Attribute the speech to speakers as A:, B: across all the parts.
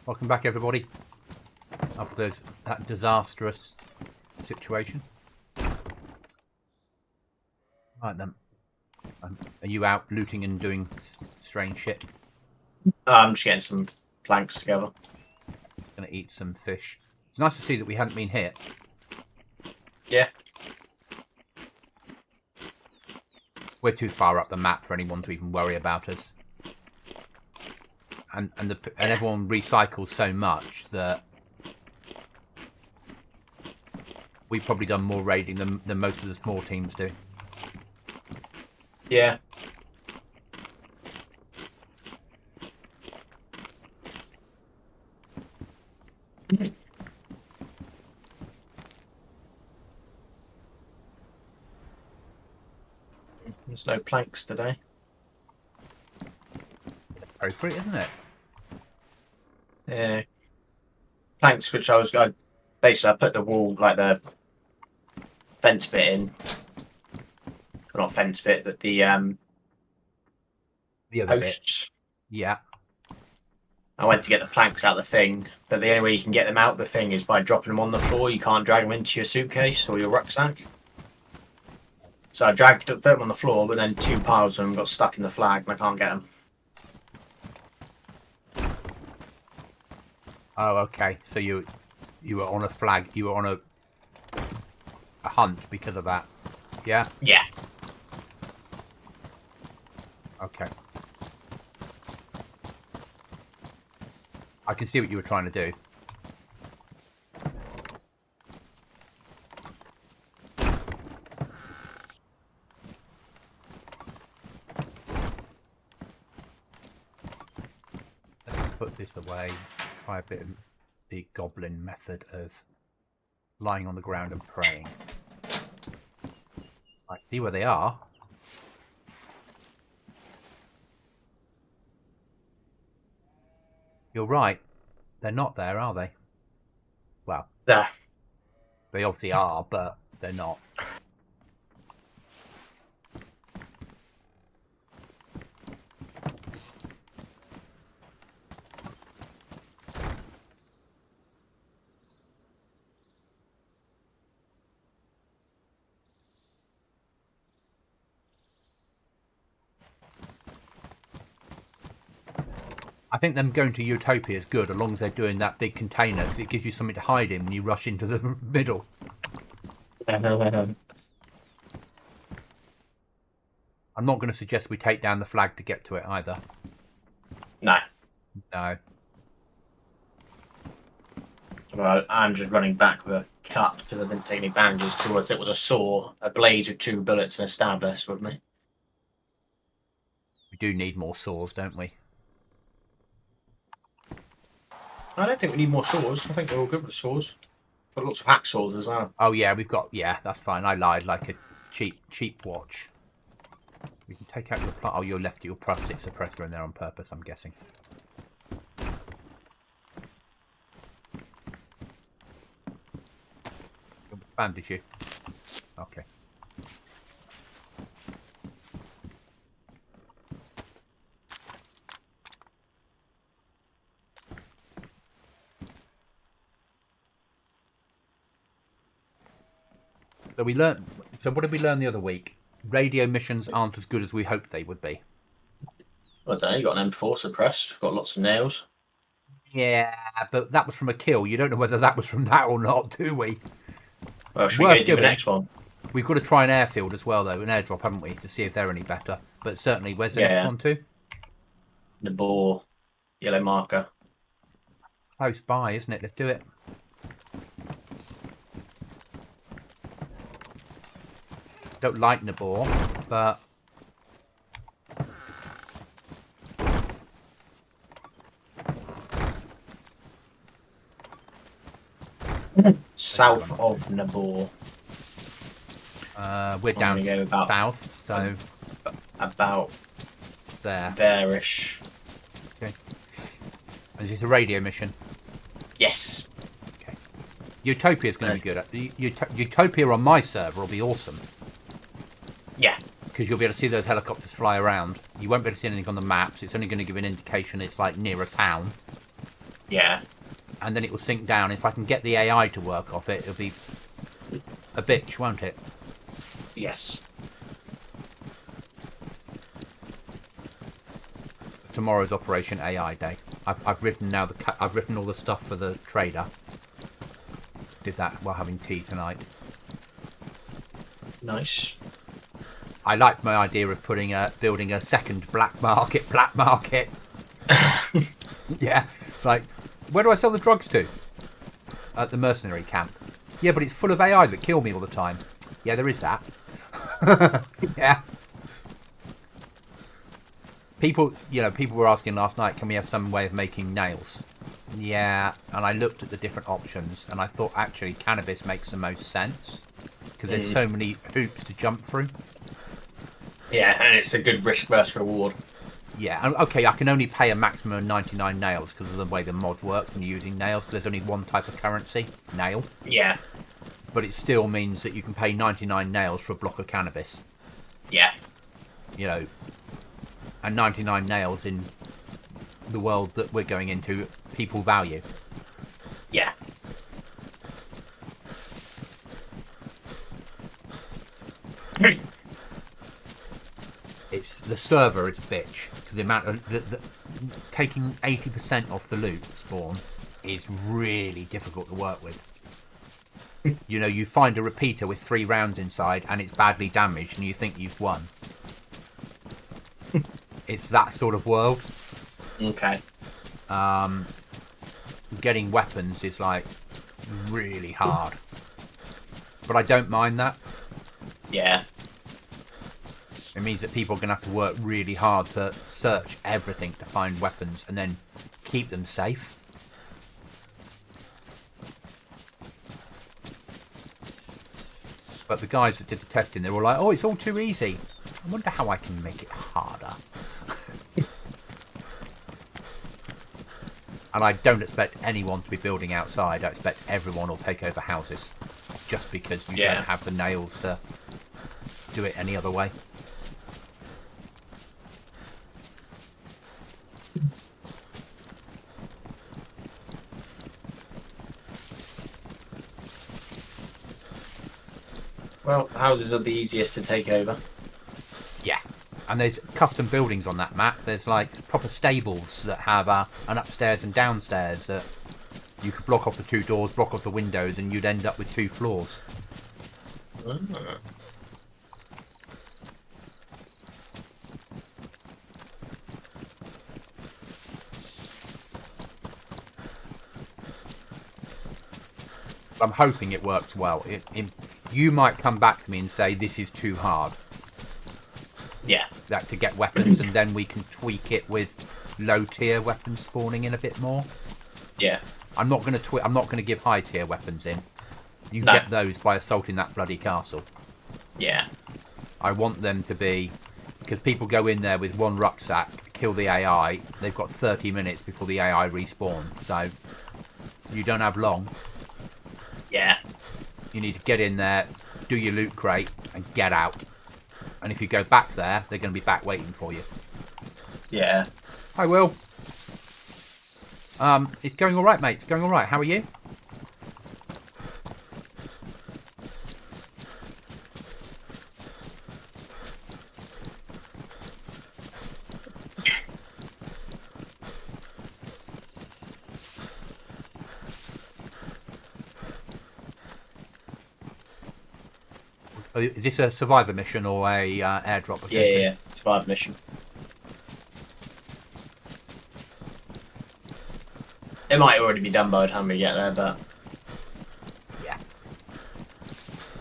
A: Welcome back, everybody. After that disastrous situation. Right then. Are you out looting and doing strange shit?
B: I'm just getting some planks together.
A: Gonna eat some fish. It's nice to see that we hadn't been hit.
B: Yeah.
A: We're too far up the map for anyone to even worry about us. And everyone recycles so much that we've probably done more raiding than most of the small teams do.
B: Yeah. There's no planks today.
A: Very pretty, isn't it?
B: Yeah. Planks, which I put the wall, like the fence bit in. Well, not fence bit, but the
A: other
B: posts.
A: Bit. Yeah.
B: I went to get the planks out of the thing, but the only way you can get them out of the thing is by dropping them on the floor. You can't drag them into your suitcase or your rucksack. So I put them on the floor, but then 2 piles of them got stuck in the flag, and I can't get them.
A: Oh, okay. So you were on a flag. You were on a hunt because of that. Yeah.
B: Yeah.
A: Okay. I can see what you were trying to do. Let's put this away. Try a bit of the Goblin method of lying on the ground and praying. I see where they are. You're right. They're not there, are they? Well,
B: There.
A: they obviously are, but they're not. I think them going to Utopia is good, as long as they're doing that big container, because it gives you something to hide in when you rush into the middle. I'm not going to suggest we take down the flag to get to it either.
B: No.
A: No.
B: Well, I'm just running back with a cut because I didn't take any bandages towards it. Was a saw, a blaze with 2 bullets, and a stabber with me.
A: We do need more saws, don't we?
B: I don't think we need more saws. I think we're all good with saws. Got lots of hacksaws as well.
A: Oh yeah, we've got. Yeah, that's fine. I lied like a cheap watch. We can take out your oh, you left your plastic suppressor in there on purpose, I'm guessing. Bandage you. Okay. So we learned. So what did we learn the other week? Radio missions aren't as good as we hoped they would be.
B: I don't know. You got an M4 suppressed. Got lots of nails.
A: Yeah, but that was from a kill. You don't know whether that was from that or not, do we?
B: Well, should we go to the next one?
A: We've got to try an airfield as well, though, an airdrop, haven't we, to see if they're any better. But certainly, where's the next one to?
B: The ball, yellow marker.
A: Close by, isn't it? Let's do it. Don't like Nabor, but
B: South of Nabor.
A: We're down south, so
B: about there-ish.
A: Okay. And is it a radio mission?
B: Yes.
A: Okay. Utopia's going to be good. Utopia on my server will be awesome.
B: Yeah.
A: Because you'll be able to see those helicopters fly around. You won't be able to see anything on the maps. It's only going to give an indication it's like near a town.
B: Yeah.
A: And then it will sink down. If I can get the AI to work off it, it'll be a bitch, won't it?
B: Yes.
A: Tomorrow's Operation AI Day. I've written now I've written all the stuff for the trader. Did that while having tea tonight.
B: Nice.
A: I like my idea of building a second black market. Yeah, it's like, where do I sell the drugs to? At the mercenary camp. Yeah, but it's full of AI that kill me all the time. Yeah, there is that. Yeah. People were asking last night, can we have some way of making nails? Yeah, and I looked at the different options, and I thought actually cannabis makes the most sense because there's so many hoops to jump through.
B: Yeah, and it's a good risk versus reward.
A: Yeah, and okay, I can only pay a maximum of 99 nails because of the way the mod works when you're using nails, because there's only one type of currency, nail.
B: Yeah.
A: But it still means that you can pay 99 nails for a block of cannabis.
B: Yeah.
A: You know, and 99 nails in the world that we're going into, people value.
B: Yeah.
A: It's the server is a bitch. The amount of taking 80% off the loot spawn is really difficult to work with. You know, you find a repeater with 3 rounds inside and it's badly damaged and you think you've won. It's that sort of world.
B: Okay.
A: Getting weapons is like really hard. But I don't mind that.
B: Yeah.
A: It means that people are going to have to work really hard to search everything to find weapons and then keep them safe. But the guys that did the testing, they were like, oh, it's all too easy. I wonder how I can make it harder. And I don't expect anyone to be building outside. I expect everyone will take over houses. Just because you don't have the nails to do it any other way.
B: Well, houses are the easiest to take over.
A: Yeah. And there's custom buildings on that map. There's like proper stables that have an upstairs and downstairs that you could block off the 2 doors, block off the windows, and you'd end up with 2 floors. I'm hoping it works well. You might come back to me and say this is too hard.
B: Yeah.
A: That to get weapons, and then we can tweak it with low tier weapons spawning in a bit more.
B: Yeah.
A: I'm not going to give high tier weapons in. You get those by assaulting that bloody castle.
B: Yeah.
A: I want them to be, because people go in there with 1 rucksack, kill the AI. They've got 30 minutes before the AI respawn, so you don't have long.
B: Yeah.
A: You need to get in there, do your loot crate, and get out. And if you go back there, they're going to be back waiting for you.
B: Yeah.
A: Hi, Will. It's going all right, mate. It's going all right. How are you? Is this a survivor mission or a airdrop?
B: Yeah. Survivor mission. It might already be done by the time we get there, but...
A: Yeah.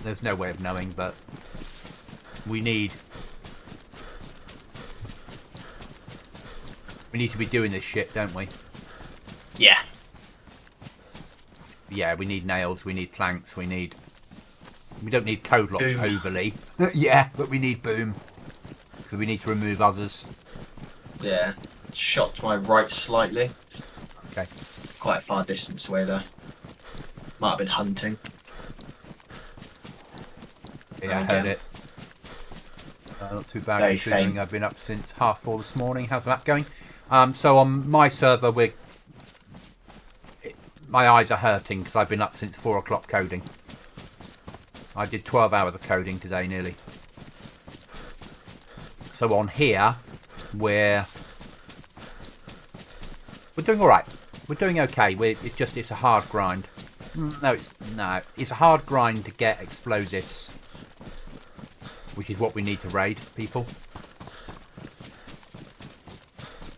A: There's no way of knowing, but... We need to be doing this shit, don't we?
B: Yeah.
A: Yeah, we need nails, we need planks, we don't need code locks
B: boom.
A: overly. Yeah, but we need boom. Because we need to remove others.
B: Yeah. Shot to my right slightly.
A: Okay.
B: Quite a far distance away though. Might have been hunting.
A: Yeah, I heard it. Not too bad
B: Very
A: considering
B: faint.
A: I've been up since 4:30 this morning. How's that going? So on my server, My eyes are hurting because I've been up since 4 o'clock coding. I did 12 hours of coding today nearly. So on here, we're doing all right. We're doing okay. It's a hard grind. No, it's a hard grind to get explosives, which is what we need to raid people.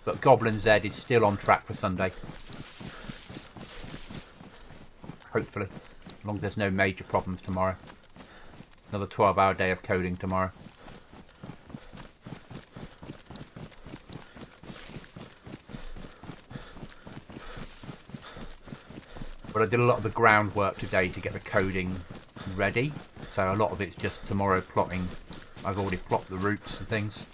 A: But Goblin Z is still on track for Sunday. Hopefully, as long as there's no major problems tomorrow. Another 12-hour day of coding tomorrow. But I did a lot of the groundwork today to get the coding ready. So a lot of it's just tomorrow plotting. I've already plotted the routes and things.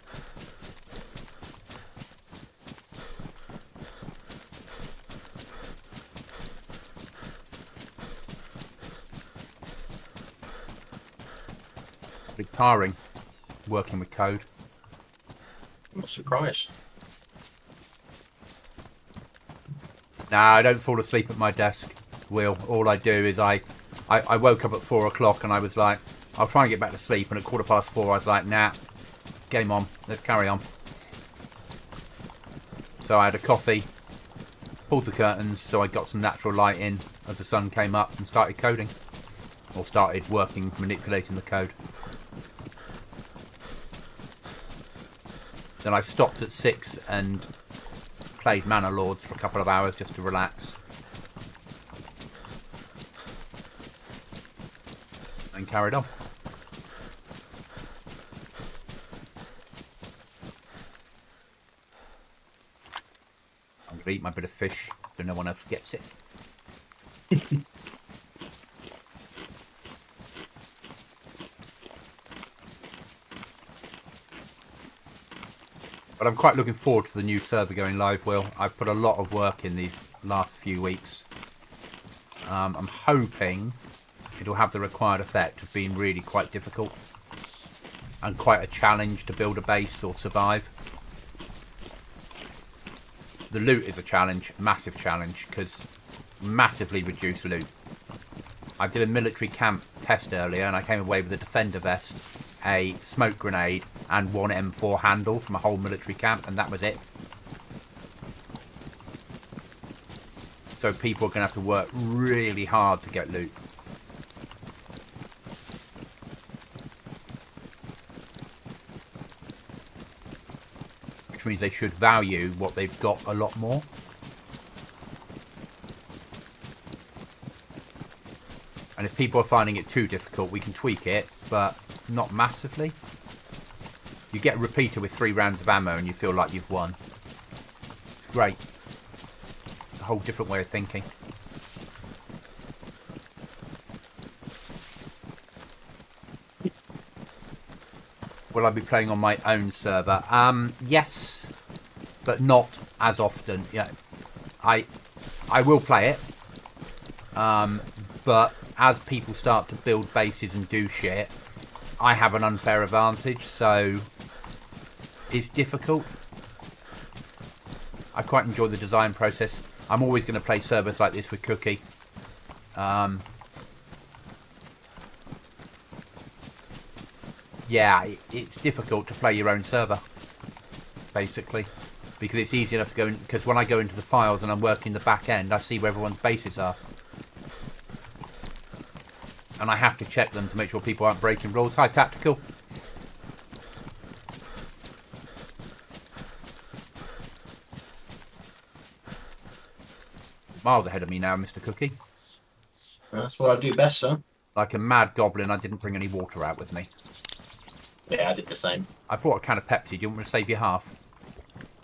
A: Pretty tiring working with code.
B: I'm not surprised.
A: No, I don't fall asleep at my desk, Will. All I do is I woke up at 4 o'clock and I was like, I'll try and get back to sleep. And at 4:15, I was like, nah, game on. Let's carry on. So I had a coffee, pulled the curtains so I got some natural light in as the sun came up and started coding. Or started working, manipulating the code. Then I stopped at 6 and played Manor Lords for a couple of hours just to relax. And carried on. I'm going to eat my bit of fish so no one else gets it. But I'm quite looking forward to the new server going live, Will. I've put a lot of work in these last few weeks. I'm hoping it'll have the required effect of being really quite difficult. And quite a challenge to build a base or survive. The loot is a challenge, massive challenge, because massively reduced loot. I did a military camp test earlier and I came away with a defender vest, a smoke grenade and one M4 handle from a whole military camp, and that was it. So people are going to have to work really hard to get loot. Which means they should value what they've got a lot more. And if people are finding it too difficult, we can tweak it, but not massively. You get a repeater with 3 rounds of ammo and you feel like you've won. It's great. It's a whole different way of thinking. Will I be playing on my own server? Yes, but not as often. Yeah, I will play it. But as people start to build bases and do shit, I have an unfair advantage, so it's difficult. I quite enjoy the design process. I'm always going to play servers like this with Cookie. Yeah, it's difficult to play your own server, basically, because it's easy enough to go in, because when I go into the files and I'm working the back end, I see where everyone's bases are. And I have to check them to make sure people aren't breaking rules. Hi, Tactical. Miles ahead of me now, Mr. Cookie.
B: That's what I do best, sir.
A: Like a mad goblin, I didn't bring any water out with me.
B: Yeah, I did the same.
A: I brought a can of Pepsi. Do you want me to save you half?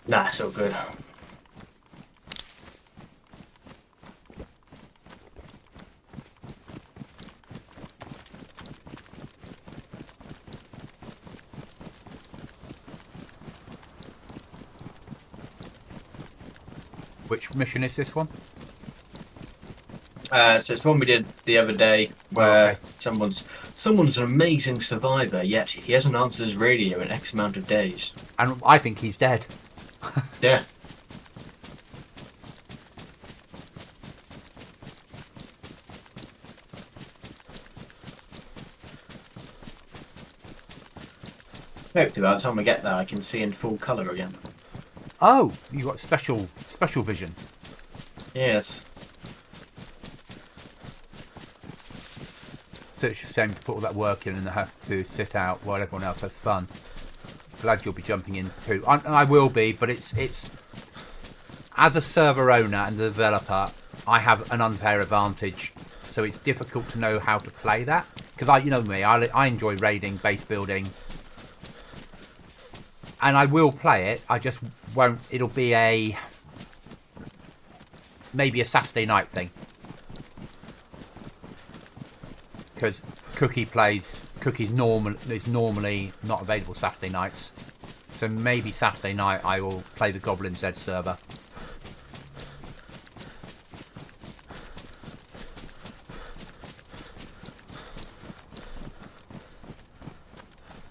B: Nah, it's all good.
A: Which mission is this one?
B: So it's the one we did the other day where
A: okay.
B: someone's an amazing survivor, yet he hasn't answered his radio in X amount of days.
A: And I think he's dead.
B: Yeah. Hopefully by the time we get there, I can see in full colour again.
A: Oh, you got special vision.
B: Yes.
A: So it's just a shame to put all that work in and have to sit out while everyone else has fun. Glad you'll be jumping in too. I will be, but it's as a server owner and developer, I have an unfair advantage. So it's difficult to know how to play that because you know me, I enjoy raiding, base building, and I will play it. I just won't. It'll be maybe a Saturday night thing. Because Cookie's normally not available Saturday nights, so maybe Saturday night I will play the Goblin Z server.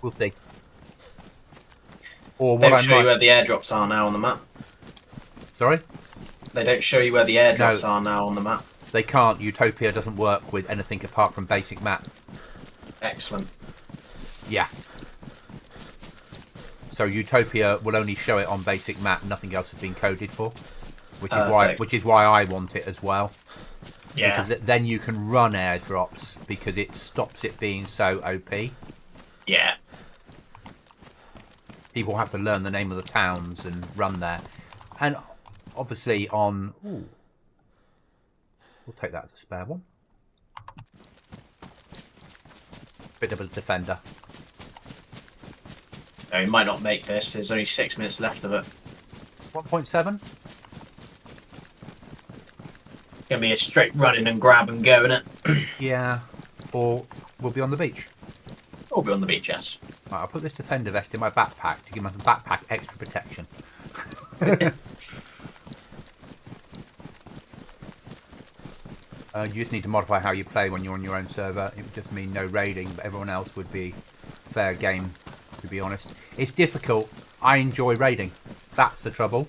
A: We'll see. Or
B: They
A: what
B: don't
A: I
B: show you
A: might.
B: where the airdrops are now on the map.
A: Sorry,
B: They don't show you where the airdrops
A: No.
B: are now on the map.
A: they can't. Utopia doesn't work with anything apart from basic map.
B: Excellent.
A: Yeah. So Utopia will only show it on basic map. Nothing else has been coded for, which is why I want it as well.
B: Yeah.
A: Because then you can run airdrops because it stops it being so OP.
B: Yeah.
A: People have to learn the name of the towns and run there. And obviously on... Ooh, we'll take that as a spare one. Bit of a defender.
B: No, you might not make this. There's only 6 minutes left of it.
A: 1.7?
B: It's going to be a straight running and grab and go, innit?
A: Yeah. Or we'll be on the beach.
B: Or be on the beach, yes.
A: Right, I'll put this defender vest in my backpack to give my backpack extra protection. You just need to modify how you play when you're on your own server. It would just mean no raiding, but everyone else would be fair game, to be honest. It's difficult. I enjoy raiding. That's the trouble.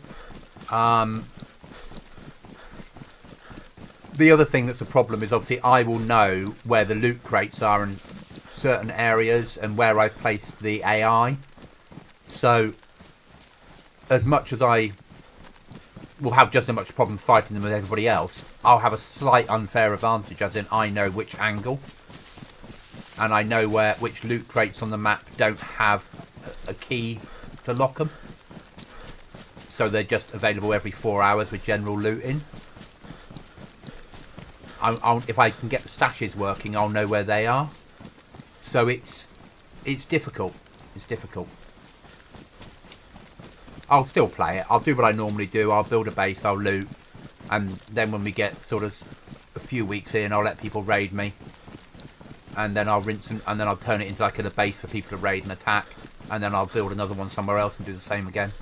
A: The other thing that's a problem is obviously I will know where the loot crates are in certain areas and where I've placed the AI. So, as much as I will have just as much problem fighting them as everybody else, I'll have a slight unfair advantage, as in I know which angle, and I know which loot crates on the map don't have a key to lock them, so they're just available every 4 hours with general looting. If I can get the stashes working, I'll know where they are. So it's difficult. It's difficult. I'll still play it. I'll do what I normally do. I'll build a base, I'll loot, and then when we get sort of a few weeks in, I'll let people raid me, and then I'll rinse and then I'll turn it into like a base for people to raid and attack, and then I'll build another one somewhere else and do the same again.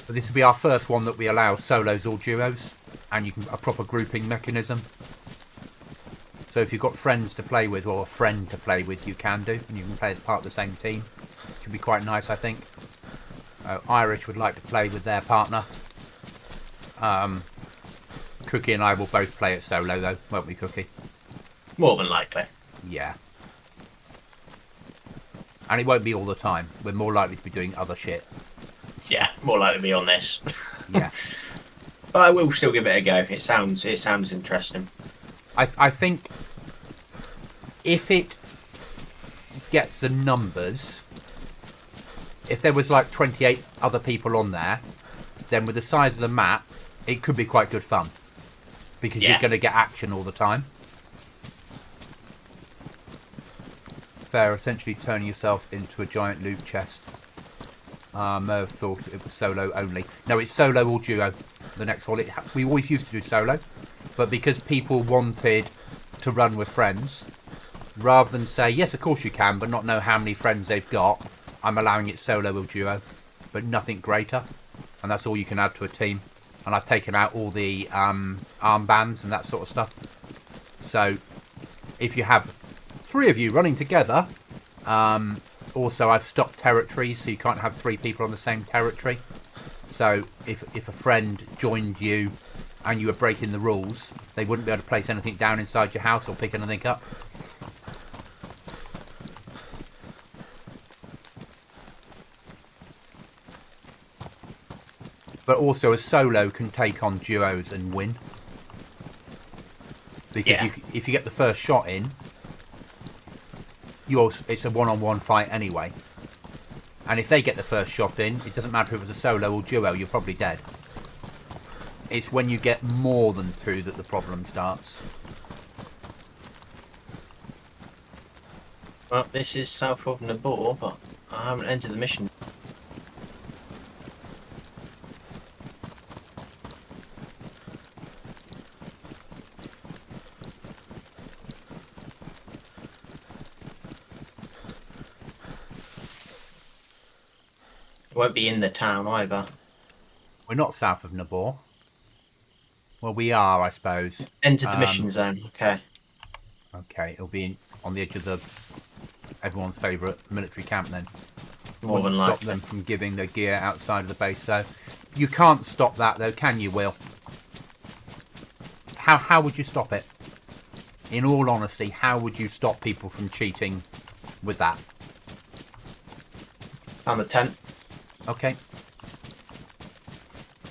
A: But this will be our first one that we allow solos or duos, and you can a proper grouping mechanism. So if you've got friends to play with or a friend to play with, you can do, and you can play as part of the same team. Should be quite nice, I think. Irish would like to play with their partner. Cookie and I will both play it solo though, won't we, Cookie?
B: More than likely.
A: Yeah. And it won't be all the time. We're more likely to be doing other shit.
B: Yeah, more likely to be on this.
A: Yeah.
B: But I will still give it a go. It sounds interesting.
A: I think if it gets the numbers, if there was like 28 other people on there, then with the size of the map, it could be quite good fun. Because you're going to get action all the time. Fair, essentially turning yourself into a giant loot chest. Merv thought it was solo only. No, it's solo or duo. The next one. We always used to do solo. But because people wanted to run with friends, rather than say, yes, of course you can, but not know how many friends they've got, I'm allowing it solo or duo. But nothing greater. And that's all you can add to a team. And I've taken out all the armbands and that sort of stuff. So, if you have 3 of you running together, also I've stopped territories, so you can't have 3 people on the same territory. So if a friend joined you and you were breaking the rules, they wouldn't be able to place anything down inside your house or pick anything up. But also a solo can take on duos and win. Because if you get the first shot in, it's a one-on-one fight anyway. And if they get the first shot in, it doesn't matter if it was a solo or duo, you're probably dead. It's when you get more than 2 that the problem starts.
B: Well, this is south of Nabor, but I haven't entered the mission. It won't be in the town either.
A: We're not south of Nabor. Well, we are, I suppose.
B: Entered the mission zone. Okay.
A: Okay, it'll be on the edge of everyone's favourite military camp then.
B: More than
A: stop
B: likely.
A: them from giving their gear outside of the base. So you can't stop that, though, can you, Will? How would you stop it? In all honesty, how would you stop people from cheating with that?
B: Found the tent.
A: Okay.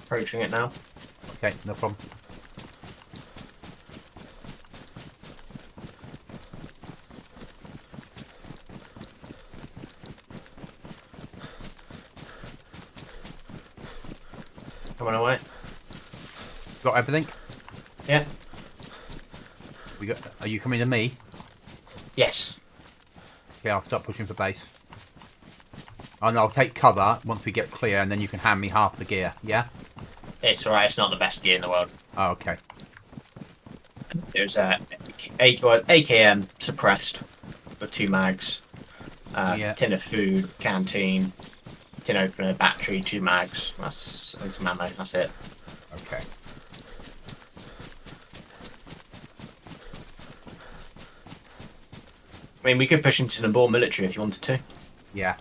B: Approaching it now.
A: Okay, no problem.
B: Coming away.
A: Got everything?
B: Yeah.
A: Are you coming to me?
B: Yes.
A: Okay, I'll start pushing for base. And I'll take cover once we get clear, and then you can hand me half the gear, yeah?
B: It's alright, it's not the best gear in the world.
A: Oh, okay.
B: There's a AKM suppressed with 2 mags, tin of food, canteen, tin opener, battery, 2 mags. And some ammo. That's it.
A: Okay.
B: I mean, we could push into the Nabor military if you wanted to.
A: Yeah.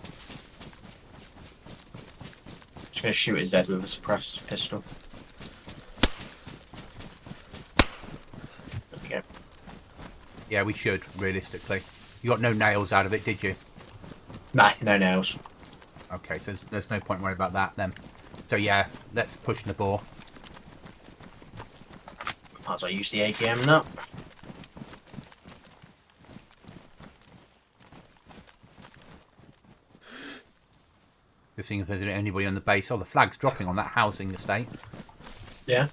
B: Just gonna shoot his head with a suppressed pistol. There we go.
A: Yeah, we should, realistically. You got no nails out of it, did you?
B: Nah, no nails.
A: Okay, so there's no point worrying about that then. So yeah, let's push the ball.
B: Might as well use the AKM now.
A: Just seeing if there's anybody on the base. Oh, the flag's dropping on that housing estate.
B: Yeah?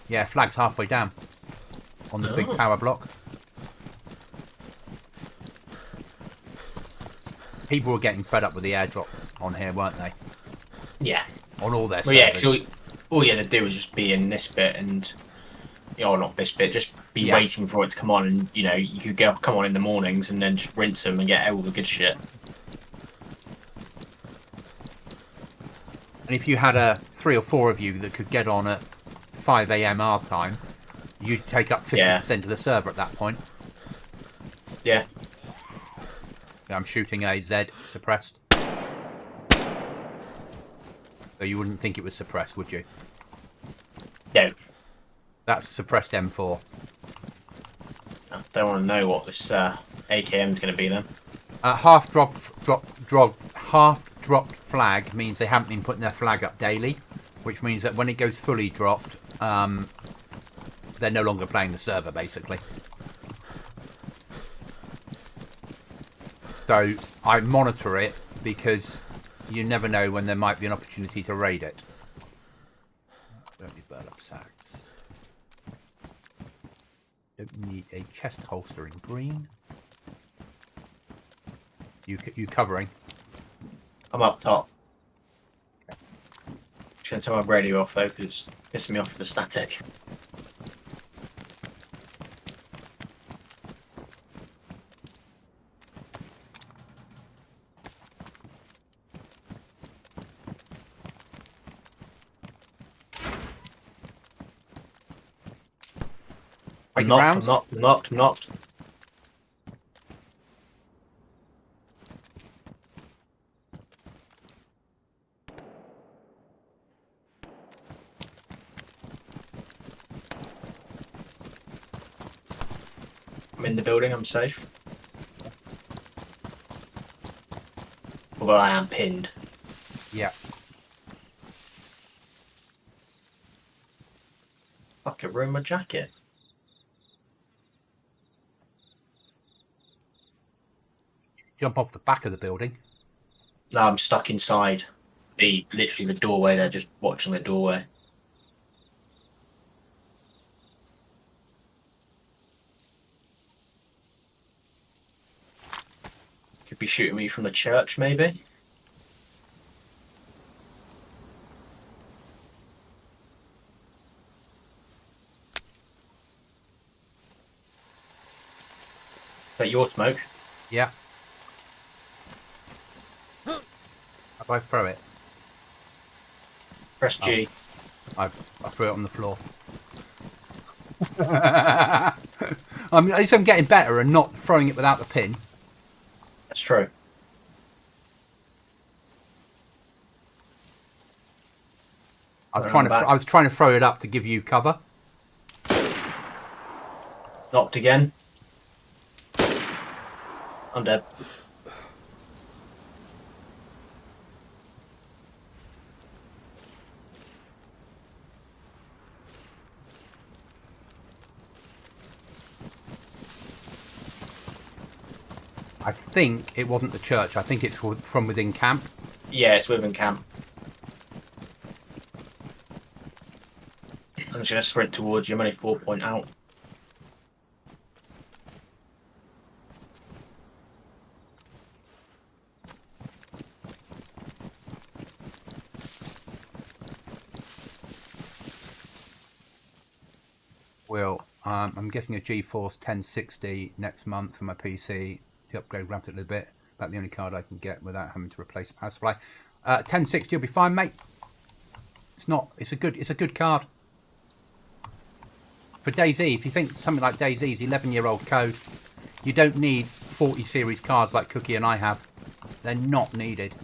A: Yeah, flag's halfway down. On the big power block. People were getting fed up with the airdrop on here, weren't they?
B: Yeah.
A: On all their
B: Well, yeah,
A: servers.
B: because all you had to do was just be in this bit and... or not this bit, just be waiting for it to come on, and, you know, you could come on in the mornings and then just rinse them and get all the good shit.
A: And if you had 3 or 4 of you that could get on at 5 AM our time, you'd take up 50% of the server at that point.
B: Yeah.
A: I'm shooting a Z suppressed. So you wouldn't think it was suppressed, would you?
B: No.
A: That's suppressed M4.
B: I don't want to know what this AKM's going to be then.
A: Half dropped flag means they haven't been putting their flag up daily, which means that when it goes fully dropped, they're no longer playing the server, basically. So I monitor it because you never know when there might be an opportunity to raid it. Don't need burlap sacks. Don't need a chest holster in green. You covering?
B: I'm up top. Just going to turn my radio off though, because it's pissing me off with the static. I'm knocked. I'm in the building, I'm safe. Although I am pinned.
A: Yeah.
B: Fuck, it ruined my jacket.
A: Jump off the back of the building.
B: No, I'm stuck inside. Literally the doorway there, just watching the doorway. Could be shooting me from the church, maybe. Is that your smoke?
A: Yeah. How do I throw it?
B: Press G.
A: I threw it on the floor. I mean, at least I'm getting better and not throwing it without the pin.
B: That's true.
A: I was trying to throw it up to give you cover.
B: Knocked again. I'm dead.
A: I think it wasn't the church. I think it's from within camp.
B: Yeah, it's within camp. I'm just going to sprint towards you. I'm only 4 point out.
A: Well, I'm getting a GeForce 1060 next month for my PC. The upgrade ramped it a little bit. About the only card I can get without having to replace the power supply. 1060 will be fine, mate. It's a good card. For Dayz, if you think something like Dayz's 11-year-old code, you don't need 40 series cards like Cookie and I have. They're not needed.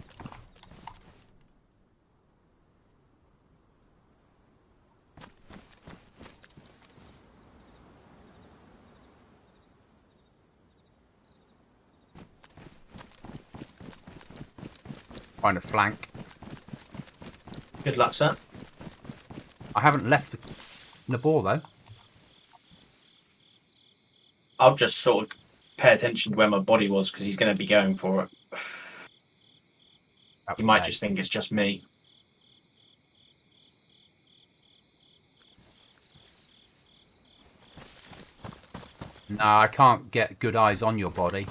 A: Trying to flank.
B: Good luck, sir.
A: I haven't left the ball though.
B: I'll just sort of pay attention to where my body was because he's going to be going for it. He might just think it's just me.
A: No, I can't get good eyes on your body.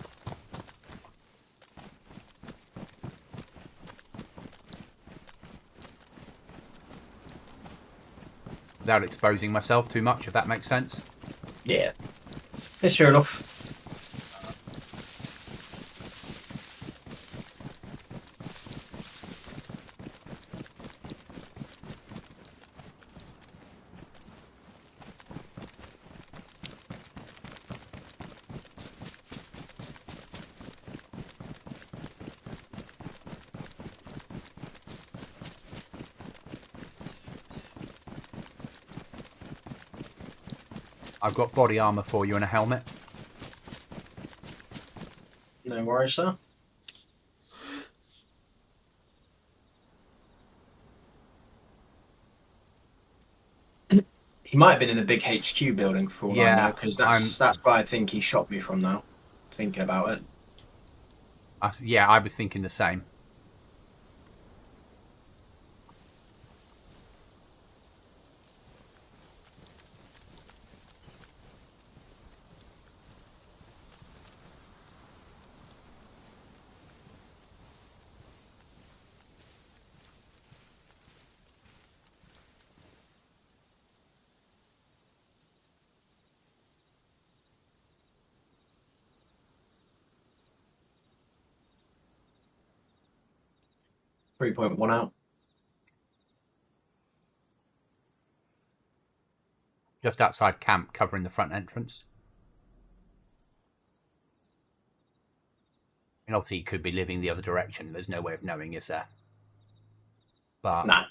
A: Without exposing myself too much, if that makes sense.
B: Yeah. It's fair enough.
A: I've got body armor for you and a helmet.
B: No worries, sir. He might have been in the big HQ building for all I know, because that's where I think he shot me from now. Thinking about it.
A: Yeah, I was thinking the same.
B: .1 out.
A: Just outside camp, covering the front entrance. And obviously he could be living the other direction. There's no way of knowing, is there? But
B: Nah.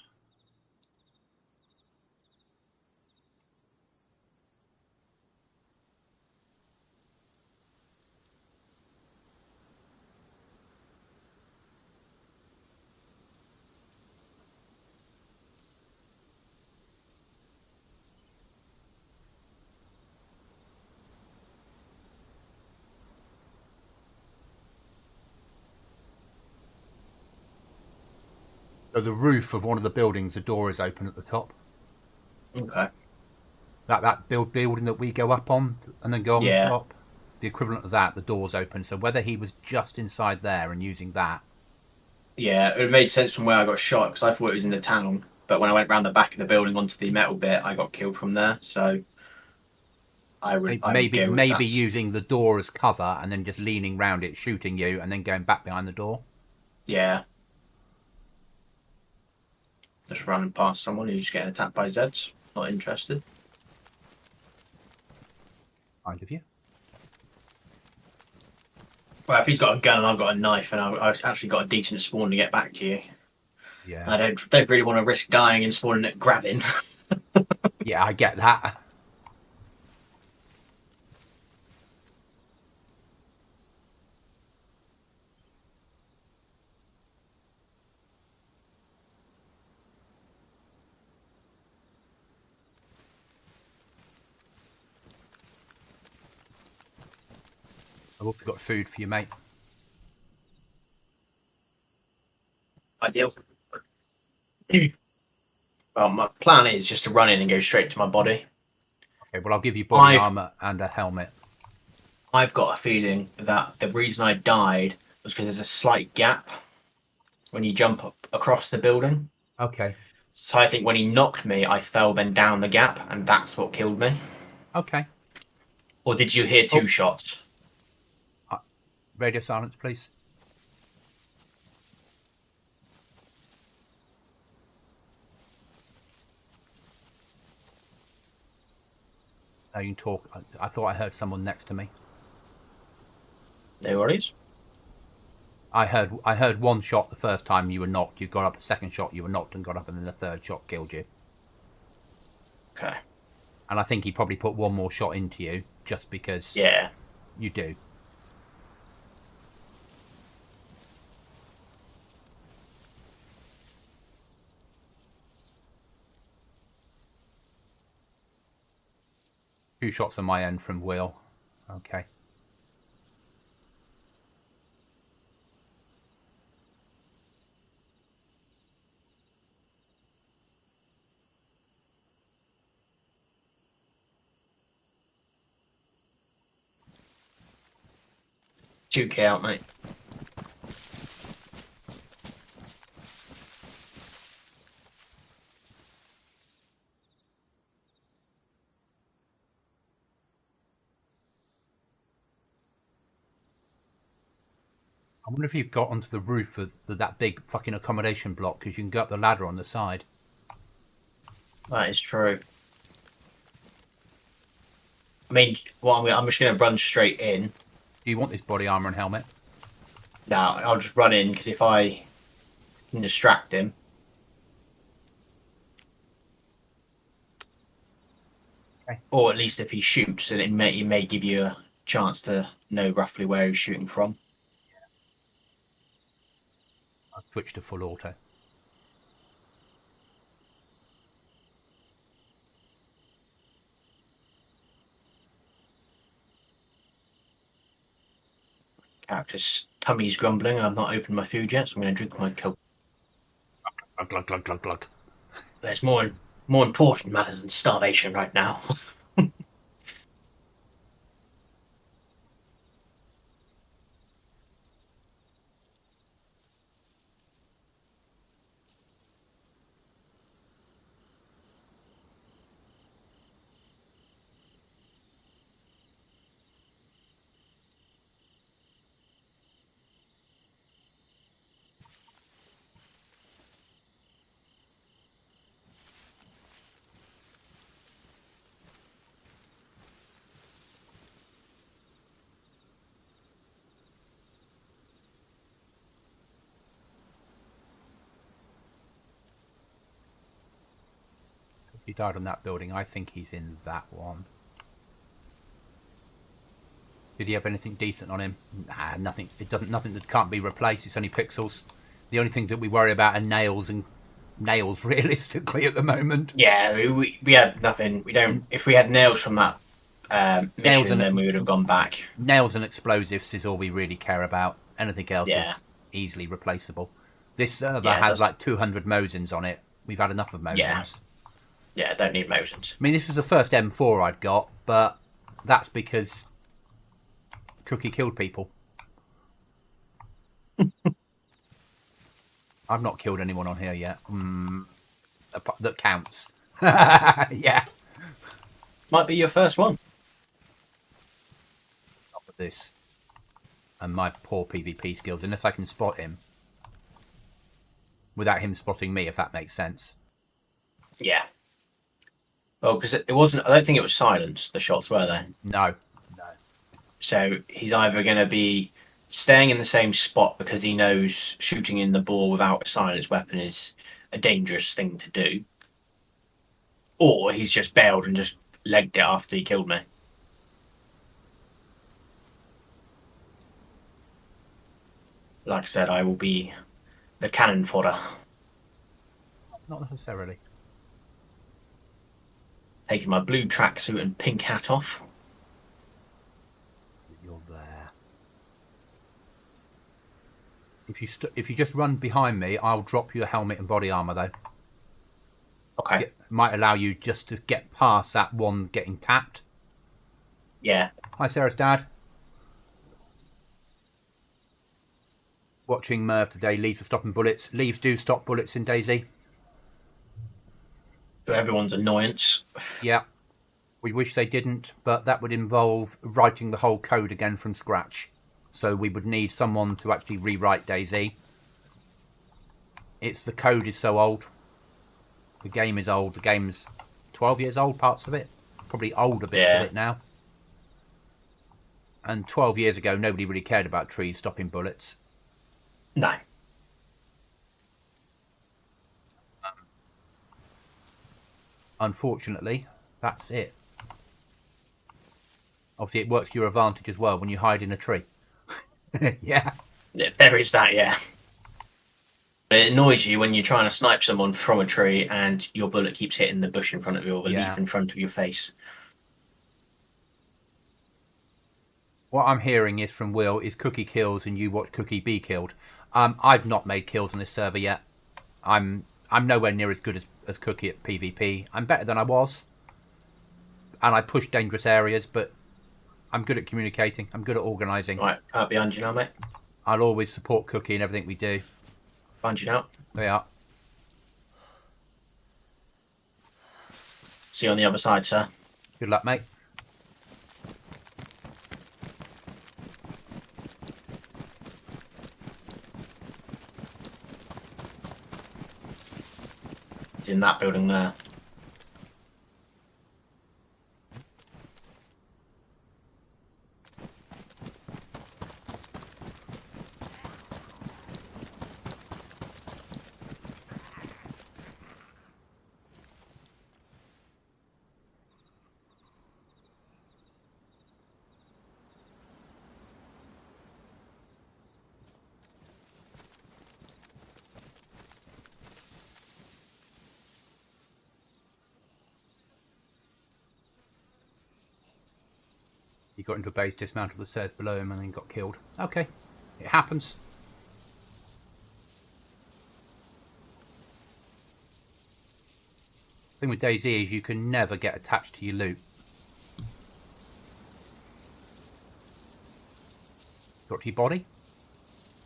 A: So the roof of one of the buildings, the door is open at the top.
B: Okay.
A: That building that we go up on and then go on the
B: Yeah.
A: top, the equivalent of that, the door's open. So whether he was just inside there and using that,
B: Yeah, it made sense from where I got shot because I thought it was in the town. But when I went round the back of the building onto the metal bit, I got killed from there. So I would go with
A: maybe
B: that.
A: using the door as cover and then just leaning round it, shooting you, and then going back behind the door.
B: Yeah. Just running past someone who's getting attacked by Zeds. Not interested.
A: Kind of you.
B: Well, if he's got a gun and I've got a knife and I've actually got a decent spawn to get back to you,
A: Yeah.
B: I don't really want to risk dying and spawning at grabbing.
A: Yeah, I get that. I've also got food for you, mate.
B: Ideal. Well, my plan is just to run in and go straight to my body.
A: Okay, well, I'll give you body armor and a helmet.
B: I've got a feeling that the reason I died was because there's a slight gap when you jump up across the building.
A: Okay.
B: So I think when he knocked me, I fell then down the gap, and that's what killed me.
A: Okay.
B: Or did you hear two shots?
A: Radio silence, please. No, you can talk. I thought I heard someone next to me.
B: No worries.
A: I heard one shot the first time you were knocked. You got up. A second shot, you were knocked and got up, and then the third shot killed you.
B: Okay.
A: And I think he probably put one more shot into you just because.
B: Yeah.
A: You do. Two shots on my end from Will. Okay.
B: $2K out, mate.
A: I wonder if you've got onto the roof of that big fucking accommodation block, because you can go up the ladder on the side.
B: That is true. I mean, I'm just going to run straight in.
A: Do you want this body armor and helmet?
B: No, I'll just run in, because if I can distract him...
A: Okay.
B: Or at least if he shoots, and it may give you a chance to know roughly where he's shooting from.
A: I'll switch to full auto.
B: Character's tummy's grumbling, and I've not opened my food yet, so I'm going to drink my Coke.
A: Glug, glug, glug, glug, glug.
B: There's more important matters than starvation right now.
A: If he died on that building, I think he's in that one. Did he have anything decent on him? Nah, nothing. Nothing that can't be replaced. It's only pixels. The only things that we worry about are nails, realistically at the moment.
B: Yeah, we had nothing. We don't. If we had nails from that mission, then we would have gone back.
A: Nails and explosives is all we really care about. Anything else is easily replaceable. This server
B: Yeah,
A: has like 200 Mosins on it. We've had enough of Mosins.
B: Yeah. Yeah, don't need Mosins.
A: I mean, this was the first M4 I'd got, but that's because Cookie killed people. I've not killed anyone on here yet. That counts. Yeah.
B: Might be your first one.
A: Not with this. And my poor PvP skills, unless I can spot him. Without him spotting me, if that makes sense.
B: Yeah. Well, because it wasn't. I don't think it was silenced. The shots were they?
A: No.
B: So he's either going to be staying in the same spot because he knows shooting in the ball without a silenced weapon is a dangerous thing to do, or he's just bailed and just legged it after he killed me. Like I said, I will be the cannon fodder.
A: Not necessarily.
B: Taking my blue tracksuit and pink hat off.
A: You're there. If you just run behind me, I'll drop you a helmet and body armor though.
B: Okay.
A: Might allow you just to get past that one getting tapped.
B: Yeah.
A: Hi, Sarah's dad. Watching Merv today. Leaves were stopping bullets. Leaves do stop bullets in Daisy.
B: To everyone's annoyance.
A: Yeah. We wish they didn't, but that would involve writing the whole code again from scratch. So we would need someone to actually rewrite Daisy. The code is so old. The game is old. The game's 12 years old, parts of it. Probably older bits of it now. And 12 years ago, nobody really cared about trees stopping bullets.
B: No.
A: Unfortunately, that's it. Obviously, it works to your advantage as well when you hide in a tree. Yeah.
B: There is that, yeah. But it annoys you when you're trying to snipe someone from a tree and your bullet keeps hitting the bush in front of you or the leaf in front of your face.
A: What I'm hearing is from Will is Cookie kills and you watch Cookie be killed. I've not made kills on this server yet. I'm nowhere near as good as Cookie at PvP. I'm better than I was. And I push dangerous areas, but I'm good at communicating. I'm good at organising.
B: Right, out behind you now, mate.
A: I'll always support Cookie in everything we do.
B: Find you now.
A: They are.
B: See you on the other side, sir.
A: Good luck, mate.
B: He's in that building there.
A: He got into a base, dismantled the stairs below him, and then got killed. Okay, it happens. The thing with Dayz is you can never get attached to your loot. Got to your body?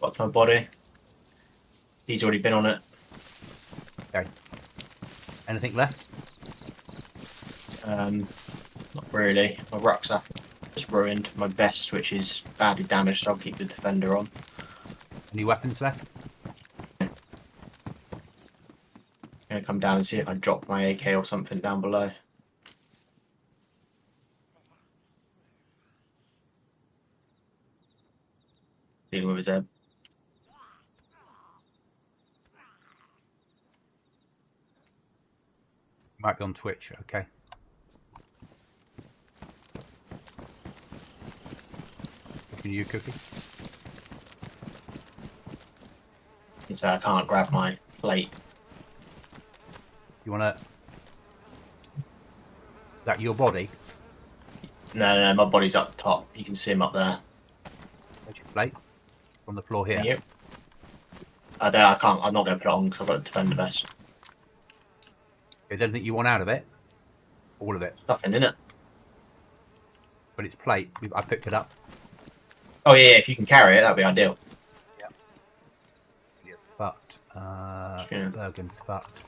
B: Got my body. He's already been on it.
A: Okay. Anything left?
B: Not really. My rucksack is ruined. My vest, which is badly damaged, so I'll keep the defender on.
A: Any weapons left?
B: I'm gonna come down and see if I drop my AK or something down below. Dealing with his head.
A: Might be on Twitch, okay. Looking at you, Cookie.
B: So I can't grab my plate.
A: You wanna... That your body?
B: No, my body's up top. You can see him up there.
A: Where's your plate? On the floor here.
B: Yep. I don't. I can't. I'm not going to put it on because I've got the defender vest.
A: Is there anything you want out of it? All of it.
B: Nothing in it.
A: But it's plate. I picked it up.
B: Oh yeah, if you can carry it, that'd be ideal.
A: Yeah. Fucked. Bergen's fucked.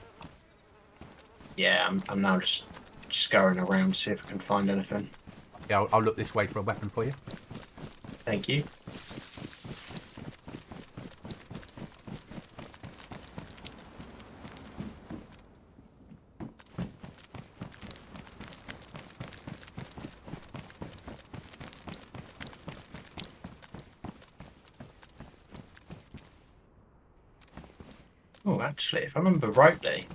B: Yeah, I'm now just scurrying around to see if I can find anything.
A: Yeah, I'll look this way for a weapon for you.
B: Thank you. Oh, actually, if I remember rightly,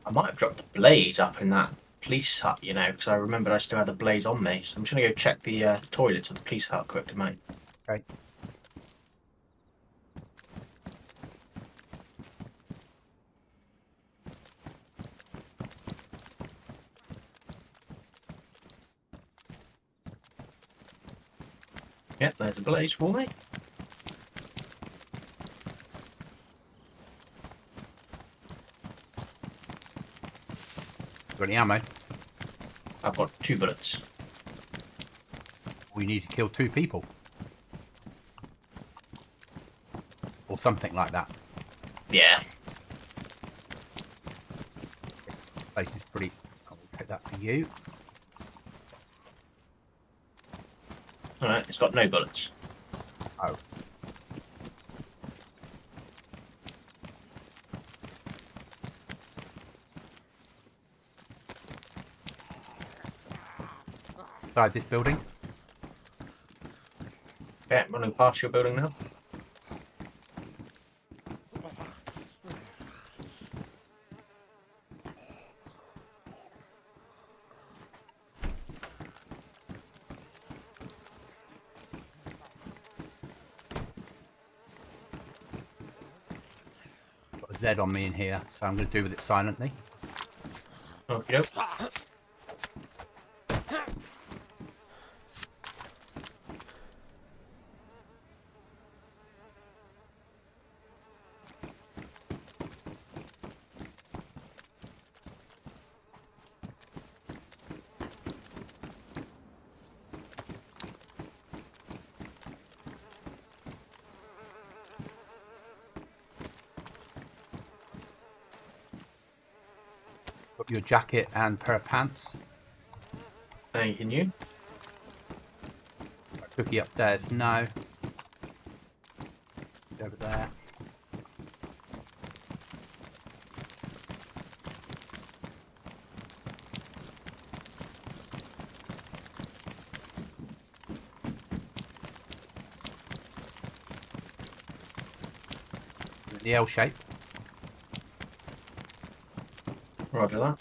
B: I might have dropped the blaze up in that police hut, you know, because I remembered I still had the blaze on me. So I'm just going to go check the toilets of the police hut quick, mate.
A: Okay.
B: Yep, there's a blaze for me.
A: Got any ammo?
B: I've got 2 bullets.
A: We need to kill 2 people. Or something like that.
B: Yeah.
A: Place is pretty... I'll take that for you.
B: Alright, it's got no bullets.
A: Oh. Inside this building.
B: Okay, I'm running past your building now.
A: Got a Z on me in here, so I'm going to do with it silently.
B: Okay.
A: Got your jacket and pair of pants.
B: Thank you.
A: Cookie upstairs. No. Over there. The L shape.
B: Roger that.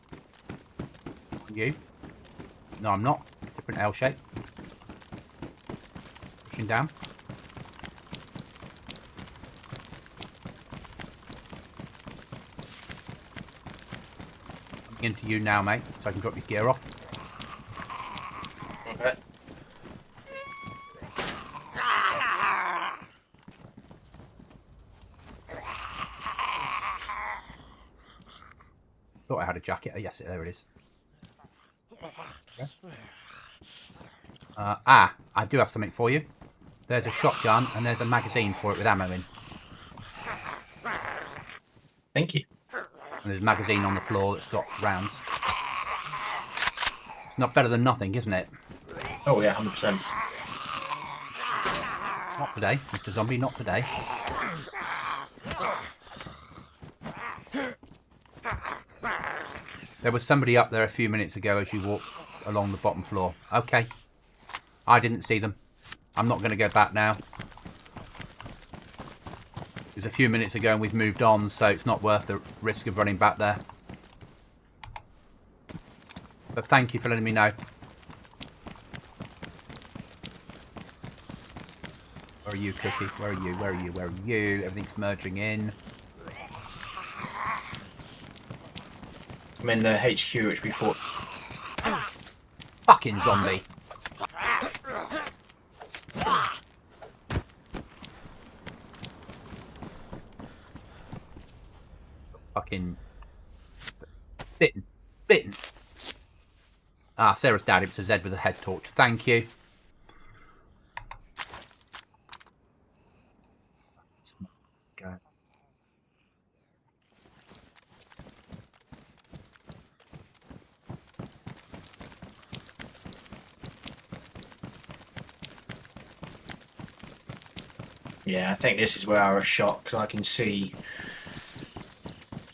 A: You? No, I'm not. Different L shape. Pushing down. Coming into you now, mate, so I can drop your gear off.
B: Okay.
A: Thought I had a jacket. Oh, yes, there it is. Okay. I do have something for you. There's a shotgun and there's a magazine for it with ammo in.
B: Thank you.
A: And there's a magazine on the floor that's got rounds. It's not better than nothing, isn't it?
B: Oh yeah, 100%.
A: Not today, Mr. Zombie, not today. There was somebody up there a few minutes ago as you walked along the bottom floor. Okay. I didn't see them. I'm not going to go back now. It was a few minutes ago and we've moved on, so it's not worth the risk of running back there. But thank you for letting me know. Where are you, Cookie? Where are you? Where are you? Where are you? Everything's merging in.
B: I'm in the HQ which we fought.
A: Fucking zombie. fucking bitten. Bitten. Ah, Sarah's dad. It was a Z with a head torch. Thank you. Go.
B: Yeah, I think this is where I was shot because I can see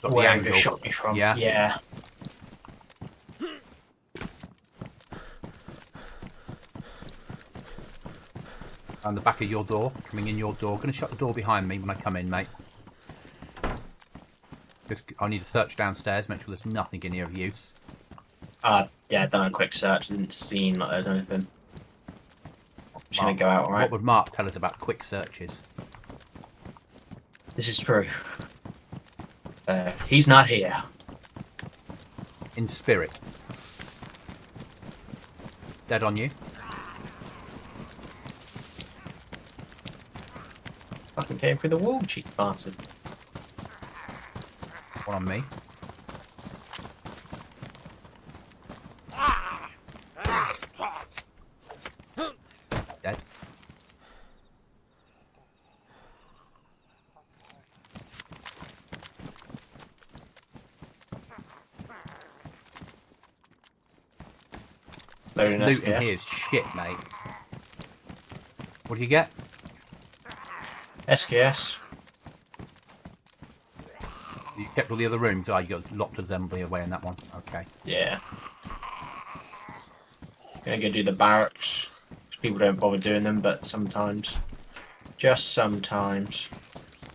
A: Got
B: where
A: the
B: he
A: angle.
B: shot me from.
A: Yeah.
B: Yeah.
A: On the back of your door, coming in your door. Going to shut the door behind me when I come in, mate. Just, I need to search downstairs, make sure there's nothing in here of use.
B: Yeah, I've done a quick search. Didn't seem like there's anything. Just gonna go out, right?
A: What would Mark tell us about quick searches?
B: This is true. He's not here.
A: In spirit. Dead on you.
B: Fucking came through the wall, cheap bastard.
A: One on me. Dead. This
B: Loading
A: loot in
B: SKS.
A: here is shit, mate. What do you get?
B: SKS.
A: You kept all the other rooms. Oh, you got locked assembly away in that one. Okay.
B: Yeah. Gonna go do the barracks. 'Cause people don't bother doing them, but sometimes. Just sometimes.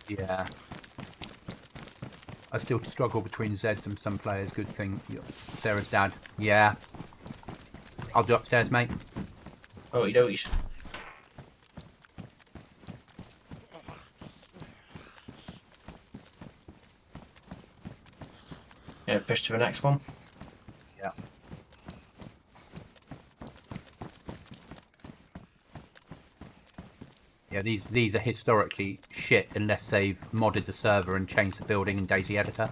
A: Yeah. I still struggle between Zeds and some players. Good thing. Sarah's dad. Yeah. I'll do upstairs, mate.
B: Okie dokies. Yeah, push to the next one.
A: Yeah. Yeah, these are historically shit unless they've modded the server and changed the building in Dayz editor.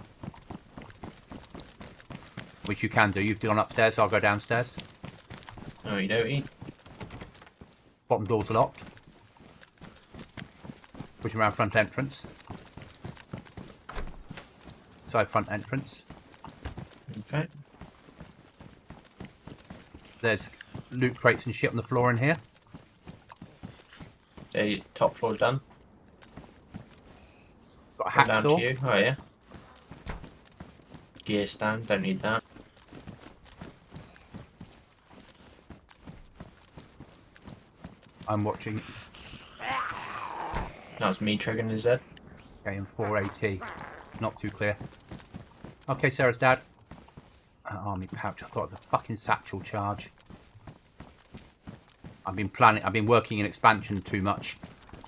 A: Which you can do. You've gone upstairs, so I'll go downstairs.
B: Okie dokie.
A: Bottom door's locked. Pushing around front entrance. Side front entrance.
B: Okay.
A: There's loot crates and shit on the floor in here.
B: The top floor's done.
A: Got a
B: Come down to
A: hacksaw.
B: you. Oh yeah. Gear stand. Don't need that.
A: I'm watching
B: That was me triggering his head.
A: KM4AT. Not too clear. Okay, Sarah's dad. Army pouch. I thought it was a fucking satchel charge. I've been working in expansion too much.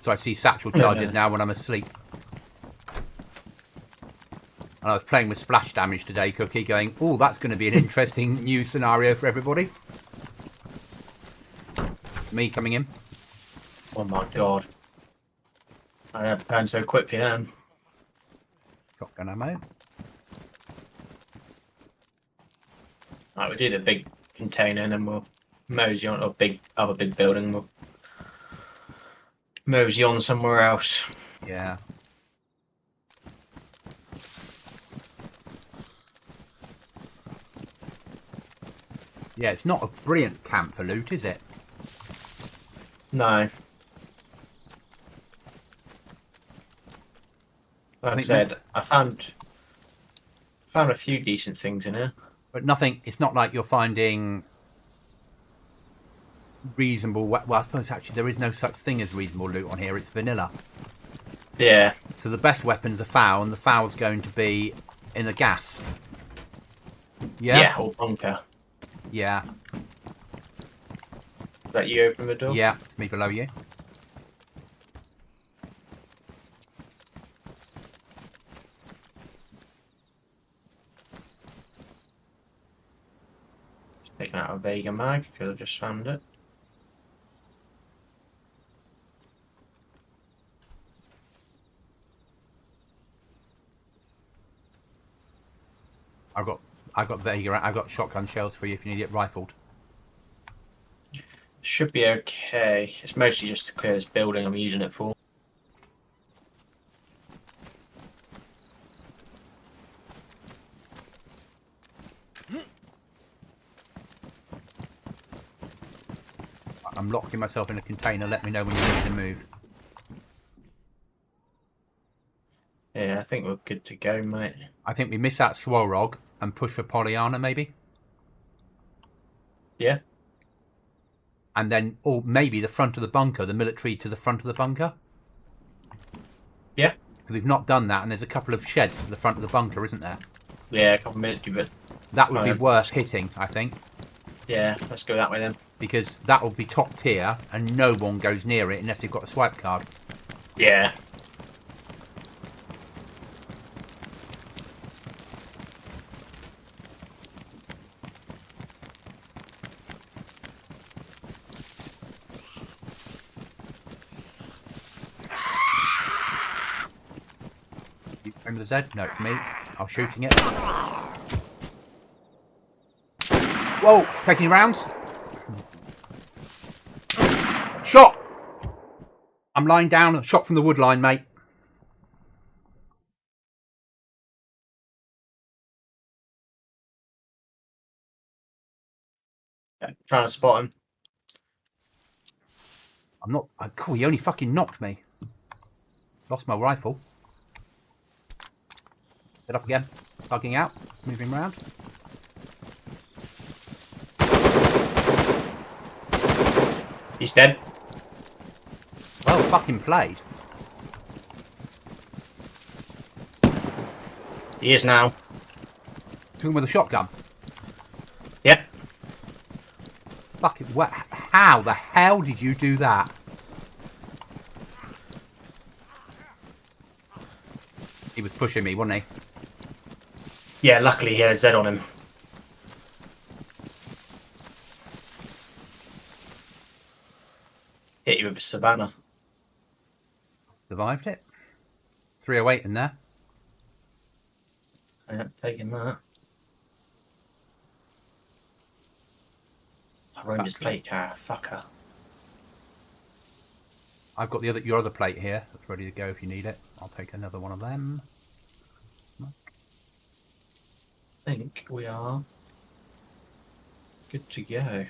A: So I see satchel charges now when I'm asleep. And I was playing with splash damage today, Cookie, going, oh, that's going to be an interesting new scenario for everybody. Me coming in.
B: Oh my god. I have turned so quickly then.
A: Shotgun ammo.
B: Right, we'll do the big container and then we'll mosey on, or other big building, we'll mosey on somewhere else.
A: Yeah. Yeah, it's not a brilliant camp for loot, is it?
B: No. Like I said, I found a few decent things in here.
A: But nothing, it's not like you're finding reasonable, well, I suppose actually there is no such thing as reasonable loot on here, it's vanilla.
B: Yeah.
A: So the best weapons are foul, and the foul's going to be in the gas. Yeah?
B: Yeah, or bunker.
A: Yeah.
B: Is that you open the door?
A: Yeah, it's me below you.
B: Taking out a Vega mag because I just found it.
A: I've got shotgun shells for you if you need it rifled.
B: Should be okay. It's mostly just to clear this building I'm using it for.
A: I'm locking myself in a container. Let me know when you're ready to move.
B: Yeah, I think we're good to go, mate.
A: I think we miss that Swalrog and push for Pollyanna, maybe.
B: Yeah.
A: And then, or maybe the front of the bunker, the military to the front of the bunker.
B: Yeah.
A: Because we've not done that, and there's a couple of sheds to the front of the bunker, isn't there?
B: Yeah, a couple of military, but
A: that would be worth hitting, I think.
B: Yeah, let's go that way then.
A: Because that will be top tier, and no one goes near it unless they've got a swipe card.
B: Yeah.
A: Remember the Z? No, it's me. I'm shooting it. Whoa! Taking rounds. Shot! I'm lying down. Shot from the wood line, mate.
B: Yeah, trying to spot him.
A: I'm not... Cool, he only fucking knocked me. Lost my rifle. Get up again. Bugging out. Moving around.
B: He's dead.
A: Well fucking played.
B: He is now.
A: Took him with a shotgun.
B: Yep.
A: Fucking... How the hell did you do that? He was pushing me, wasn't he?
B: Yeah, luckily he had a Z on him. Hit you with a Savannah.
A: Survived it. 308 in there.
B: Yeah, taking that. I ruined his plate car, fucker.
A: I've got your other plate here. That's ready to go if you need it. I'll take another one of them.
B: I think we are good to go.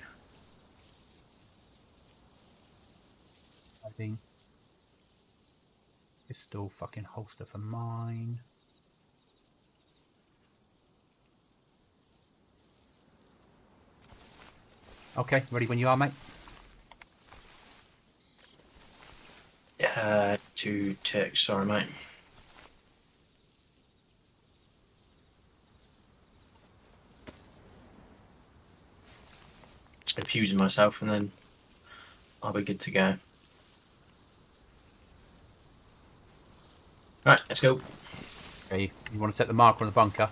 A: I think pistol fucking holster for mine. Okay, ready when you are, mate.
B: 2 ticks, sorry mate. Just confusing myself and then I'll be good to go. Right, let's go.
A: Okay, you want to set the marker on the bunker?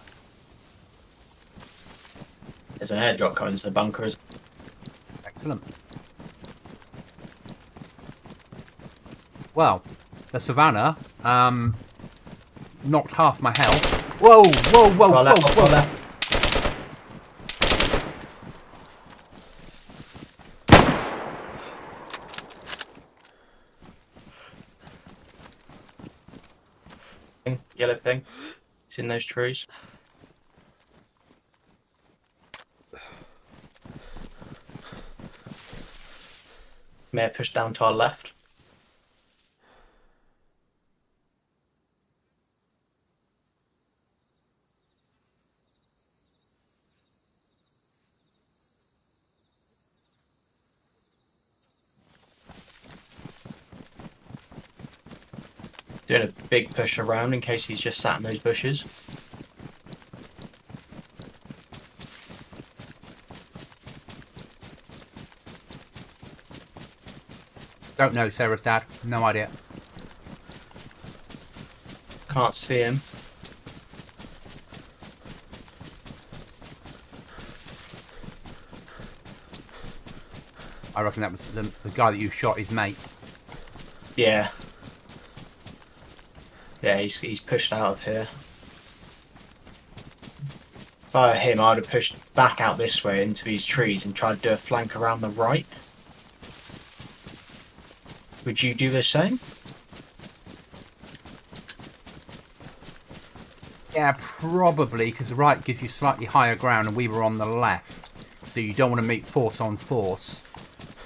B: There's an airdrop coming to the bunkers.
A: Excellent. Well, the Savannah knocked half my health. Whoa, whoa, whoa, whoa, whoa.
B: Yellow thing. It's in those trees. May have pushed down to our left. Doing a big push around in case he's just sat in those bushes.
A: Don't know, Sarah's dad. No idea.
B: Can't see him.
A: I reckon that was the guy that you shot, his mate.
B: Yeah. Yeah, he's pushed out of here. if I were him, I would have pushed back out this way into these trees and tried to do a flank around the right. Would you do the same?
A: Yeah, probably, because the right gives you slightly higher ground and we were on the left. So you don't want to meet force on force.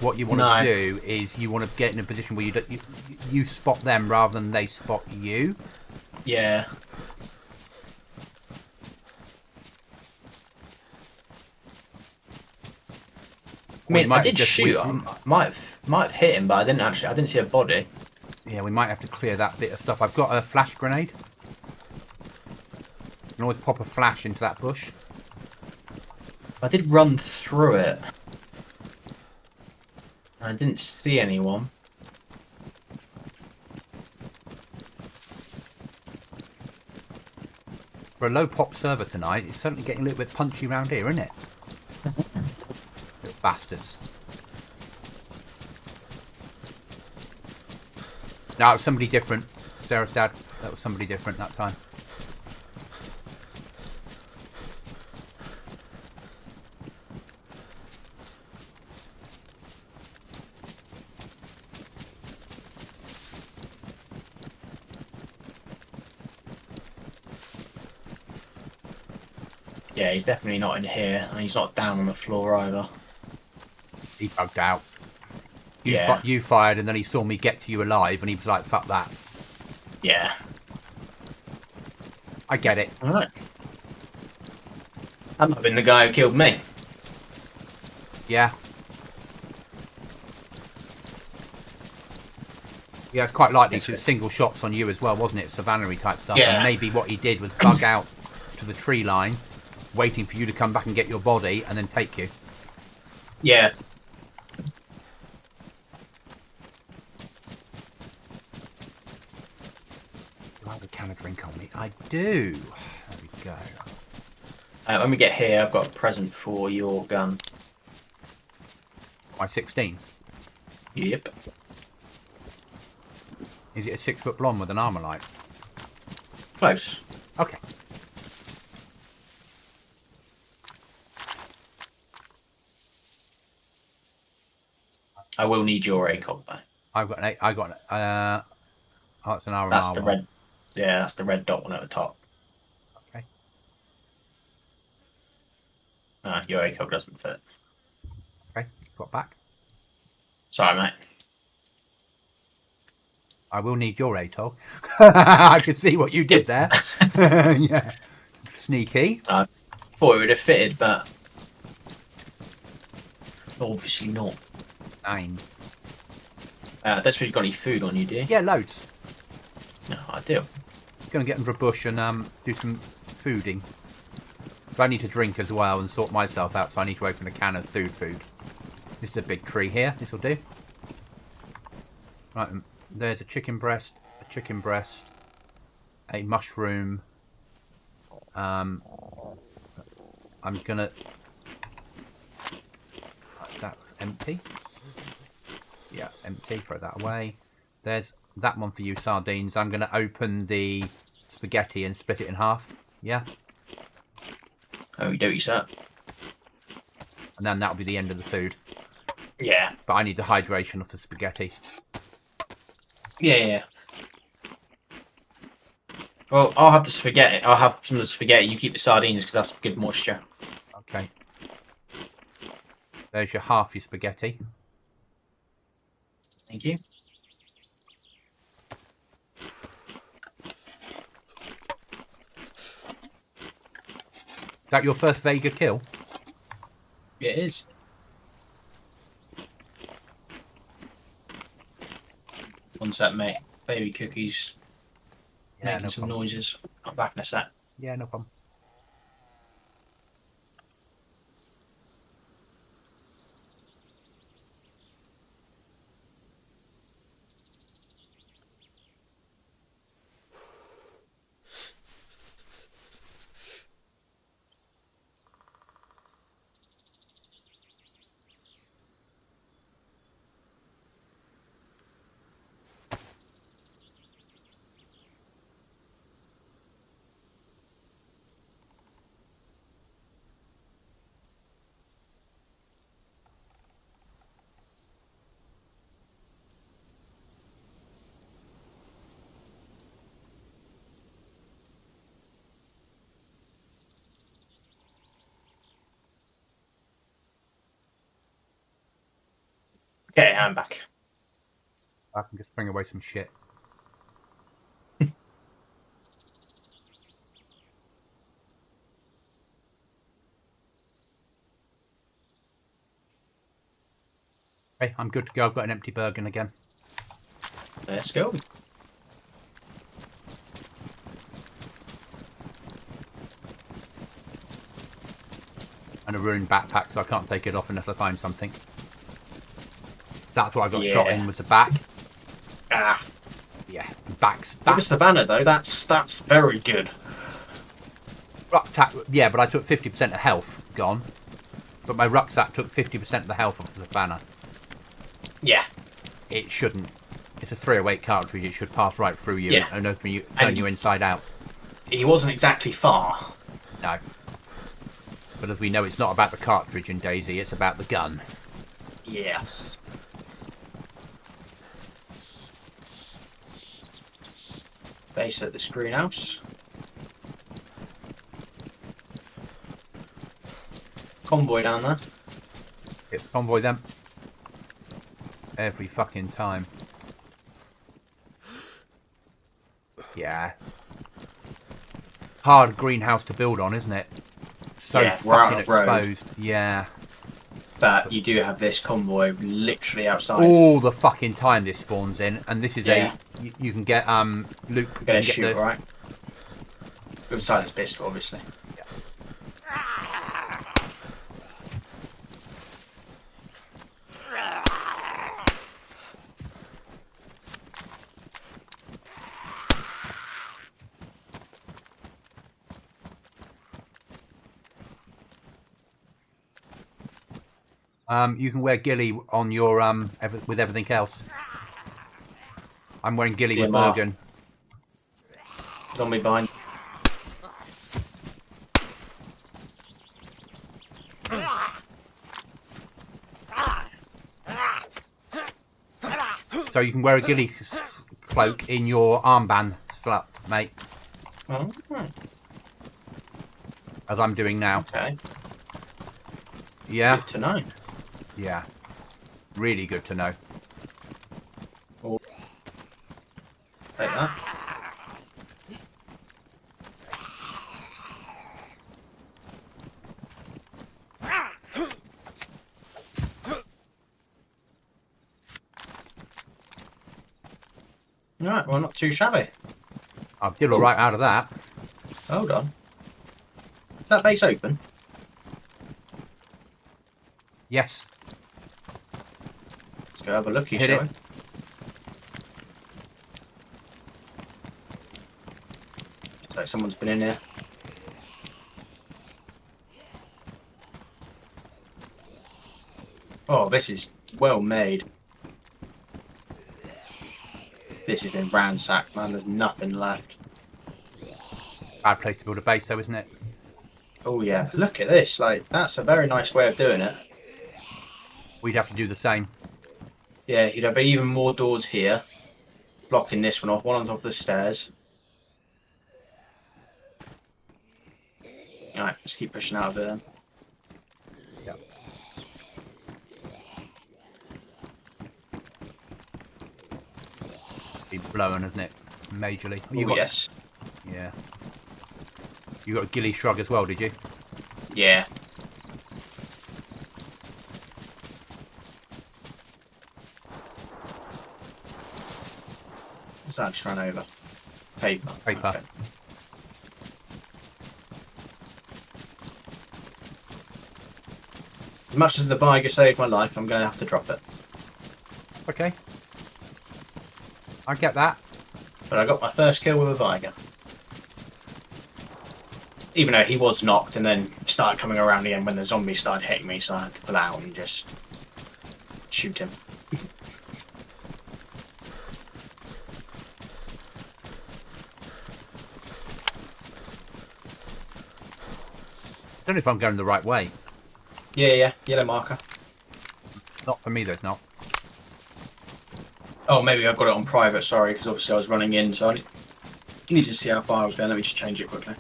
A: What you want to do is you want to get in a position where you spot them rather than they spot you.
B: Yeah. I mean, I did shoot. I might have hit him, but I didn't actually. I didn't see a body.
A: Yeah, we might have to clear that bit of stuff. I've got a flash grenade. You can always pop a flash into that bush.
B: I did run through it. I didn't see anyone.
A: For a low pop server tonight, it's certainly getting a little bit punchy around here, isn't it? Little bastards. No, it was somebody different. Sarah's dad. That was somebody different that time.
B: Yeah, he's definitely not in here, and he's not down on the floor either.
A: He bugged out.
B: Yeah.
A: You fired, and then he saw me get to you alive, and he was like, fuck that.
B: Yeah.
A: I get it.
B: Alright. That might have been the guy who killed me.
A: Yeah. Yeah, it's quite likely to single shots on you as well, wasn't it? Savannah type stuff.
B: Yeah.
A: And maybe what he did was bug out to the tree line, waiting for you to come back and get your body, and then take you.
B: Yeah.
A: I have a can of drink on me. I do. There we go.
B: When we get here, I've got a present for your gun.
A: My 16.
B: Yep.
A: Is it a 6 foot blonde with an armor light?
B: Close.
A: Okay.
B: I will need your ACOG though.
A: I've got an. I got. Oh, it's an R.
B: That's the red. Yeah, that's the red dot one at the top.
A: Okay.
B: Your ACOG doesn't fit.
A: Okay. Got back.
B: Sorry, mate.
A: I will need your ATOG. I can see what you did there. Yeah. Sneaky.
B: I thought it would have fitted, but obviously not.
A: 9.
B: I don't suppose you've got any food on you, do you?
A: Yeah, loads.
B: No, I do.
A: Gonna get under a bush and do some fooding. So I need to drink as well and sort myself out, so I need to open a can of food. This is a big tree here. This will do. Right, there's a chicken breast, a mushroom. I'm gonna. Is that empty? Yeah, it's empty. Throw that away. There's that one for you, sardines. I'm gonna open the spaghetti and split it in half. Yeah.
B: Oh, you do, sir.
A: And then that'll be the end of the food.
B: Yeah.
A: But I need the hydration of the spaghetti.
B: Yeah. Well, I'll have the spaghetti. I'll have some of the spaghetti. You keep the sardines because that's good moisture.
A: Okay. There's your half your spaghetti.
B: Thank you.
A: Is that your first Vega kill?
B: Yeah, it is. One sec, mate. Baby cookies.
A: Yeah,
B: Making
A: no
B: some
A: problem.
B: noises. I'm back in a sec.
A: Yeah, no problem.
B: Get your hand back.
A: I can just bring away some shit. Okay, I'm good to go. I've got an empty Bergen again.
B: Let's go.
A: And a ruined backpack, so I can't take it off unless I find something. That's what I got shot in, was the back.
B: Ah.
A: Yeah, backs.
B: Give us the banner though. That's very good.
A: Rucksack, yeah, but I took 50% of health gone. But my rucksack took 50% of the health of the banner.
B: Yeah.
A: It shouldn't. It's a 308 cartridge. It should pass right through you and open you, turn you inside out.
B: He wasn't exactly far.
A: No. But as we know, it's not about the cartridge in Dayz. It's about the gun.
B: Yes. Base at this greenhouse. Convoy down there.
A: Hit the convoy them. Every fucking time. Yeah. Hard greenhouse to build on, isn't it? So fucking exposed. Yeah.
B: But you do have this convoy literally outside.
A: All the fucking time this spawns in, and this is you can get loot.
B: Get a shoot, right? With silence pistol, obviously.
A: You can wear ghillie on your with everything else. I'm wearing ghillie with Bergen.
B: Zombie behind.
A: So you can wear a ghillie cloak in your armband slot, mate.
B: Oh, right.
A: As I'm doing now.
B: Okay.
A: Yeah.
B: Good to know.
A: Yeah. Really good to know.
B: Oh. Take that. Alright, well, not too shabby.
A: I did all right out of that.
B: Hold on. Is that base open?
A: Yes.
B: Let's go have a look,
A: Hit it.
B: Looks like someone's been in here. Oh, this is well made. This has been ransacked, man. There's nothing left.
A: Bad place to build a base, though, isn't it?
B: Oh yeah, look at this. Like, that's a very nice way of doing it.
A: We'd have to do the same.
B: Yeah, you'd have even more doors here, blocking this one off. One on top of the stairs. Alright, let's keep pushing out of there.
A: Yep. Been blowing, hasn't it? Majorly.
B: Oh, yes.
A: Yeah. You got a ghillie shrug as well, did you?
B: Yeah. What's that just ran over? Paper.
A: Paper.
B: Okay. As much as the Viger saved my life, I'm going to have to drop it.
A: Okay. I get that.
B: But I got my first kill with a Viger. Even though he was knocked and then started coming around again when the zombies started hitting me, so I had to pull out and just shoot him.
A: I don't know if I'm going the right way.
B: Yeah, yellow marker.
A: Not for me, there's not.
B: Oh, maybe I've got it on private, sorry, because obviously I was running in, so I need to see how far I was going. Let me just change it quickly.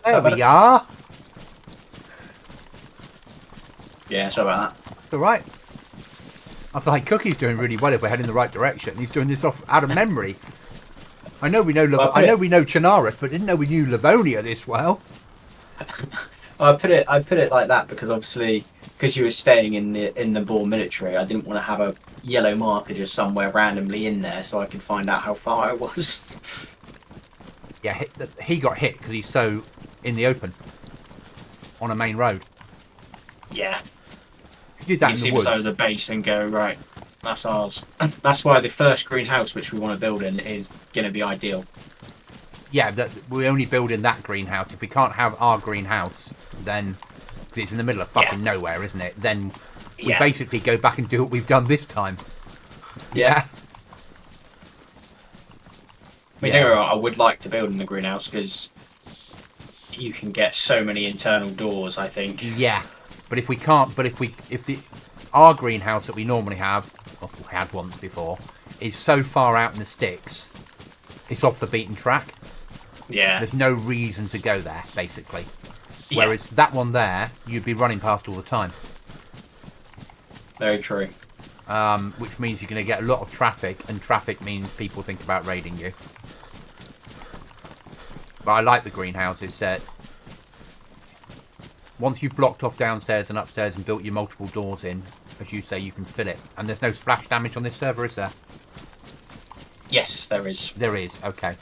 A: There we are.
B: Yeah, sorry about that.
A: It's all right. I was like, Cookie's doing really well if we're heading in the right direction. He's doing this off out of memory. I know we know. I know we know Chernarus, but didn't know we knew Livonia this well.
B: Well, I put it like that because obviously, because you were staying in the Boar military, I didn't want to have a yellow marker just somewhere randomly in there, so I could find out how far I was.
A: Yeah, he got hit because he's so in the open on a main road.
B: Yeah.
A: He did that
B: You
A: in
B: see
A: the woods.
B: beside the base and go, right, that's ours. That's why the first greenhouse which we want to build in is going to be ideal.
A: Yeah, we're only building that greenhouse. If we can't have our greenhouse, then because it's in the middle of fucking nowhere, isn't it? Then we basically go back and do what we've done this time.
B: Yeah. I mean, I would like to build in the greenhouse because you can get so many internal doors, I think.
A: Yeah, but if we can't, our greenhouse that we normally have, or we had once before, is so far out in the sticks, it's off the beaten track.
B: Yeah.
A: There's no reason to go there, basically. Whereas that one there, you'd be running past all the time.
B: Very true.
A: Which means you're going to get a lot of traffic, and traffic means people think about raiding you. But I like the greenhouses that once you've blocked off downstairs and upstairs and built your multiple doors in, as you say, you can fill it. And there's no splash damage on this server, is there?
B: Yes, there is.
A: There is, okay.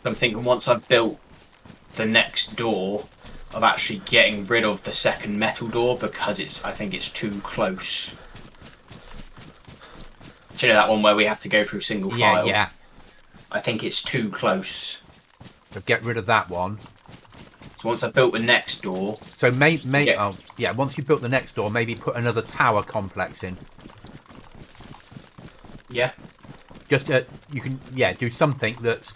B: I'm thinking once I've built the next door, of actually getting rid of the second metal door because I think it's too close. Do you know that one where we have to go through single file?
A: Yeah.
B: I think it's too close.
A: So get rid of that one.
B: So once I've built the next door...
A: So once you've built the next door, maybe put another tower complex in.
B: Yeah.
A: Just, you can, do something that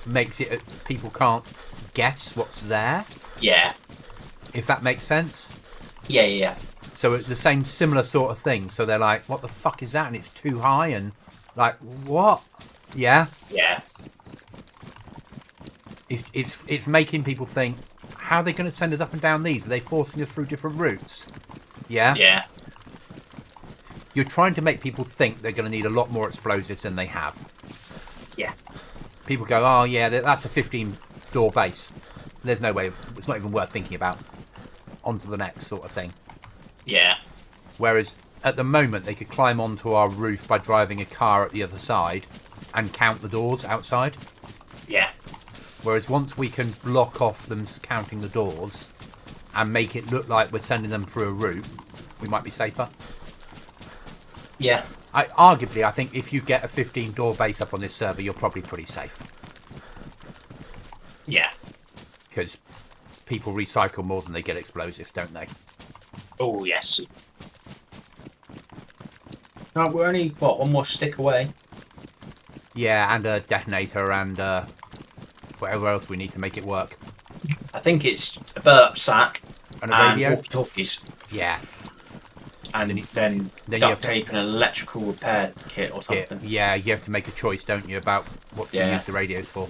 A: makes it, people can't guess what's there.
B: Yeah.
A: If that makes sense.
B: Yeah.
A: So it's the same similar sort of thing. So they're like, what the fuck is that? And it's too high and like, what? Yeah.
B: Yeah.
A: It's making people think, how are they going to send us up and down these? Are they forcing us through different routes? Yeah.
B: Yeah.
A: You're trying to make people think they're going to need a lot more explosives than they have.
B: Yeah.
A: People go, oh yeah, that's a 15 door base. There's no way, it's not even worth thinking about. On to the next sort of thing.
B: Yeah.
A: Whereas at the moment they could climb onto our roof by driving a car at the other side and count the doors outside.
B: Yeah.
A: Whereas once we can block off them counting the doors and make it look like we're sending them through a route, we might be safer.
B: Yeah.
A: Arguably, I think if you get a 15 door base up on this server, you're probably pretty safe.
B: Yeah.
A: Because people recycle more than they get explosives, don't they?
B: Oh, yes. No, we're only, one more stick away?
A: Yeah, and a detonator and whatever else we need to make it work.
B: I think it's a burp sack
A: And a radio?
B: walkie-talkies.
A: Yeah.
B: And then duct tape and an electrical repair kit or something.
A: Yeah, you have to make a choice, don't you, about what to use the radios for.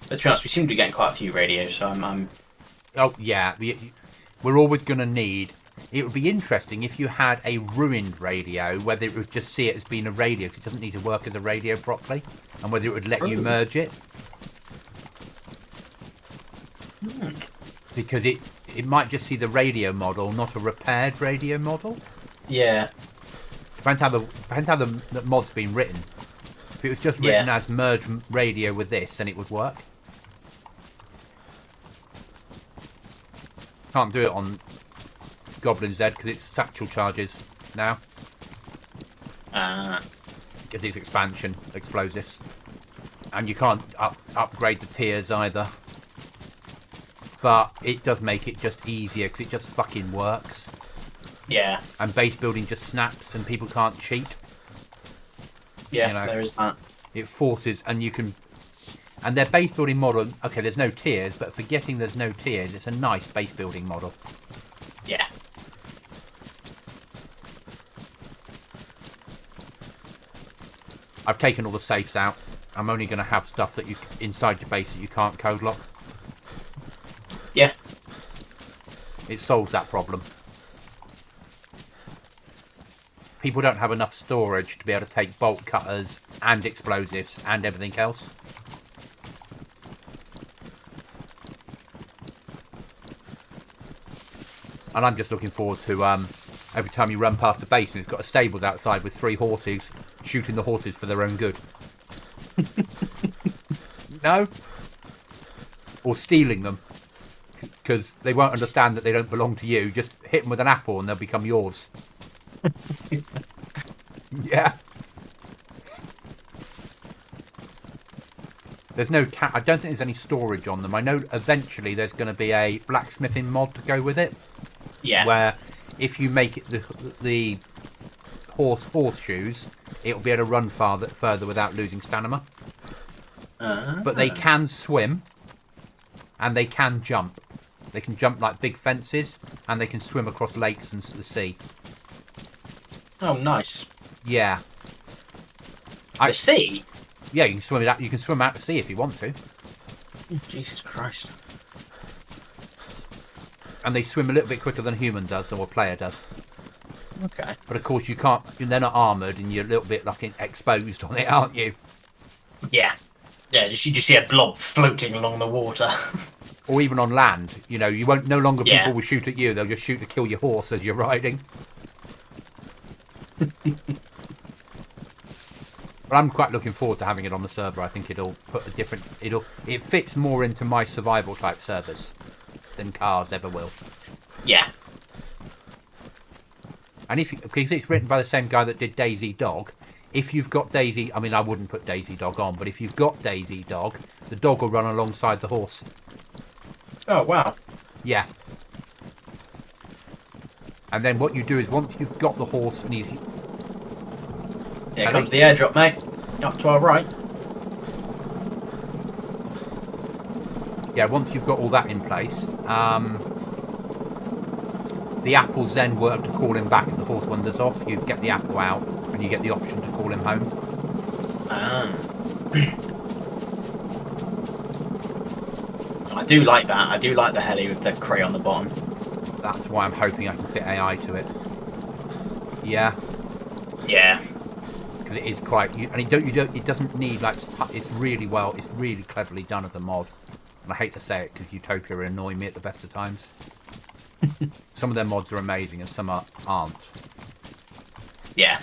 B: But to be honest, we seem to be getting quite a few radios, so I'm...
A: Oh, yeah. We're always going to need... It would be interesting if you had a ruined radio, whether it would just see it as being a radio, so it doesn't need to work as a radio properly, and whether it would let you merge it. Because it might just see the radio model, not a repaired radio model.
B: Yeah.
A: Depends how the mod's been written. If it was just written as merge radio with this, then it would work. Can't do it on Goblin Z because it's satchel charges now. Because it's expansion explosives. And you can't upgrade the tiers either. But it does make it just easier because it just fucking works.
B: Yeah.
A: And base building just snaps and people can't cheat.
B: Yeah, there is that.
A: It forces, and you can... And their base building model, okay, there's no tiers, but forgetting there's no tiers, it's a nice base building model.
B: Yeah.
A: I've taken all the safes out. I'm only going to have stuff that you inside your base that you can't code lock.
B: Yeah.
A: It solves that problem. People don't have enough storage to be able to take bolt cutters and explosives and everything else. And I'm just looking forward to every time you run past a base and it's got a stables outside with 3 horses, shooting the horses for their own good. No? Or stealing them. Because they won't understand that they don't belong to you. Just hit them with an apple and they'll become yours. Yeah. There's no I don't think there's any storage on them. I know eventually there's going to be a blacksmithing mod to go with it.
B: Yeah.
A: Where if you make it the horseshoes, it'll be able to run further without losing stamina. But they can swim and they can jump. They can jump like big fences and they can swim across lakes and the sea.
B: Oh, nice.
A: Yeah.
B: The sea?
A: Yeah, you can swim it out. You can swim out to sea if you want to.
B: Jesus Christ.
A: And they swim a little bit quicker than a human does, or a player does.
B: Okay.
A: But of course, you can't. They're not armoured, and you're a little bit like exposed on it, aren't you?
B: Yeah. Yeah. You just see a blob floating along the water.
A: Or even on land, you know, you won't. No longer people will shoot at you; they'll just shoot to kill your horse as you're riding. But I'm quite looking forward to having it on the server. I think it'll put a different. It fits more into my survival type servers than cars ever will.
B: Yeah.
A: And because it's written by the same guy that did Daisy Dog, if you've got Daisy, I mean, I wouldn't put Daisy Dog on, but if you've got Daisy Dog, the dog will run alongside the horse.
B: Oh, wow.
A: Yeah. And then what you do is once you've got the horse and he's...
B: Here comes the airdrop, mate. Up to our right.
A: Yeah, once you've got all that in place, the apples then work to call him back if the horse wanders off. You get the apple out and you get the option to call him home.
B: I do like that. I do like the heli with the crate on the bottom.
A: That's why I'm hoping I can fit AI to it. Yeah.
B: Yeah.
A: Because it is quite... And it doesn't need, like... It's really cleverly done as a mod. And I hate to say it because Utopia annoy me at the best of times. Some of their mods are amazing and some aren't.
B: Yeah.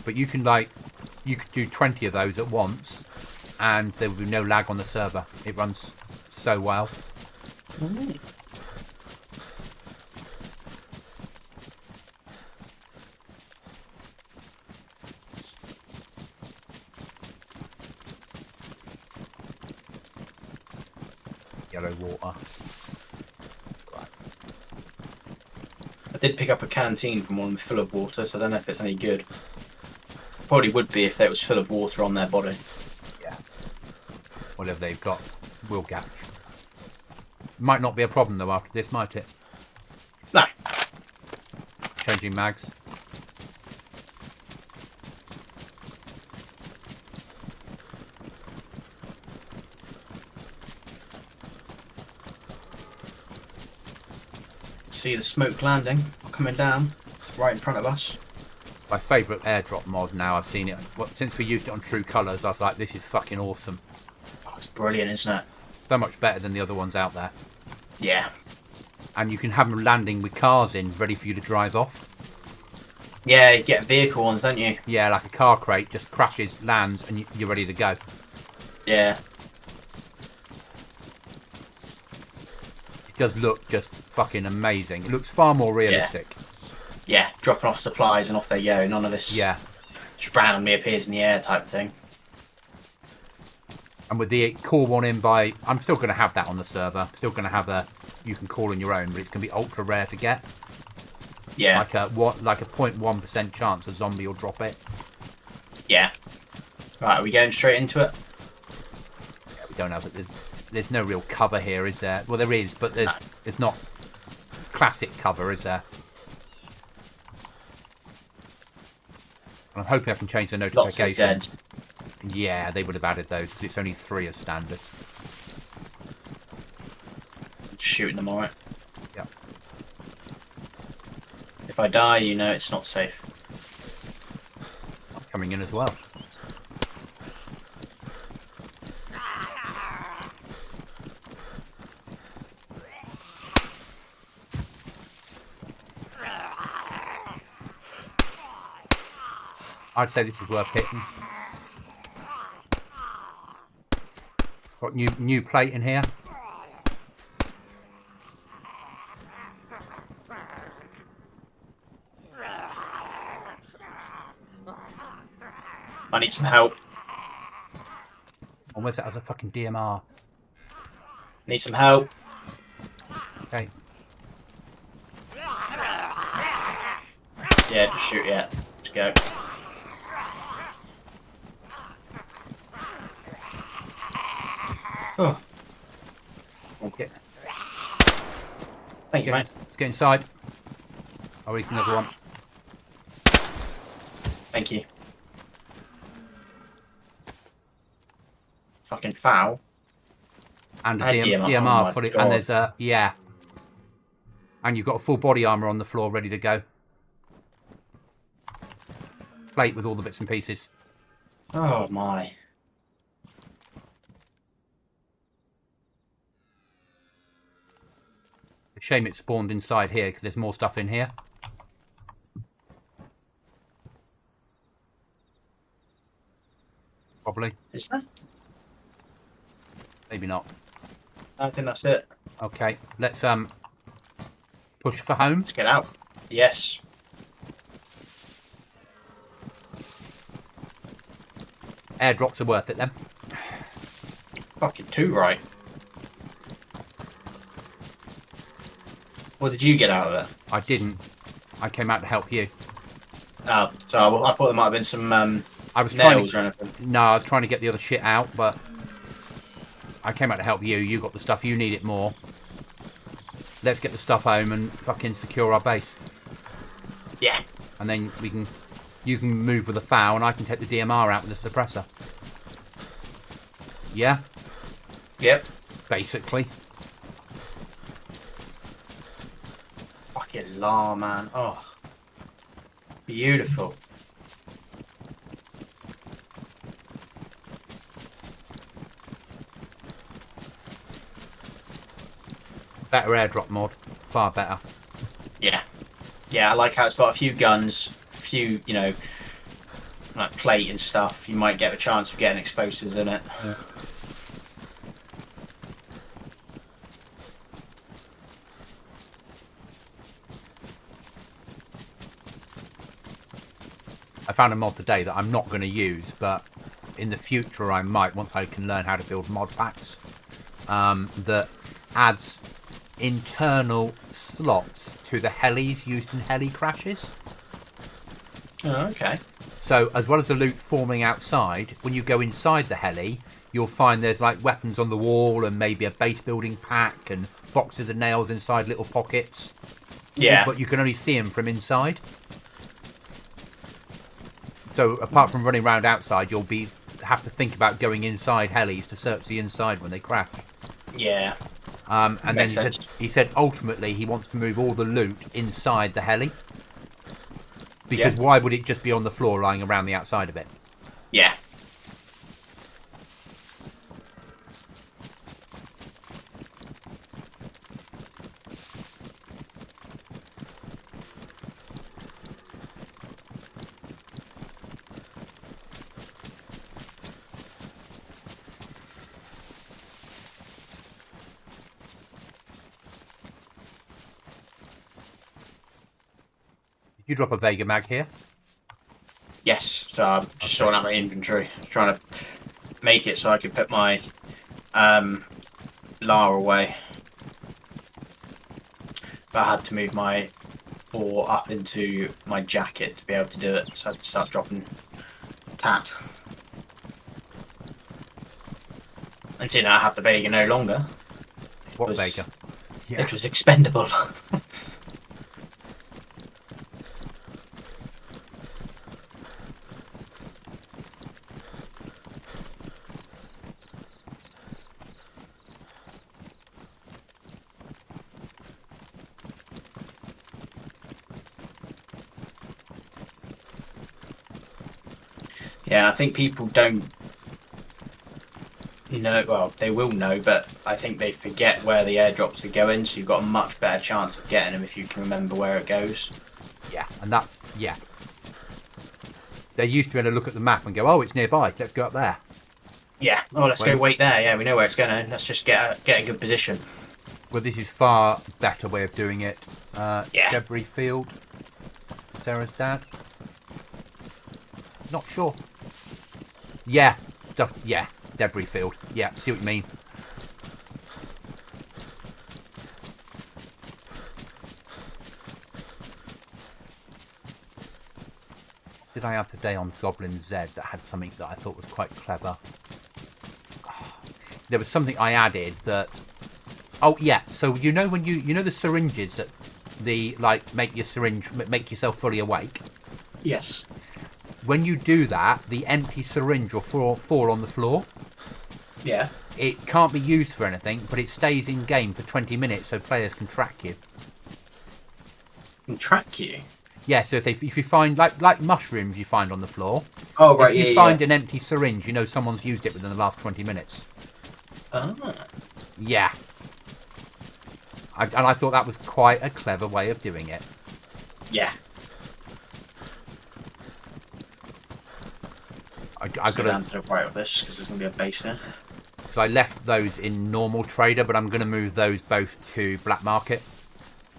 A: But you can do 20 of those at once and there will be no lag on the server. It runs so well.
B: Mm.
A: Yellow water. Right.
B: I did pick up a canteen from one full of water, so I don't know if it's any good. Probably would be if there was full of water on their body.
A: Yeah. Whatever they've got will catch. Might not be a problem though after this, might it?
B: No.
A: Changing mags.
B: See the smoke landing coming down right in front of us.
A: My favourite airdrop mod now. I've seen it. Since we used it on True Colours, I was like, this is fucking awesome.
B: Oh, it's brilliant, isn't it?
A: So much better than the other ones out there.
B: Yeah.
A: And you can have them landing with cars in, ready for you to drive off.
B: Yeah, you get vehicle ones, don't you?
A: Yeah, like a car crate, just crashes, lands, and you're ready to go.
B: Yeah.
A: It does look just fucking amazing. It looks far more realistic.
B: Yeah, dropping off supplies and off they go. None of this just randomly appears in the air type thing.
A: And with the call one in by... I'm still going to have that on the server. Still going to have you can call on your own, but it's going to be ultra rare to get.
B: Yeah.
A: Like a 0.1% chance a zombie will drop it.
B: Yeah. Right, are we going straight into it?
A: Yeah, we don't have it. There's no real cover here, is there? Well, there is, but there's not classic cover, is there? I'm hoping I can change the
B: Lots of
A: notification.
B: Zeds.
A: Yeah, they would have added those because it's only 3 as standard.
B: Just shooting them, alright.
A: Yep.
B: If I die, you know it's not safe.
A: I'm coming in as well. I'd say this is worth hitting. Got new plate in here.
B: I need some help.
A: Almost that as a fucking DMR.
B: Need some help.
A: Okay.
B: Yeah, just shoot, yeah. Let's go. Oh.
A: Okay.
B: Thank you, mate.
A: Let's get inside. I'll eat another one.
B: Thank you. Fucking foul.
A: And a
B: And DMR. Oh
A: DMR
B: my
A: fully.
B: God.
A: And there's a, yeah. And you've got a full body armor on the floor ready to go. Plate with all the bits and pieces.
B: Oh my.
A: Shame it spawned inside here because there's more stuff in here. Probably.
B: Is that?
A: Maybe not.
B: I think that's it.
A: Okay, let's push for home.
B: Let's get out. Yes.
A: Airdrops are worth it then.
B: Fucking too right. What did you get out of it?
A: I didn't. I came out to help you.
B: Oh, so I thought there might have been some
A: I was trying
B: nails
A: to,
B: or anything.
A: no, I was trying to get the other shit out, but I came out to help you. You got the stuff. You need it more. Let's get the stuff home and fucking secure our base.
B: Yeah.
A: And then you can move with the FOW and I can take the DMR out with the suppressor. Yeah?
B: Yep.
A: Basically.
B: Fucking law, man. Oh. Beautiful.
A: Better airdrop mod. Far better.
B: Yeah. Yeah, I like how it's got a few guns, a few, you know, like plate and stuff. You might get a chance of getting explosives in it.
A: Yeah. I found a mod today that I'm not going to use, but in the future I might once I can learn how to build mod packs. That adds internal slots to the helis used in heli crashes.
B: Oh, okay.
A: So as well as the loot forming outside, when you go inside the heli, you'll find there's like weapons on the wall and maybe a base building pack and boxes of nails inside little pockets.
B: Yeah.
A: But you can only see them from inside. So apart from running around outside, you'll have to think about going inside helis to search the inside when they crash.
B: Yeah.
A: And then
B: Makes sense.
A: he said ultimately he wants to move all the loot inside the heli. Because why would it just be on the floor lying around the outside of it?
B: Yeah.
A: Did you drop a Vega mag here?
B: Yes. So I'm just sorting out my inventory. Trying to make it so I can put my LAR away. But I had to move my ore up into my jacket to be able to do it. So I had to start dropping tat. And seeing that I have the Vega no longer.
A: What
B: was-
A: Vega?
B: It was expendable. Yeah, I think people don't know. Well, they will know, but I think they forget where the airdrops are going. So you've got a much better chance of getting them if you can remember where it goes.
A: Yeah, and that's They used to be able to look at the map and go, "Oh, it's nearby. Let's go up there."
B: Yeah. Oh, let's go wait there. Yeah, we know where it's going. Let's just get a good position.
A: Well, this is far better way of doing it.
B: Yeah.
A: Debris field. Sarah's dad. Not sure. Yeah, stuff. Yeah, debris field. Yeah, see what you mean. Did I have today on Goblin Z that had something that I thought was quite clever? There was something I added that. Oh yeah, so you know when you know the syringes that make yourself fully awake.
B: Yes.
A: When you do that, the empty syringe will fall on the floor.
B: Yeah.
A: It can't be used for anything, but it stays in game for 20 minutes so players can track you.
B: Can track you?
A: Yeah, so if you find like mushrooms you find on the floor.
B: Oh right,
A: if you find an empty syringe, you know someone's used it within the last 20 minutes.
B: Ah.
A: Yeah. And I thought that was quite a clever way of doing it.
B: Yeah.
A: I've got to
B: down to the right of this because there's going to be a base there.
A: So I left those in normal trader, but I'm going to move those both to black market.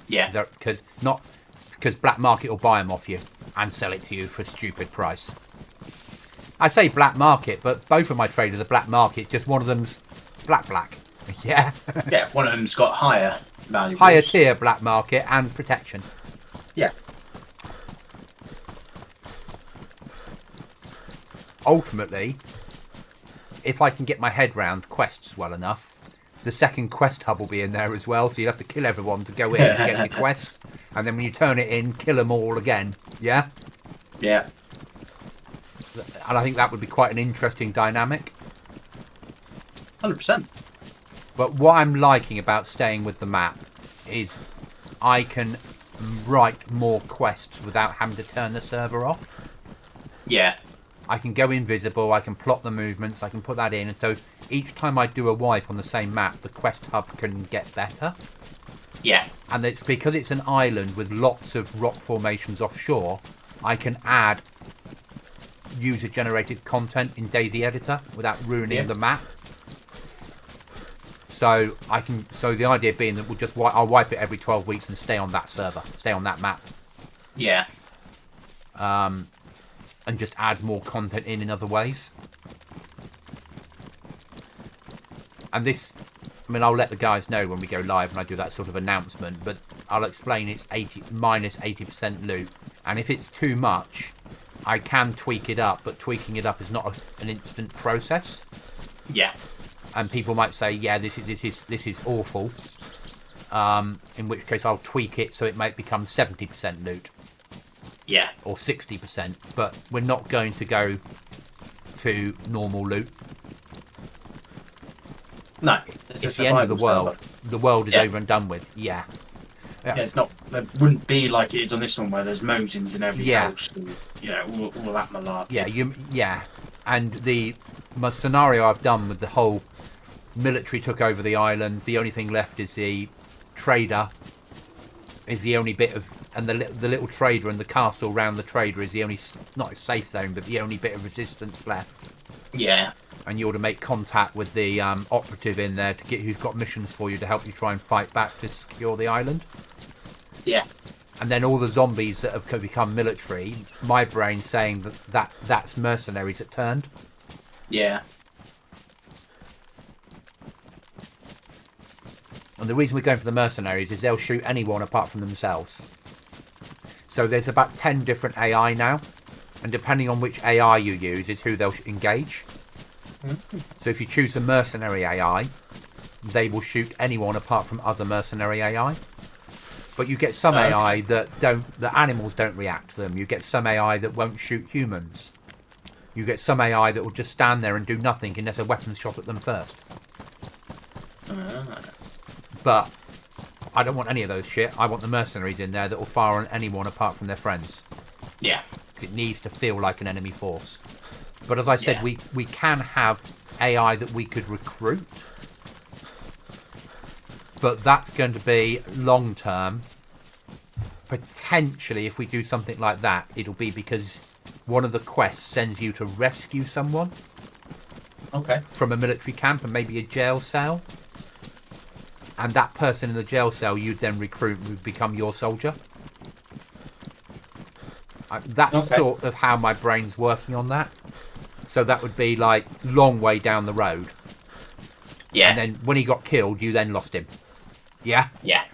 B: Yeah.
A: Because black market will buy them off you and sell it to you for a stupid price. I say black market, but both of my traders are black market. Just one of them's black. Yeah.
B: Yeah. One of them's got higher value.
A: Higher tier black market and protection.
B: Yeah.
A: Ultimately, if I can get my head round quests well enough, the second quest hub will be in there as well. So you have to kill everyone to go in to get your quest, and then when you turn it in, kill them all again. Yeah.
B: Yeah.
A: And I think that would be quite an interesting dynamic.
B: 100%.
A: But what I'm liking about staying with the map is I can write more quests without having to turn the server off.
B: Yeah.
A: I can go invisible, I can plot the movements, I can put that in, and so each time I do a wipe on the same map, the quest hub can get better.
B: Yeah.
A: And it's because it's an island with lots of rock formations offshore, I can add user-generated content in Dayz editor without ruining the map. So the idea being that I'll wipe it every 12 weeks and stay on that server, stay on that map.
B: Yeah.
A: And just add more content in other ways. And this, I mean, I'll let the guys know when we go live and I do that sort of announcement, but I'll explain it's minus 80% loot. And if it's too much, I can tweak it up, but tweaking it up is not an instant process.
B: Yeah.
A: And people might say, yeah, this is awful. In which case I'll tweak it so it might become 70% loot.
B: Yeah.
A: Or 60%, but we're not going to go to normal loot.
B: No,
A: it's the end of the world. The world is over and done with. Yeah.
B: Yeah, it's not. There wouldn't be like it is on this one where there's Mosins in every house. And, all that malarkey.
A: Yeah. And my scenario I've done with the whole military took over the island. The only thing left is the trader. Is the only bit of, and the little trader and the castle around the trader is the only, not a safe zone, but the only bit of resistance left.
B: Yeah.
A: And you ought to make contact with the operative in there to get who's got missions for you to help you try and fight back to secure the island.
B: Yeah.
A: And then all the zombies that have become military, my brain's saying that's mercenaries that turned.
B: Yeah.
A: And the reason we're going for the mercenaries is they'll shoot anyone apart from themselves. So there's about 10 different AI now. And depending on which AI you use is who they'll engage. Mm-hmm. So if you choose the mercenary AI, they will shoot anyone apart from other mercenary AI. But you get some AI that animals don't react to them. You get some AI that won't shoot humans. You get some AI that will just stand there and do nothing unless a weapon's shot at them first. But I don't want any of those shit. I want the mercenaries in there that will fire on anyone apart from their friends.
B: Yeah.
A: Because it needs to feel like an enemy force. But as I said,
B: Yeah.
A: we can have AI that we could recruit. But that's going to be long term. Potentially, if we do something like that, it'll be because one of the quests sends you to rescue someone
B: Okay.
A: from a military camp and maybe a jail cell. And that person in the jail cell you'd then recruit would become your soldier. That's
B: Okay.
A: sort of how my brain's working on that. So that would be like long way down the road.
B: Yeah.
A: And then when he got killed, you then lost him. Yeah?
B: Yeah.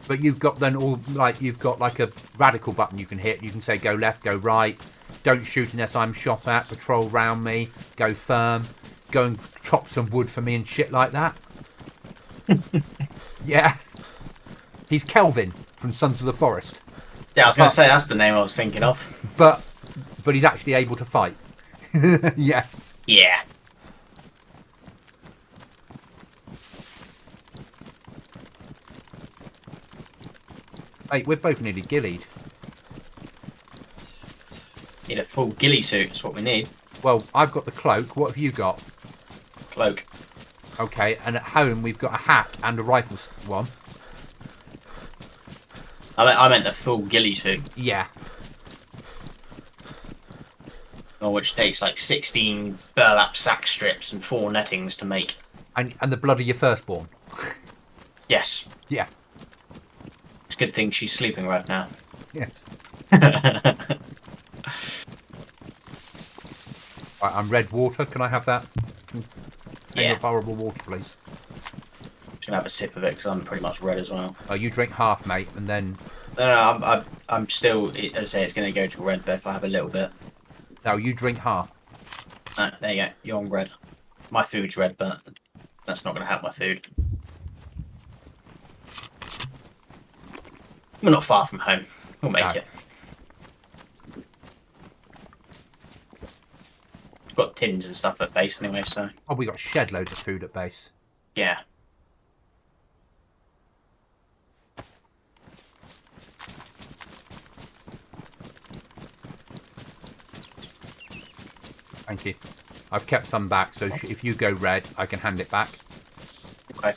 A: But you've got then all like you've got like a radical button you can hit. You can say go left, go right, don't shoot unless I'm shot at, patrol round me, go firm, go and chop some wood for me and shit like that. Yeah. He's Kelvin from Sons of the Forest.
B: Yeah, I was going to say that's the name I was thinking of.
A: But he's actually able to fight. Yeah.
B: Yeah.
A: Mate, we're both nearly gillied.
B: Need a full ghillie suit. That's what we need.
A: Well, I've got the cloak. What have you got?
B: Cloak.
A: Okay, and at home we've got a hat and a rifle one.
B: I meant the full ghillie suit.
A: Yeah.
B: Which takes like 16 burlap sack strips and 4 nettings to make.
A: And the blood of your firstborn.
B: Yes.
A: Yeah.
B: It's a good thing she's sleeping right now.
A: Yes.
B: Yeah.
A: Right, I'm red water. Can I have that? Of horrible water, please.
B: Just gonna have a sip of it because I'm pretty much red as well.
A: Oh, you drink half, mate, and then...
B: No, I'm still, as I say, it's going to go to red, but if I have a little bit.
A: No, you drink half.
B: There you go, you're on red. My food's red, but that's not going to help my food. We're not far from home. We'll make it. We've got tins and stuff at base anyway, so...
A: Oh, we got shed loads of food at base.
B: Yeah.
A: Thank you. I've kept some back, so if you go red, I can hand it back.
B: Okay.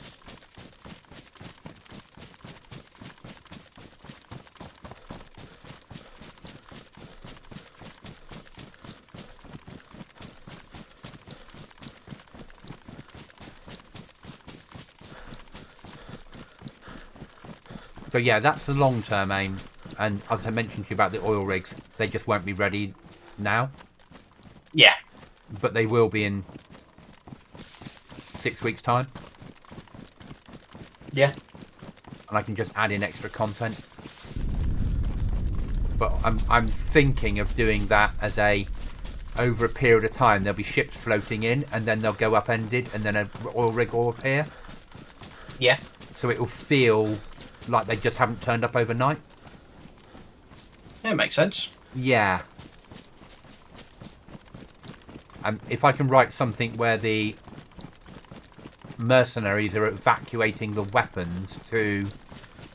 A: So yeah, that's the long-term aim. And as I mentioned to you about the oil rigs, they just won't be ready now.
B: Yeah.
A: But they will be in 6 weeks' time.
B: Yeah.
A: And I can just add in extra content. But I'm thinking of doing that as over a period of time. There'll be ships floating in, and then they'll go upended, and then an oil rig will appear.
B: Yeah.
A: So it will feel like they just haven't turned up overnight.
B: Yeah, it makes sense.
A: Yeah. And if I can write something where the mercenaries are evacuating the weapons to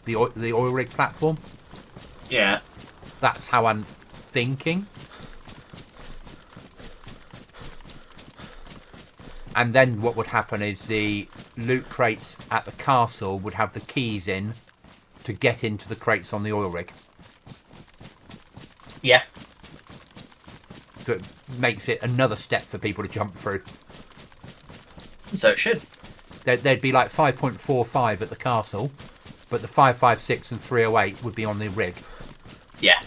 A: the oil rig platform,
B: Yeah.
A: that's how I'm thinking. And then what would happen is the loot crates at the castle would have the keys in to get into the crates on the oil rig.
B: Yeah.
A: So it makes it another step for people to jump through.
B: So it should.
A: There'd be like 5.45 at the castle, but the 556 and 308 would be on the rig.
B: Yeah.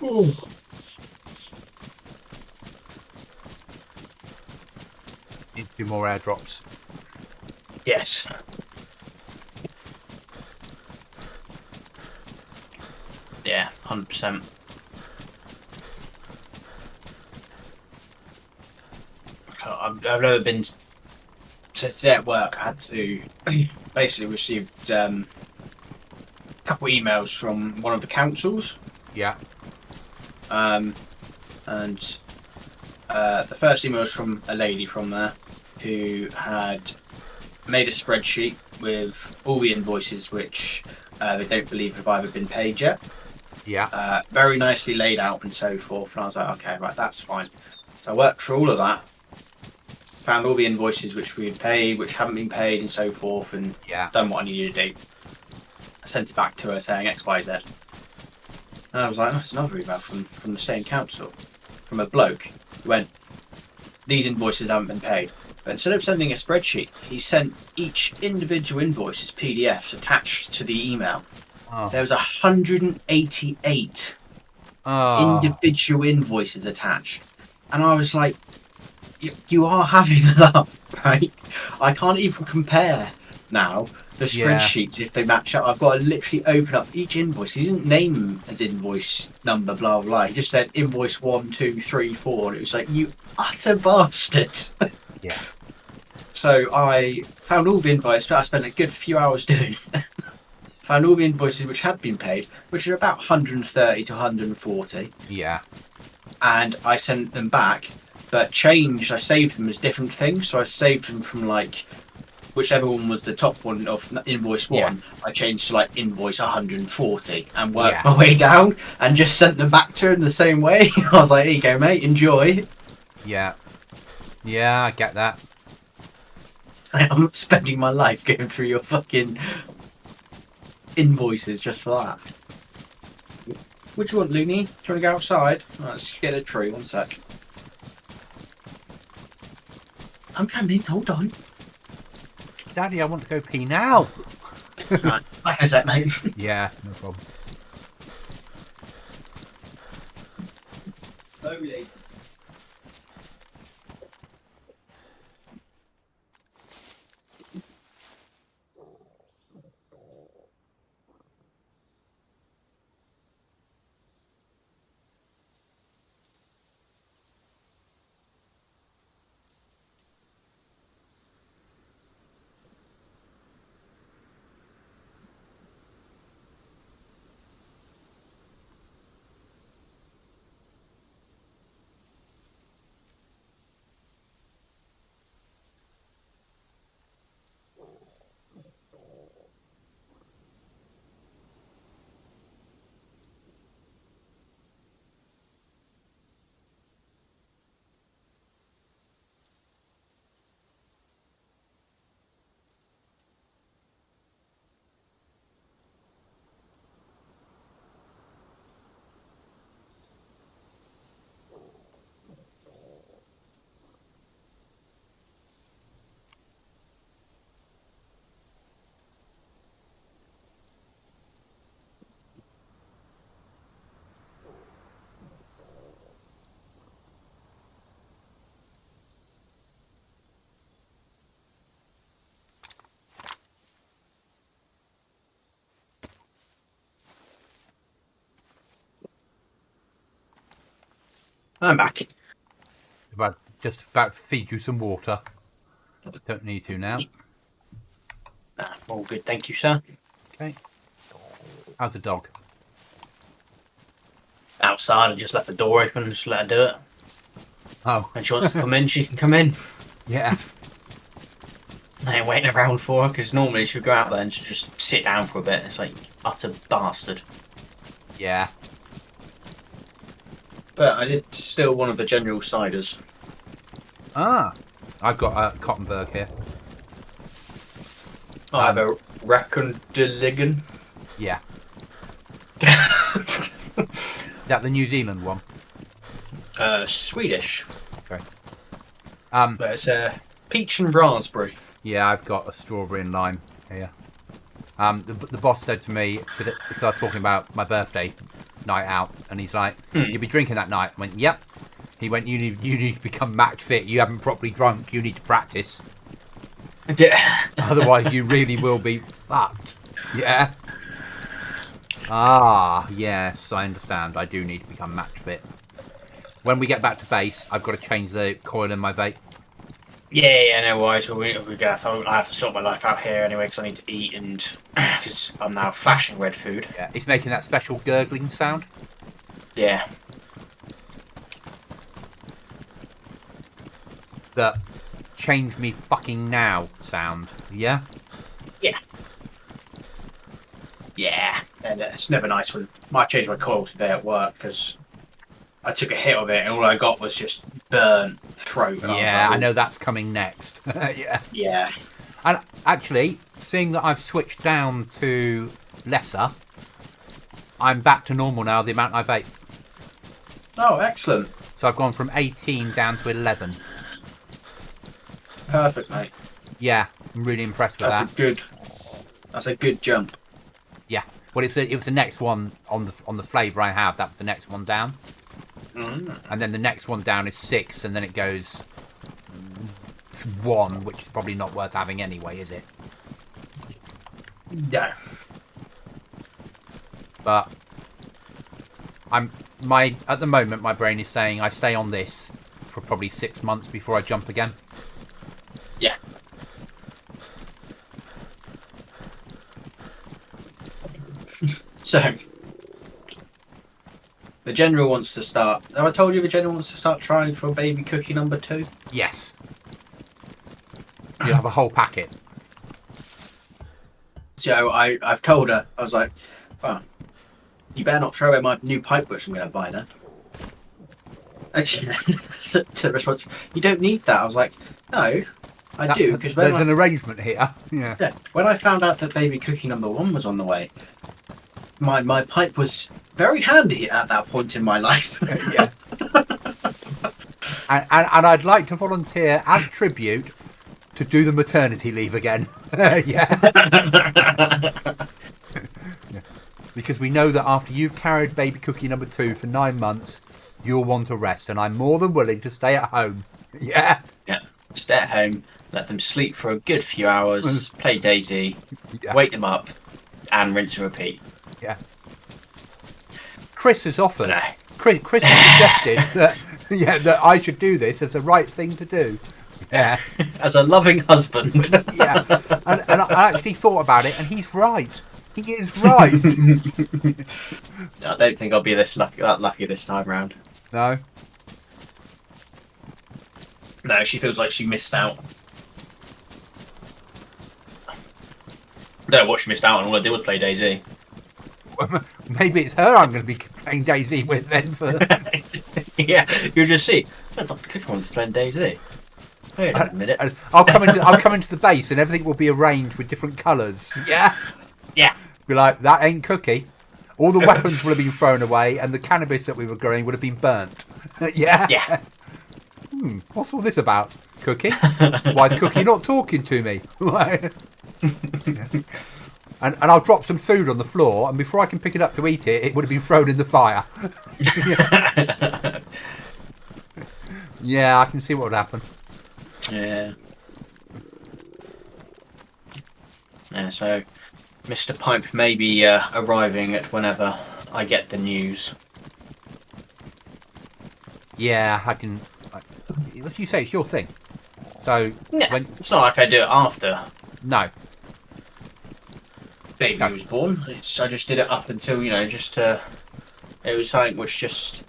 B: Ooh.
A: Need to do more airdrops.
B: Yes. Yeah, 100%. I've never been today at work. I had to basically received a couple of emails from one of the councils.
A: Yeah.
B: And the first email was from a lady from there who had made a spreadsheet with all the invoices which they don't believe have either been paid yet.
A: Yeah.
B: Very nicely laid out and so forth. And I was like, okay, right, that's fine. So I worked through all of that, found all the invoices which we had paid, which haven't been paid, and so forth, and done what I needed to do. I sent it back to her saying X, Y, Z. And I was like, that's another email from the same council, from a bloke who went, these invoices haven't been paid. But instead of sending a spreadsheet, he sent each individual invoice as PDFs attached to the email. Oh. There was 188 individual invoices attached. And I was like, you are having a laugh, right? I can't even compare now the spreadsheets if they match up. I've got to literally open up each invoice. He didn't name them as invoice number, blah, blah. He just said invoice 1, 2, 3, 4. And it was like, you utter bastard.
A: Yeah.
B: So I found all the invoices that I spent a good few hours doing. Found all the invoices which had been paid, which are about 130 to 140.
A: Yeah.
B: And I sent them back, but changed. I saved them as different things. So I saved them from like whichever one was the top one of invoice 1. I changed to like invoice 140 and worked my way down and just sent them back to him the same way. I was like, here you go, mate, enjoy.
A: Yeah. Yeah, I get that.
B: I'm not spending my life going through your fucking invoices just for that. What do you want, Looney? Do you want to go outside? Let's get a tree, one sec. I'm coming, hold on.
A: Daddy, I want to go pee now.
B: Right, back in a sec, mate.
A: Yeah, no problem.
B: Slowly. I'm back.
A: Just about to feed you some water. Don't need to now.
B: All good, thank you, sir.
A: Okay. How's the dog?
B: Outside, I just left the door open and just let her do it.
A: Oh.
B: When she wants to come in, she can come in.
A: Yeah.
B: I ain't waiting around for her, because normally she'll go out there and she'll just sit down for a bit. It's like, utter bastard.
A: Yeah.
B: But I did steal one of the general ciders.
A: Ah. I've got a Cottonberg here.
B: I have a Rakundeligan.
A: Yeah. That the New Zealand one?
B: Swedish.
A: Okay.
B: But it's peach and raspberry.
A: Yeah, I've got a strawberry and lime here. The boss said to me, because I was talking about my birthday night out, and he's like, "You'll be drinking that night." I went, "Yep." He went, you need to become match fit. You haven't properly drunk. You need to practice.
B: Yeah.
A: Otherwise, you really will be fucked. Yeah. Ah, yes, I understand. I do need to become match fit. When we get back to base, I've got to change the coil in my vape.
B: Yeah, no worries. I have to sort my life out here anyway because I need to eat and because I'm now flashing red food.
A: Yeah, it's making that special gurgling sound.
B: Yeah.
A: That change me fucking now sound. Yeah?
B: Yeah. Yeah. And it's never nice when I changed my coil today at work because I took a hit of it and all I got was just burnt throat.
A: Yeah, I know that's coming next. Yeah.
B: Yeah.
A: And actually, seeing that I've switched down to lesser, I'm back to normal now, the amount I vape.
B: Oh, excellent.
A: So I've gone from 18 down to 11.
B: Perfect, mate.
A: Yeah, I'm really impressed with that.
B: That's a good jump.
A: Yeah. Well, it was the next one on the flavour I have. That was the next one down. And then the next one down is 6, and then it goes to 1, which is probably not worth having anyway, is it?
B: Yeah.
A: But at the moment my brain is saying I stay on this for probably 6 months before I jump again.
B: Yeah. So the general wants to start. Have I told you the general wants to start trying for baby cookie number 2?
A: Yes. You'll have a whole packet.
B: So I've told her, I was like, oh, you better not throw away my new pipe which I'm going to buy then. And she to the response, you don't need that. I was like, no, I do. Because
A: there's an arrangement here. Yeah.
B: When I found out that baby cookie number 1 was on the way, my pipe was very handy at that point in my life.
A: Yeah. And I'd like to volunteer as tribute to do the maternity leave again. Yeah. Because we know that after you've carried baby cookie number 2 for 9 months, you'll want a rest, and I'm more than willing to stay at home. Yeah.
B: Yeah. Stay at home, let them sleep for a good few hours, play Daisy, wake them up, and rinse and repeat.
A: Yeah. Chris has offered. Chris has suggested that I should do this as the right thing to do. Yeah.
B: As a loving husband.
A: Yeah. And I actually thought about it, and he's right. He is right.
B: I don't think I'll be that lucky this time round.
A: No.
B: No, she feels like she missed out. I don't know what she missed out on. All I did was play Daisy.
A: Maybe it's her I'm going to be playing Daisy with then.
B: Yeah, you'll just see. I thought the cookie one's playing Daisy. Wait a minute.
A: I'll come into the base and everything will be arranged with different colours. Yeah.
B: Yeah.
A: Be like, that ain't cookie. All the weapons would have been thrown away and the cannabis that we were growing would have been burnt. Yeah.
B: Yeah.
A: What's all this about? Cookie? Why is Cookie not talking to me? And I'll drop some food on the floor, and before I can pick it up to eat it, it would have been thrown in the fire. Yeah, I can see what would happen.
B: Yeah. Yeah, so Mr. Pipe may be arriving at whenever I get the news.
A: Yeah, I can. As you say, it's your thing. So
B: No, it's not like I do it after
A: no.
B: baby was born. I just did it up until, just it was something which just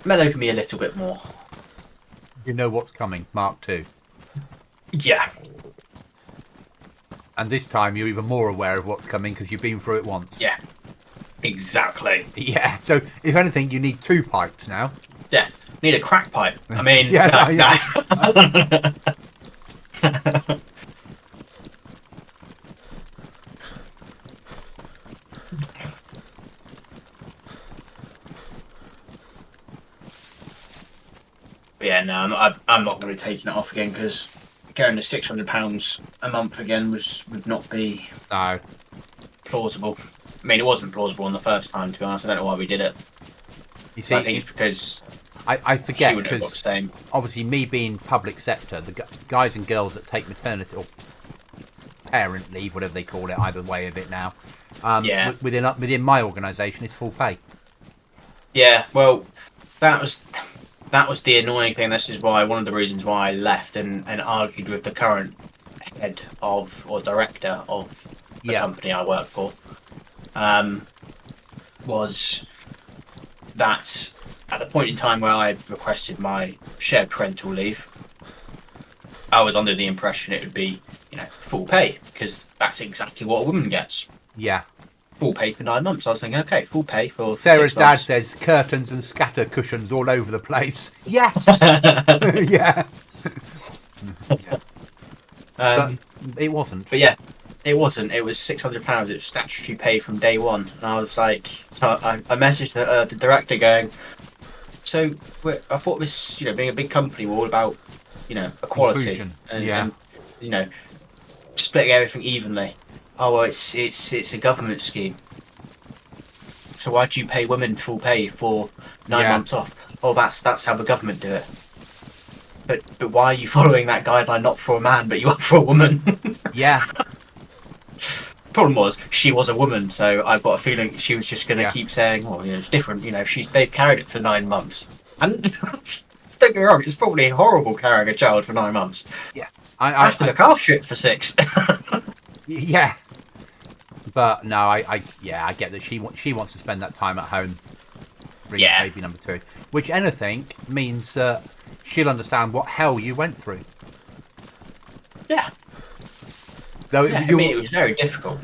B: mellowed me a little bit more.
A: You know what's coming, Mark 2.
B: Yeah.
A: And this time you're even more aware of what's coming because you've been through it once.
B: Yeah. Exactly.
A: Yeah, so if anything, you need 2 pipes now.
B: Yeah. Need a crack pipe. I mean,
A: Yeah,
B: Yeah, no, I'm not going to be taking it off again because going to £600 a month again would not be
A: No.
B: plausible. mean, it wasn't plausible on the first time, to be honest. I don't know why we did it.
A: You see,
B: I think it's because
A: I forget
B: she would have got the
A: because
B: same.
A: obviously me being public sector, the guys and girls that take maternity or parent leave, whatever they call it, either way of it now,
B: Yeah.
A: within my organisation, it's full pay.
B: Yeah, well, that was the annoying thing. This is why one of the reasons why I left and argued with the current head of or director of the company I work for. Was that at the point in time where I requested my shared parental leave, I was under the impression it would be, full pay, because that's exactly what a woman gets.
A: Yeah.
B: Full pay for 9 months. I was thinking, okay, full pay for
A: Sarah's
B: 6
A: dad
B: months.
A: says curtains and scatter cushions all over the place. Yes. Yeah. But it wasn't.
B: But yeah, it wasn't. It was £600. It was statutory pay from day one. And I was like, so I messaged the director going, so I thought this, being a big company, we're all about, equality and splitting everything evenly. Oh, well, it's a government scheme. So why do you pay women full pay for 9 months off? Oh, that's how the government do it. But why are you following that guideline not for a man, but you are for a woman?
A: Yeah.
B: Problem was, she was a woman, so I've got a feeling she was just going to keep saying, "Oh, it's different." They've carried it for 9 months, and don't get me wrong, it's probably horrible carrying a child for 9 months.
A: Yeah,
B: I have to look after it for 6.
A: Yeah, but no, I get that she wants to spend that time at home, bringing baby number 2, which anything means she'll understand what hell you went through.
B: Yeah.
A: Though
B: it was very difficult.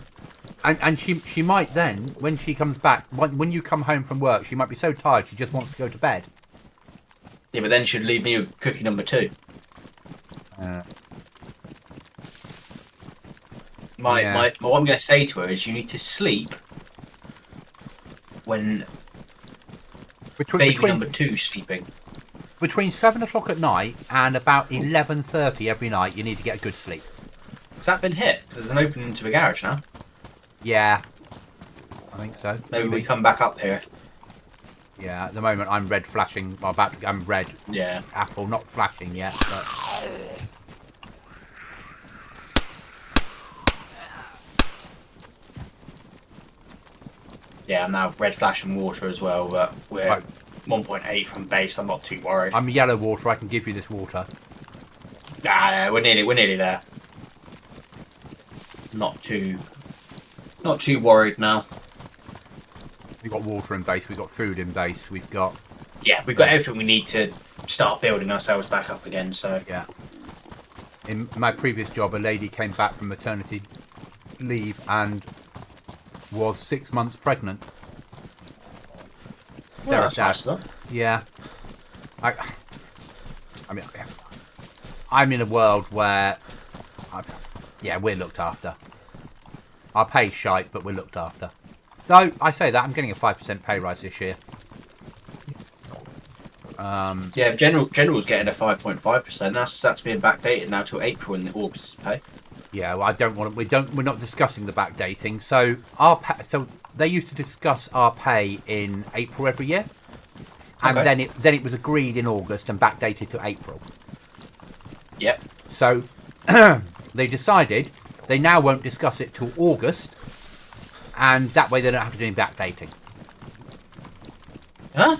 A: And she might then, when she comes back, when you come home from work, she might be so tired she just wants to go to bed.
B: Yeah, but then she'd leave me with cookie number 2. What I'm going to say to her is, you need to sleep when baby number 2's sleeping.
A: Between 7 o'clock at night and about 11:30 every night, you need to get a good sleep.
B: Has that been hit? There's an opening to the garage now.
A: Yeah, I think so.
B: Maybe we come back up here.
A: Yeah, at the moment I'm red flashing. Well, I'm red.
B: Yeah.
A: Apple, not flashing yet, but.
B: Yeah, I'm now red flashing water as well, but we're 1.8 from base. I'm not too worried.
A: I'm yellow water. I can give you this water.
B: Yeah, we're nearly there. Not too worried now.
A: We've got water in base. We've got food in base. We've got.
B: Yeah, we've got everything we need to start building ourselves back up again. So
A: yeah. In my previous job, a lady came back from maternity leave and was 6 months pregnant.
B: Well, that's nice though.
A: Yeah. I mean, I'm in a world where, we're looked after. Our pay's shite, but we're looked after. Though I say that, I'm getting a 5% pay rise this year.
B: Yeah, General's getting a 5.5%. That's being backdated now till April in August's pay.
A: Yeah, well, I don't want to. We're not discussing the backdating. So so they used to discuss our pay in April every year, and then it was agreed in August and backdated to April.
B: Yep.
A: So they decided they now won't discuss it till August, and that way they don't have to do any backdating.
B: Huh?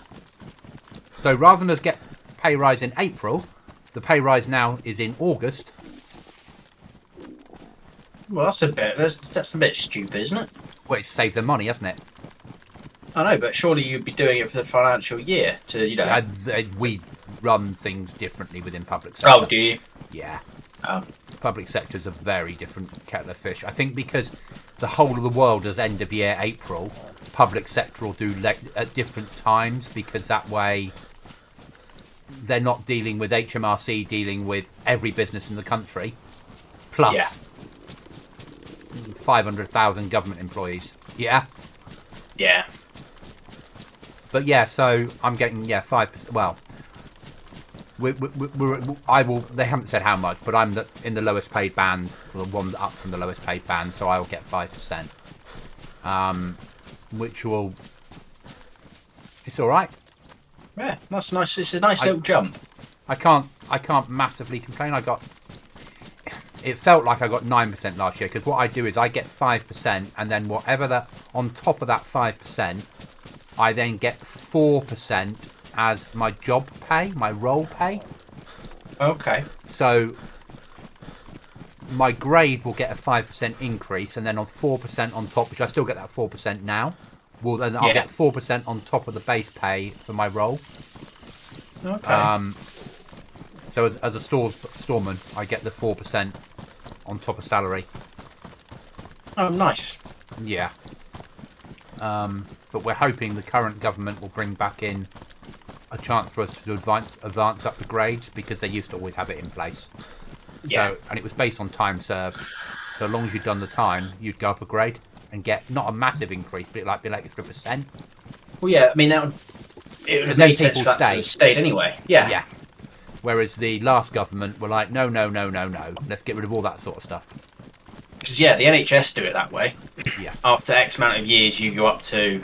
A: So rather than us get pay rise in April, the pay rise now is in August.
B: Well, that's a bit stupid, isn't it?
A: Well, it's saved them money, hasn't it?
B: I know, but surely you'd be doing it for the financial year to,
A: We run things differently within public sector.
B: Oh, do you?
A: Yeah.
B: Oh.
A: Public sector is a very different kettle of fish. I think because the whole of the world is end of year April, public sector will do at different times, because that way they're not dealing with HMRC, dealing with every business in the country, plus 500,000 government employees. Yeah.
B: Yeah.
A: But yeah, so I'm getting 5%. Well, They haven't said how much, but I'm in the lowest paid band, or the one up from the lowest paid band, so I'll get 5%. which will. It's all right.
B: Yeah, that's nice. It's a nice little jump.
A: I can't massively complain. It felt like I got 9% last year, because what I do is I get 5%, and then whatever that on top of that 5%, I then get 4% as my job pay, my role pay.
B: Okay.
A: So my grade will get a 5% increase, and then on 4% on top, which I still get that 4% now. Well, then I'll get 4% on top of the base pay for my role.
B: Okay.
A: So as a storeman, I get the 4% on top of salary.
B: Oh, nice.
A: Yeah. But we're hoping the current government will bring back in a chance for us to advance up the grades, because they used to always have it in place.
B: Yeah.
A: So, and it was based on time served. So as long as you'd done the time, you'd go up a grade and get not a massive increase, but it'd be like extra %.
B: Well, yeah. I mean, it would have made sense for that to have stayed anyway. Yeah.
A: Yeah. Whereas the last government were like, no, let's get rid of all that sort of stuff.
B: Because the NHS do it that way.
A: Yeah.
B: After X amount of years, you go up to,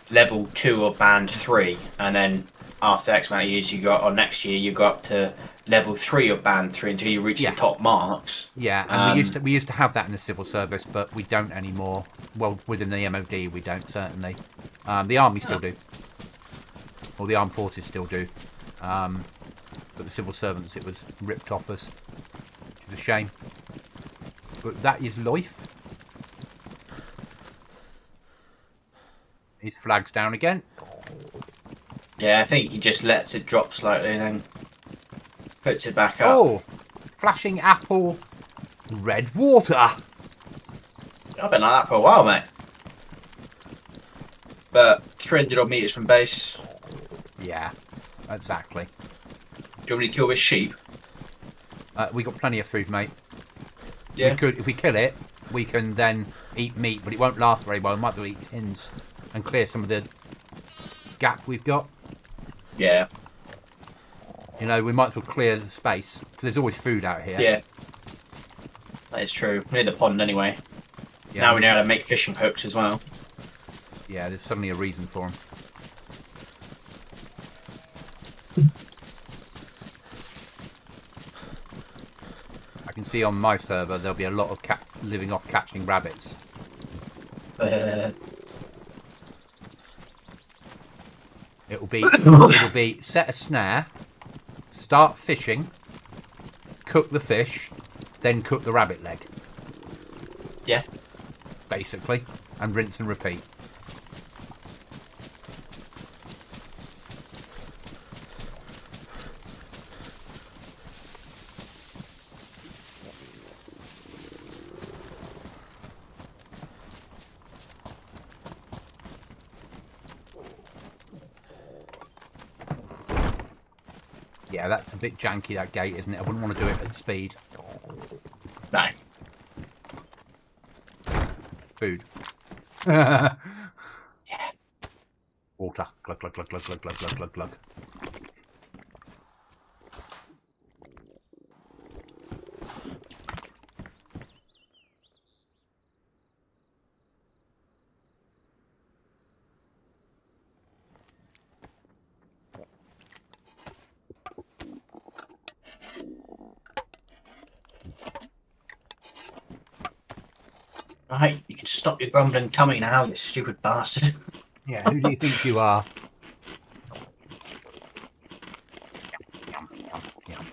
B: level 2 or band 3, and then after X amount of years, you go, or next year, you go up to level 3 or band 3 until you reach the top marks.
A: Yeah, and we used to have that in the civil service, but we don't anymore. Well, within the MOD, we don't, certainly. The army still do, or the armed forces still do. But the civil servants, it was ripped off us, which is a shame. But that is life. His flag's down again.
B: Yeah, I think he just lets it drop slightly and then puts it back up.
A: Oh, flashing apple, red water.
B: I've been like that for a while, mate. But 300 odd metres from base.
A: Yeah, exactly.
B: Do you want me to kill this sheep?
A: We got plenty of food, mate.
B: Yeah.
A: We could, if we kill it, we can then eat meat, but it won't last very well. We might as well eat tins and clear some of the gap we've got.
B: Yeah.
A: We might as well clear the space, because there's always food out here.
B: Yeah. That is true. We're near the pond anyway.
A: Yeah.
B: Now we know how to make fishing hooks as well.
A: Yeah, there's suddenly a reason for them. I can see on my server there'll be a lot of living off catching rabbits. It'll be set a snare, start fishing, cook the fish, then cook the rabbit leg.
B: Yeah.
A: Basically, and rinse and repeat. Yeah, that's a bit janky, that gate, isn't it? I wouldn't want to do it at speed.
B: No.
A: Food.
B: Yeah.
A: Water. Glug, glug, glug, glug, glug, glug, glug, glug, glug.
B: Right, you can stop your grumbling tummy now, you stupid bastard.
A: Yeah, who do you think you are? Yum, yum, yum.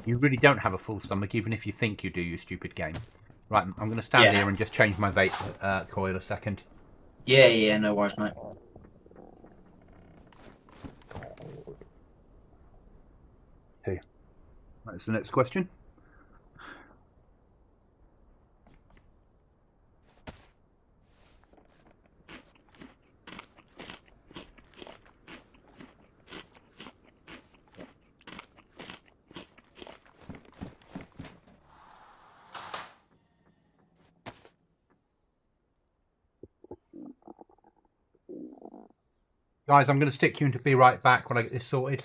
A: You really don't have a full stomach, even if you think you do, you stupid game. Right, I'm going to stand
B: Yeah.
A: here and just change my vape coil a second.
B: Yeah, no worries, mate.
A: Okay, that's the next question. Guys, I'm going to stick you into be right back when I get this sorted.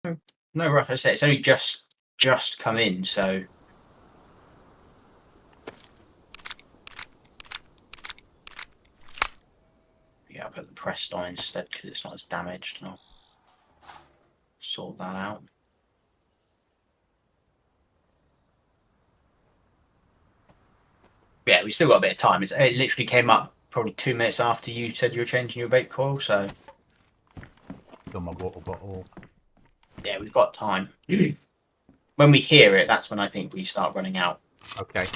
B: No rush. I said it's only just come in, so. Yeah, I'll put the pressed on instead because it's not as damaged. And I'll sort that out. Yeah, we still got a bit of time. It literally came up probably 2 minutes after you said you were changing your vape coil, so.
A: Fill my water bottle.
B: Yeah, we've got time. When we hear it, that's when I think we start running out.
A: Okay.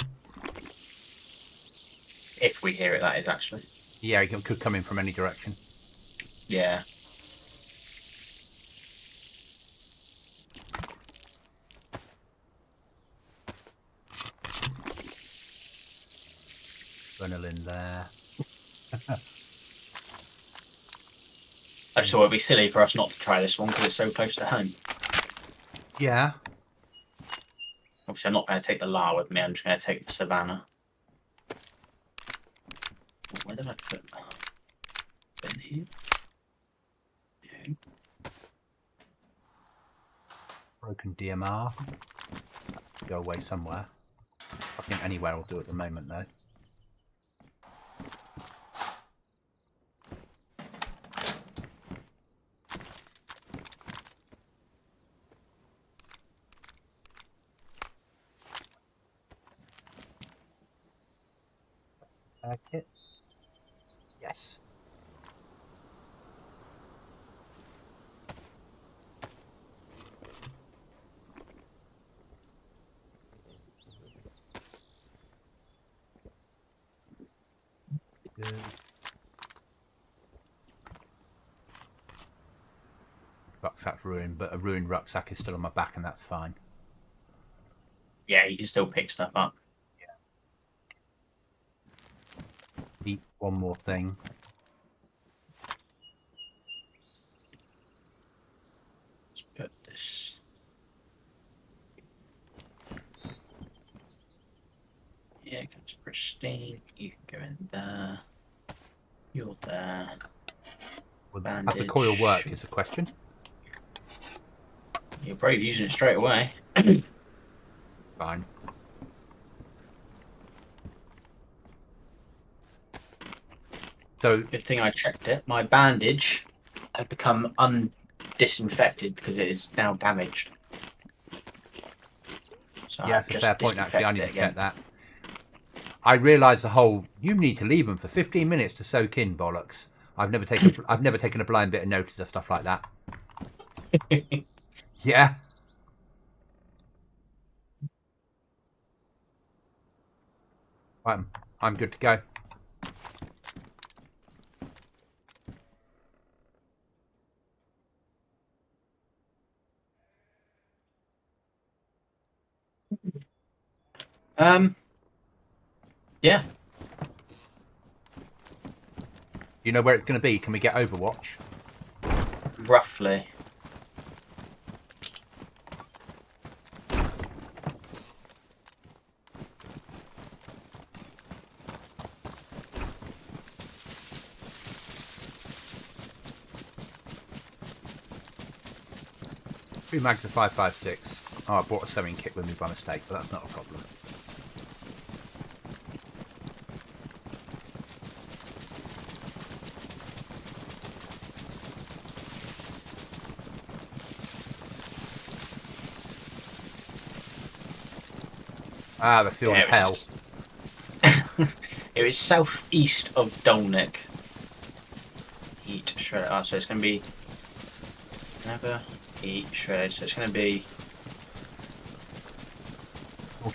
B: If we hear it, that is actually.
A: Yeah, it could come in from any direction.
B: Yeah.
A: Adrenaline there.
B: I just thought it'd be silly for us not to try this one because it's so close to home.
A: Yeah.
B: Obviously, I'm not going to take the Lar with me. I'm just going to take the Savannah. Where did I put that? In here? Yeah.
A: Broken DMR. Go away somewhere. I think anywhere will do at the moment, though. Kit. Yes. Good. Rucksack's ruined, but a ruined rucksack is still on my back, and that's fine.
B: Yeah, you can still pick stuff up.
A: Eat one more thing.
B: Let's put this. Yeah, it's pristine. You can go in there. You're there.
A: Well, has the coil worked is the question.
B: You're probably using it straight away.
A: Fine. So
B: good thing I checked it. My bandage had become undisinfected because it is now damaged. So
A: yeah, that's a fair point. Actually, I need to check that. I realise the whole "you need to leave them for 15 minutes to soak in" bollocks. I've never taken a blind bit of notice of stuff like that. Yeah. Right, I'm good to go.
B: Yeah.
A: You know where it's going to be? Can we get Overwatch?
B: Roughly.
A: Two mags of 5.56. Oh, I brought a sewing kit with me by mistake, but that's not a problem. Ah, the field of hell.
B: It was southeast of Dolnik. Eat shred. Oh, so it's going to be never eat shred. So it's going to be.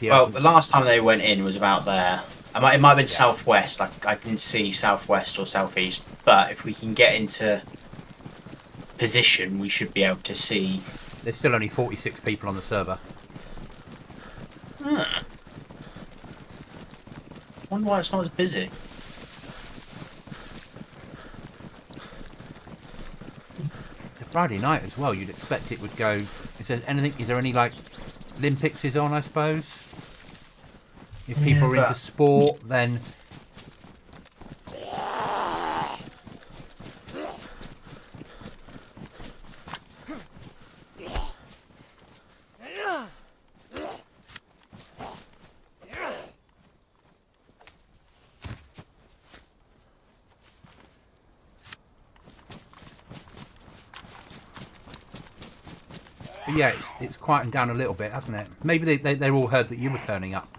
B: Well, the last time they went in was about there. It might have been southwest. Like I can see southwest or southeast. But if we can get into position, we should be able to see.
A: There's still only 46 people on the server.
B: I wonder why it's not as busy.
A: It's Friday night as well. You'd expect it would go. Is there anything? Is there any like Olympics is on? I suppose. If people are into sport, then. But yeah, it's quietened down a little bit, hasn't it? Maybe they all heard that you were turning up.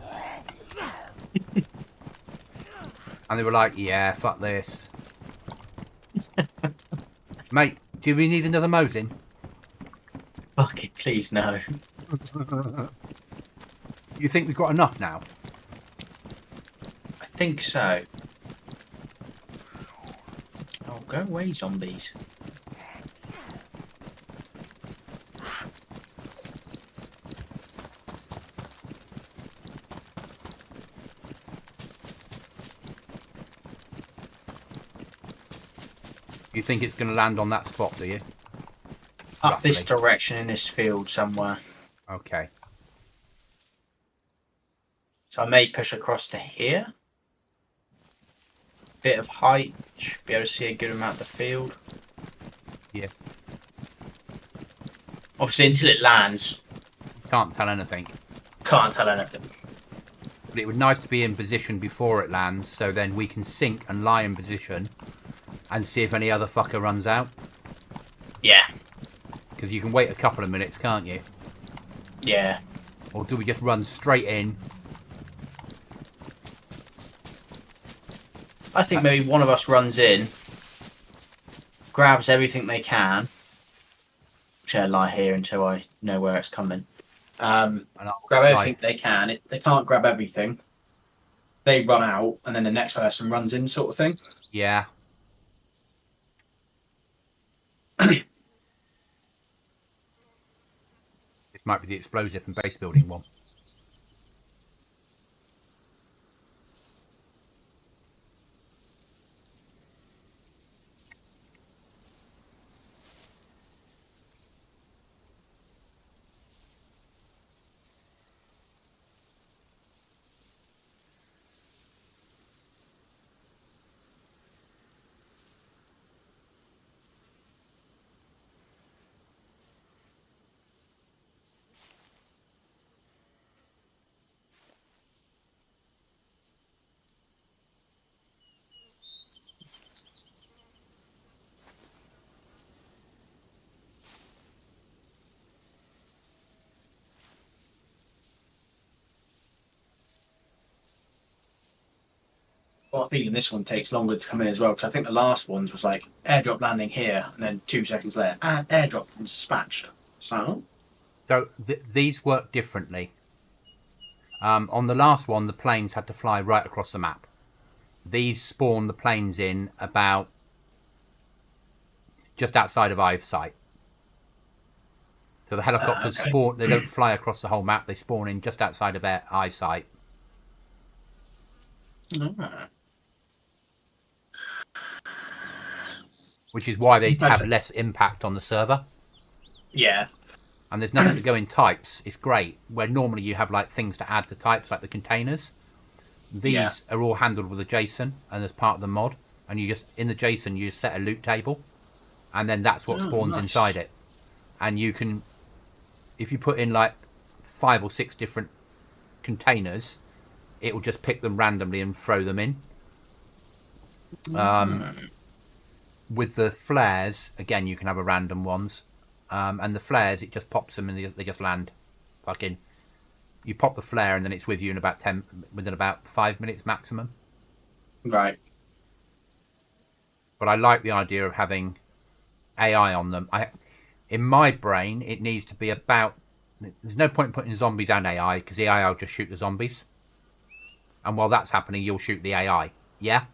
A: And they were like, yeah, fuck this. Mate, do we need another Mosin?
B: Fuck it, please no.
A: You think we've got enough now?
B: I think so. Oh, go away, zombies.
A: You think it's going to land on that spot, do you?
B: Up
A: Roughly.
B: this direction in this field somewhere.
A: Okay.
B: So I may push across to here. Bit of height. Should be able to see a good amount of the field.
A: Yeah.
B: Obviously, until it lands,
A: Can't tell anything.
B: can't tell anything.
A: But it would be nice to be in position before it lands, so then we can sink and lie in position and see if any other fucker runs out.
B: Yeah.
A: Because you can wait a couple of minutes, can't you?
B: Yeah.
A: Or do we just run straight in?
B: I think maybe one of us runs in, grabs everything they can. Shall I lie here until I know where it's coming?
A: And I'll
B: Grab
A: lie.
B: everything they can. If they can't grab everything, they run out, and then the next person runs in, sort of thing.
A: Yeah. This might be the explosive and base building one.
B: Well, I'm feeling this one takes longer to come in as well, because I think the last ones was like airdrop landing here, and then 2 seconds later, airdrop and dispatched. So,
A: So these work differently. On the last one, the planes had to fly right across the map. These spawn the planes in about just outside of eyesight. So the helicopters
B: okay.
A: spawn. They don't fly across the whole map. They spawn in just outside of their eyesight. Which is why they have less impact on the server.
B: Yeah.
A: And there's nothing to go in types. It's great. Where normally you have like things to add to types, like the containers. These are all handled with a JSON, and as part of the mod. And you just in the JSON you set a loot table, and then that's what spawns inside it. And you can, if you put in like 5 or 6 different containers, it will just pick them randomly and throw them in. With the flares, again, you can have a random ones. And the flares, it just pops them and they just land. Fucking, you pop the flare and then it's with you in within about 5 minutes maximum.
B: Right.
A: But I like the idea of having AI on them. In my brain, it needs to be about. There's no point in putting zombies and AI, because the AI will just shoot the zombies. And while that's happening, you'll shoot the AI. Yeah?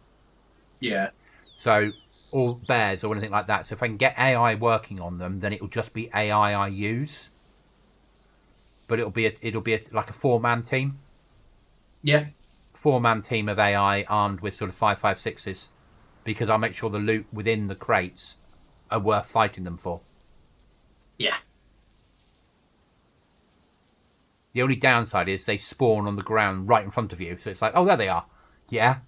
B: Yeah.
A: So, or bears or anything like that. So if I can get AI working on them, then it'll just be AI I use. But it'll be like a 4-man team.
B: Yeah.
A: 4-man team of AI armed with sort of 5.56s, because I'll make sure the loot within the crates are worth fighting them for.
B: Yeah.
A: The only downside is they spawn on the ground right in front of you. So it's like, oh, there they are. Yeah.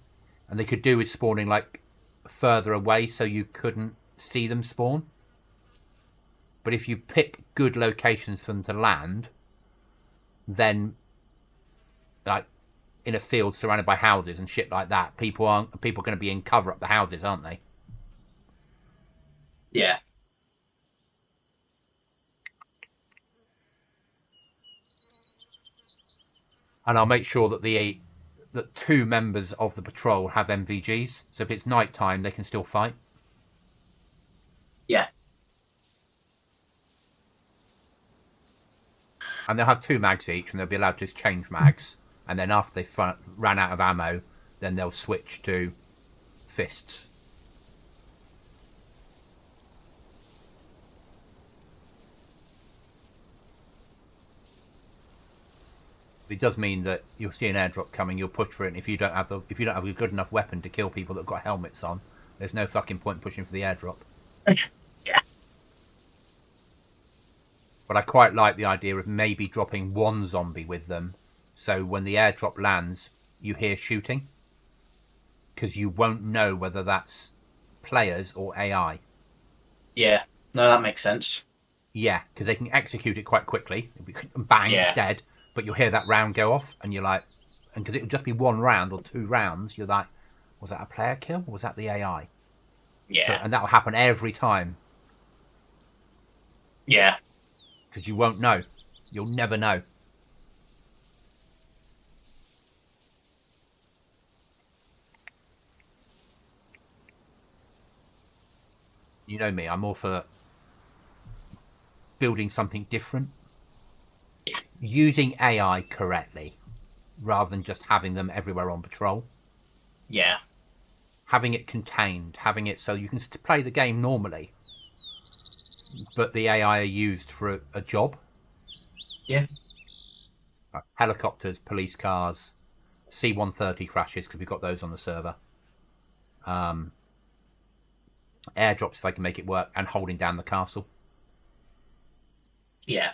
A: And they could do with spawning like further away so you couldn't see them spawn. But if you pick good locations for them to land, then like in a field surrounded by houses and shit like that, people are going to be in cover up the houses, aren't they?
B: Yeah.
A: And I'll make sure that 2 members of the patrol have MVGs. So if it's night time, they can still fight.
B: Yeah.
A: And they'll have 2 mags each, and they'll be allowed to just change mags. And then after they ran out of ammo, then they'll switch to fists. It does mean that you'll see an airdrop coming, you'll push for it, and if you don't have a good enough weapon to kill people that've got helmets on, there's no fucking point pushing for the airdrop.
B: Yeah.
A: But I quite like the idea of maybe dropping 1 zombie with them, so when the airdrop lands, you hear shooting, because you won't know whether that's players or AI.
B: Yeah. No, that makes sense.
A: Yeah, because they can execute it quite quickly. Bang, it's dead. But you'll hear that round go off, and you're like, and because it'll just be 1 round or 2 rounds, you're like, was that a player kill or was that the AI?
B: Yeah.
A: So, and that will happen every time.
B: Yeah.
A: Because you won't know. You'll never know. You know me, I'm all for building something different.
B: Yeah.
A: Using AI correctly, rather than just having them everywhere on patrol.
B: Yeah.
A: Having it contained, having it so you can play the game normally, but the AI are used for a job.
B: Yeah.
A: Helicopters, police cars, C-130 crashes, because we've got those on the server. Airdrops if I can make it work, and holding down the castle.
B: Yeah.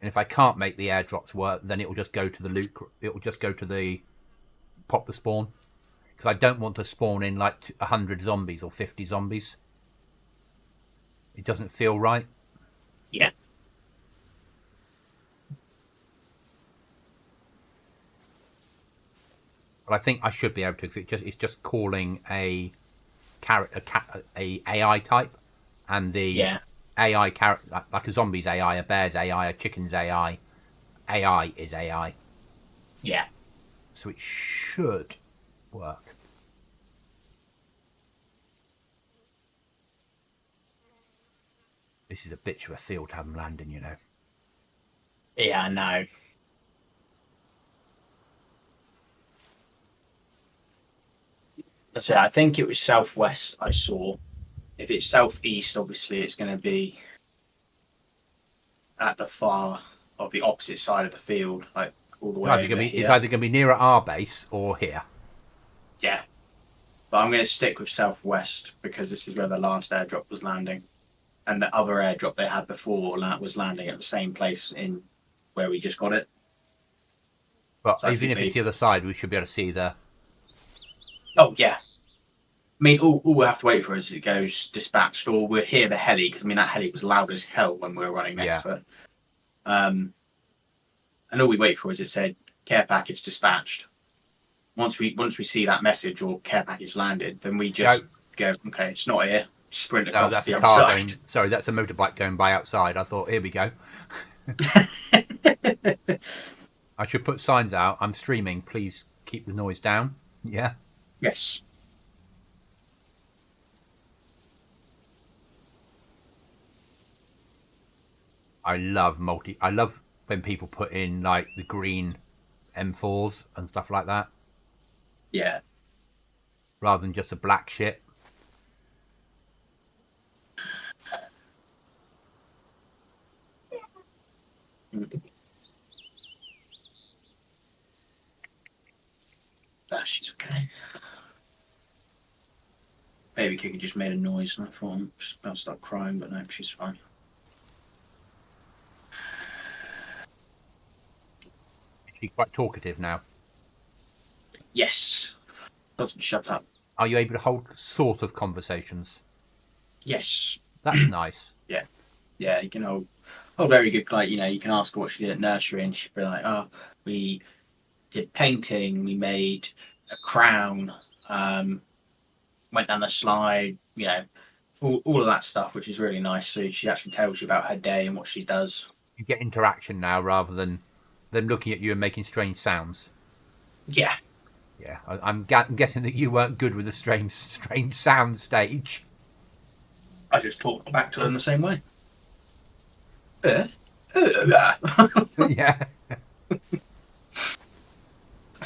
A: And if I can't make the airdrops work, then it will just go to the loot. It will just go to the pop the spawn, because I don't want to spawn in like 100 zombies or 50 zombies. It doesn't feel right.
B: Yeah.
A: But I think I should be able to, because it's just calling a AI type, and the AI character, like a zombie's AI, a bear's AI, a chicken's AI. AI is AI.
B: Yeah.
A: So it should work. This is a bitch of a field to have them landing, you know.
B: Yeah, I know. That's it. I think it was southwest I saw. If it's southeast, obviously it's going to be at the far of the opposite side of the field, like all the way over here.
A: It's either going to be nearer our base or here.
B: Yeah. But I'm going to stick with southwest because this is where the last airdrop was landing. And the other airdrop they had before was landing at the same place in where we just got it.
A: But so even if it's the other side, we should be able to see the...
B: Oh, yeah. I mean, all we'll have to wait for is it goes dispatched, or we'll hear the heli, because, I mean, that heli was loud as hell when we were running next to it. And all we wait for is it said, care package dispatched. Once we see that message or care package landed, then we just go, okay, it's not here. Sprint across
A: that's
B: the
A: a
B: other
A: car
B: side.
A: sorry, that's a motorbike going by outside. I thought, here we go. I should put signs out. I'm streaming. Please keep the noise down. Yeah.
B: Yes.
A: I love when people put in like the green M4s and stuff like that.
B: Yeah.
A: Rather than just a black shit.
B: She's okay. Baby Kiki just made a noise and I thought I'm just about to start crying, but no, she's fine.
A: She's quite talkative now.
B: Yes. Doesn't shut up.
A: Are you able to hold sort of conversations?
B: Yes.
A: That's nice.
B: Yeah. Yeah, you can hold very good, like, you know, you can ask her what she did at nursery and she'd be like, oh, we did painting, we made a crown, went down the slide, you know, all of that stuff, which is really nice. So she actually tells you about her day and what she does.
A: You get interaction now rather than them looking at you and making strange sounds.
B: Yeah.
A: Yeah, I'm guessing that you weren't good with the strange sound stage.
B: I just talked back to them the same way.
A: Yeah.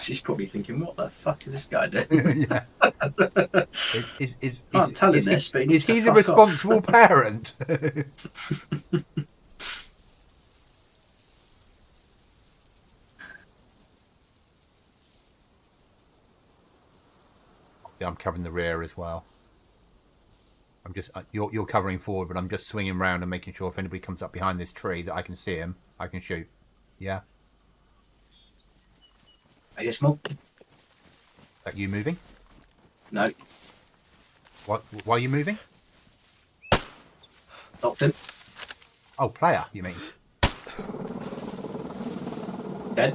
B: She's probably thinking, what the fuck is this guy doing?
A: Yeah.
B: Can't tell him this, but he needs
A: Is
B: to
A: he the
B: fuck
A: responsible
B: off.
A: parent? Yeah, I'm covering the rear as well. I'm just you're covering forward, but I'm just swinging around and making sure if anybody comes up behind this tree that I can see him, I can shoot. Yeah.
B: Are you small?
A: Are you moving?
B: No.
A: What? Why are you moving?
B: Knocked him.
A: Oh, player, you mean?
B: Dead.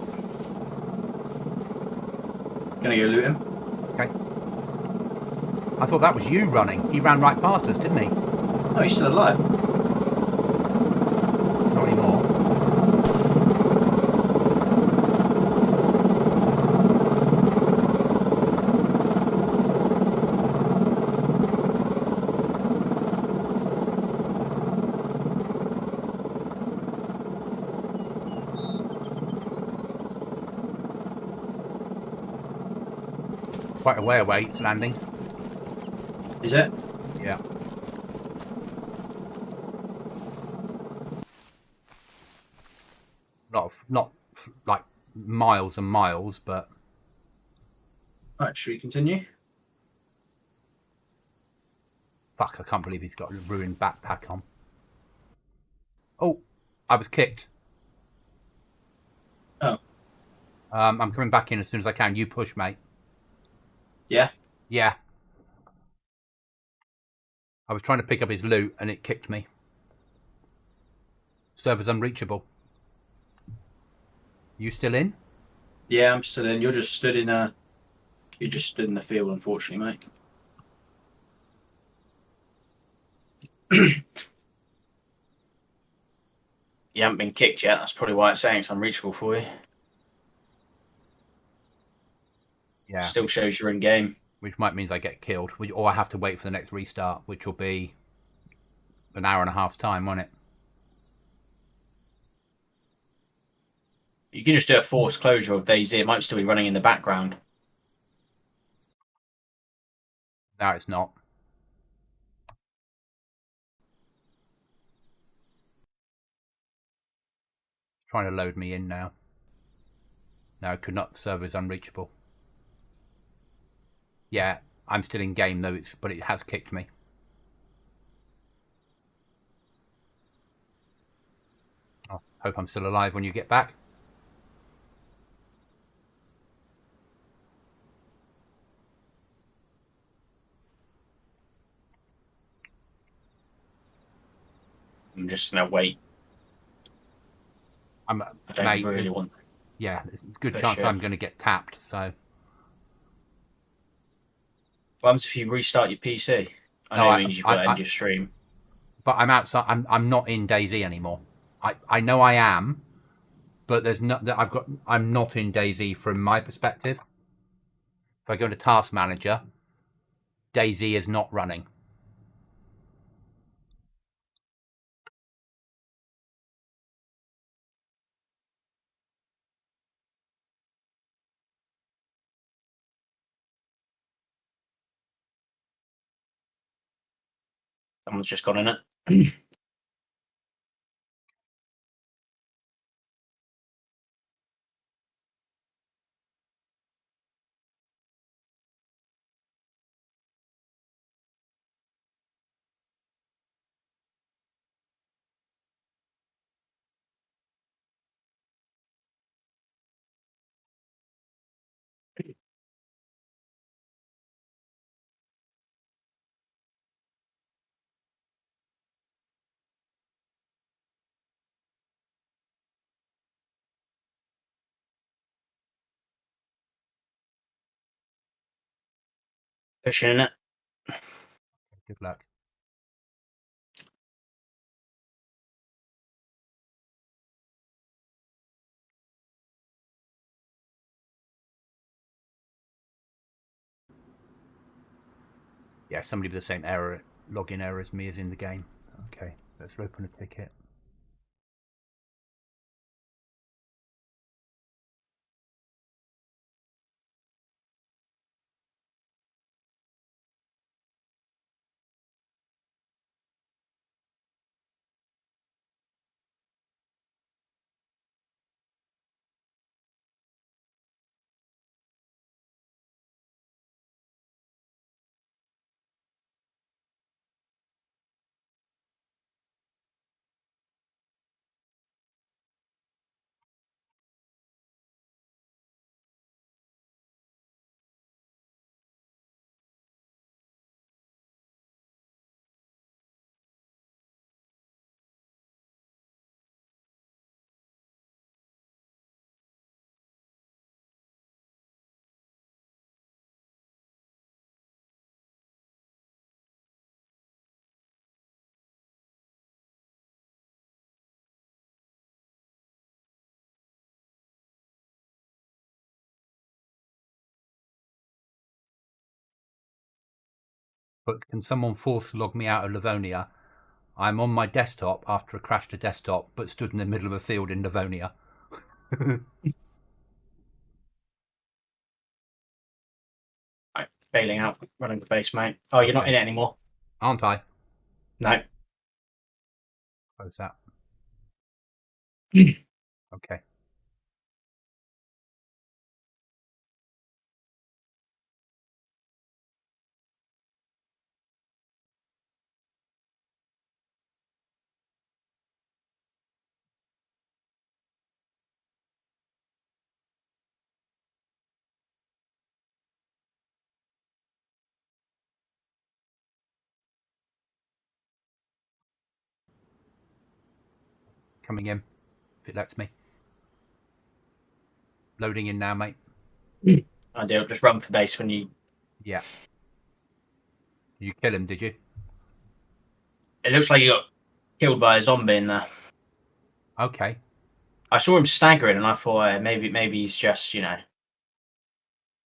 B: Gonna go loot him.
A: Okay. I thought that was you running. He ran right past us, didn't he?
B: Oh, he's still alive.
A: Not anymore. Quite a way away, it's landing.
B: Is it?
A: Yeah. Not like miles and miles, but
B: Right, should we continue?
A: fuck, I can't believe he's got a ruined backpack on. Oh, I was kicked.
B: Oh.
A: I'm coming back in as soon as I can. You push, mate.
B: Yeah.
A: Yeah. I was trying to pick up his loot and it kicked me. Server's unreachable. You still in?
B: Yeah, I'm still in. You're just stood in the field, unfortunately, mate. You haven't been kicked yet. That's probably why it's saying it's unreachable for you.
A: Yeah.
B: Still shows you're in game.
A: Which might means I get killed, or I have to wait for the next restart, which will be an hour and a half's time, won't it?
B: You can just do a forced closure of Dayz. It might still be running in the background.
A: No, it's not. It's trying to load me in now. No, could not. The server is unreachable. Yeah, I'm still in game though. But it has kicked me. I hope I'm still alive when you get back.
B: I'm just gonna wait. I don't really want.
A: Yeah, there's a good chance I'm going to get tapped. So.
B: What happens if you restart your PC? I know it means you've got to end your stream.
A: But I'm outside. I'm not in Dayz anymore. I know I am, but there's not that I've got. I'm not in Dayz from my perspective. If I go to Task Manager, Dayz is not running.
B: Someone's just gone in it. Pushing in it.
A: Good luck. Yeah, somebody with the same error, login error as me is in the game. Okay, let's open a ticket. But can someone force log me out of Livonia? I'm on my desktop after a crash to desktop, but stood in the middle of a field in Livonia.
B: Right, bailing out, running the base, mate. Oh, you're not
A: Okay.
B: in it anymore.
A: Aren't I?
B: No.
A: Close that. Okay. Coming in, if it lets me. Loading in now, mate.
B: Ideal. Just run for base when you.
A: Yeah. You kill him, did you?
B: It looks like you got killed by a zombie in there.
A: Okay.
B: I saw him staggering, and I thought maybe he's just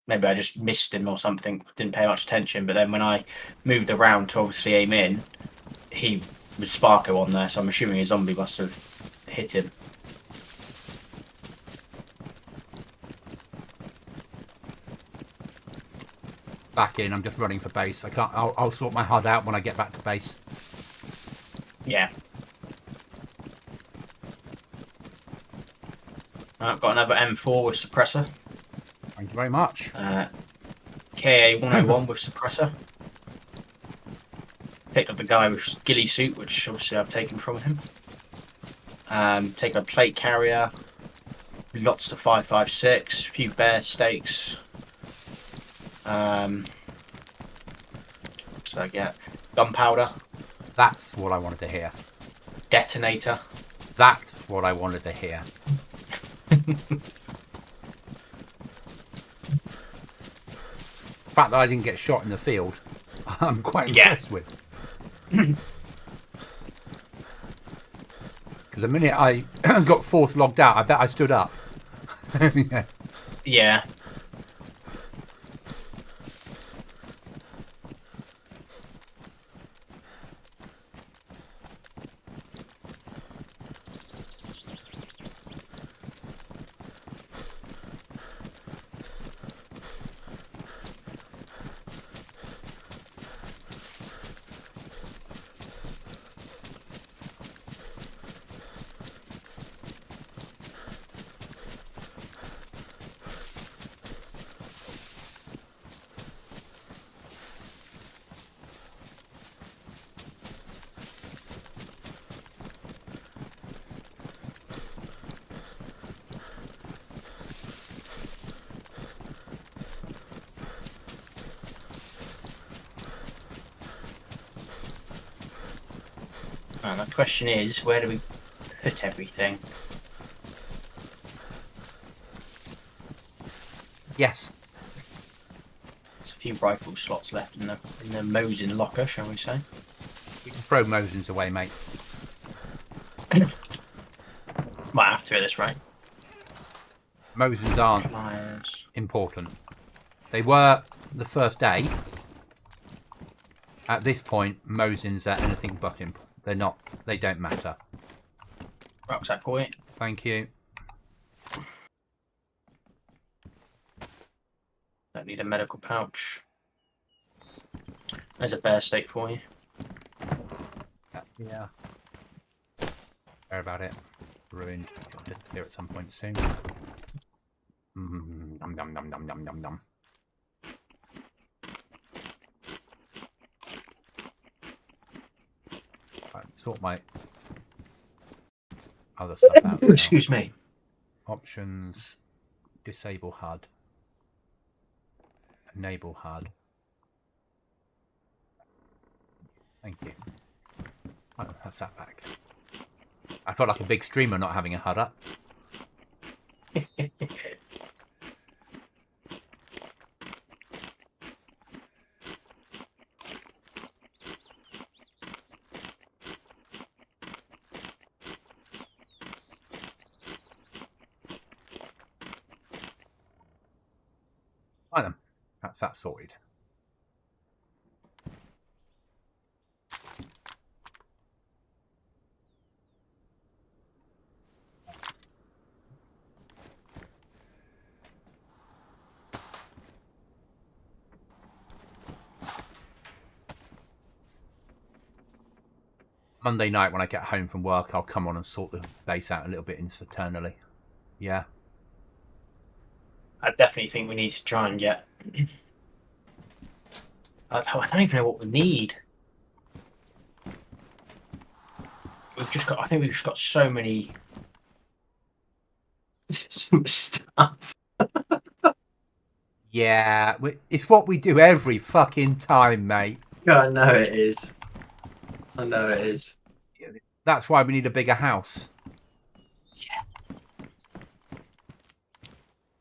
B: maybe I just missed him or something. Didn't pay much attention. But then when I moved around to obviously aim in, he was Sparko on there, so I'm assuming a zombie must have hit him.
A: Back in. I'm just running for base. I can't. I'll sort my HUD out when I get back to base.
B: Yeah. I've got another M4 with suppressor.
A: Thank you very much.
B: KA 101 with suppressor. Picked up the guy with ghillie suit, which obviously I've taken from him. Taken a plate carrier, lots to 5.56, a few bear steaks. What did I get? Gunpowder.
A: That's what I wanted to hear.
B: Detonator.
A: That's what I wanted to hear. The fact that I didn't get shot in the field, I'm quite impressed with. Because the minute I got fourth logged out, I bet I stood up. Yeah.
B: Yeah. And the question is, where do we put everything?
A: Yes.
B: There's a few rifle slots left in the Mosin locker, shall we say?
A: You can throw Mosins away, mate.
B: Might have to at this rate.
A: Mosins aren't
B: Pliers.
A: important. They were the first day, At this point, Mosins are anything but imp. They're not. They don't matter.
B: Rucksack for it.
A: Thank you.
B: Don't need a medical pouch. There's a bear steak for you.
A: Yeah. Care about it. Ruined. It'll disappear at some point soon. Num num num num num num num. Right, sort my other stuff out.
B: Excuse me.
A: Options. Disable HUD. Enable HUD. Thank you. Oh, that's that back. I felt like a big streamer not having a HUD up. Right then, that's that sorted. Monday night when I get home from work, I'll come on and sort the base out a little bit internally. Yeah.
B: I definitely think we need to try and get. I don't even know what we need. We've just got. I think we've just got so many stuff.
A: Yeah, it's what we do every fucking time, mate.
B: Yeah, I know it is. I know it is.
A: That's why we need a bigger house.
B: Yeah.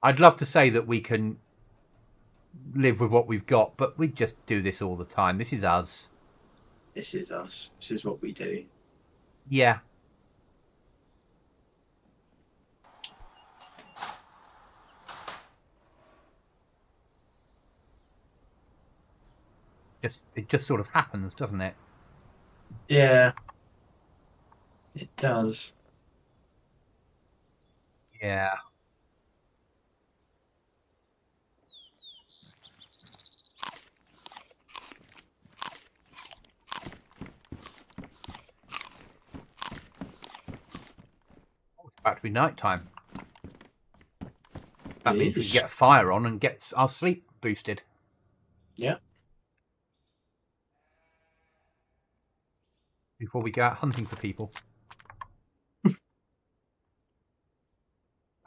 A: I'd love to say that we can live with what we've got, but we just do this all the time. This is us.
B: This is us. This is what we do.
A: Yeah. It just sort of happens, doesn't it?
B: Yeah. It does.
A: Yeah. Oh, it's about to be night time. That means we can get a fire on and get our sleep boosted.
B: Yeah.
A: Before we go out hunting for people.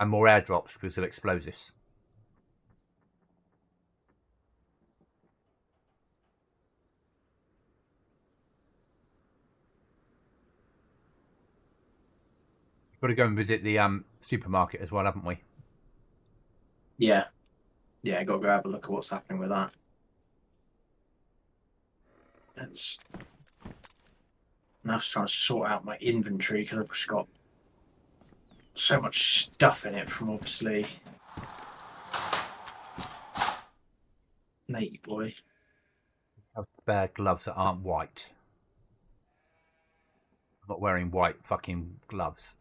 A: And more airdrops because of explosives. We've got to go and visit the supermarket as well, haven't we?
B: Yeah. Yeah, got to go have a look at what's happening with that. It's now trying to sort out my inventory because I've just got so much stuff in it from obviously Nate boy.
A: Have spare gloves that aren't white. I'm not wearing white fucking gloves.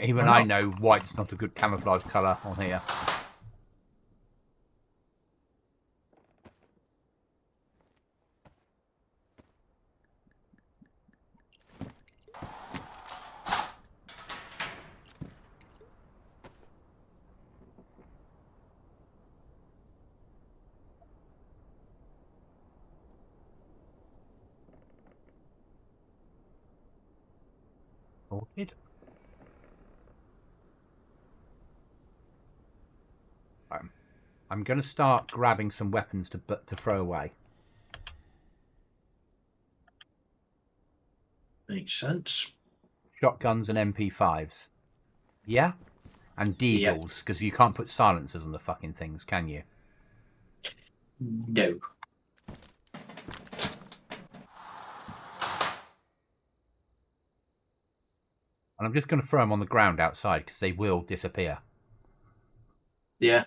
A: Even I know white's not a good camouflage colour on here. Sorted. I'm going to start grabbing some weapons to throw away.
B: Makes sense.
A: Shotguns and MP5s. Yeah? And deagles, because you can't put silencers on the fucking things, can you?
B: No.
A: And I'm just going to throw them on the ground outside, because they will disappear.
B: Yeah.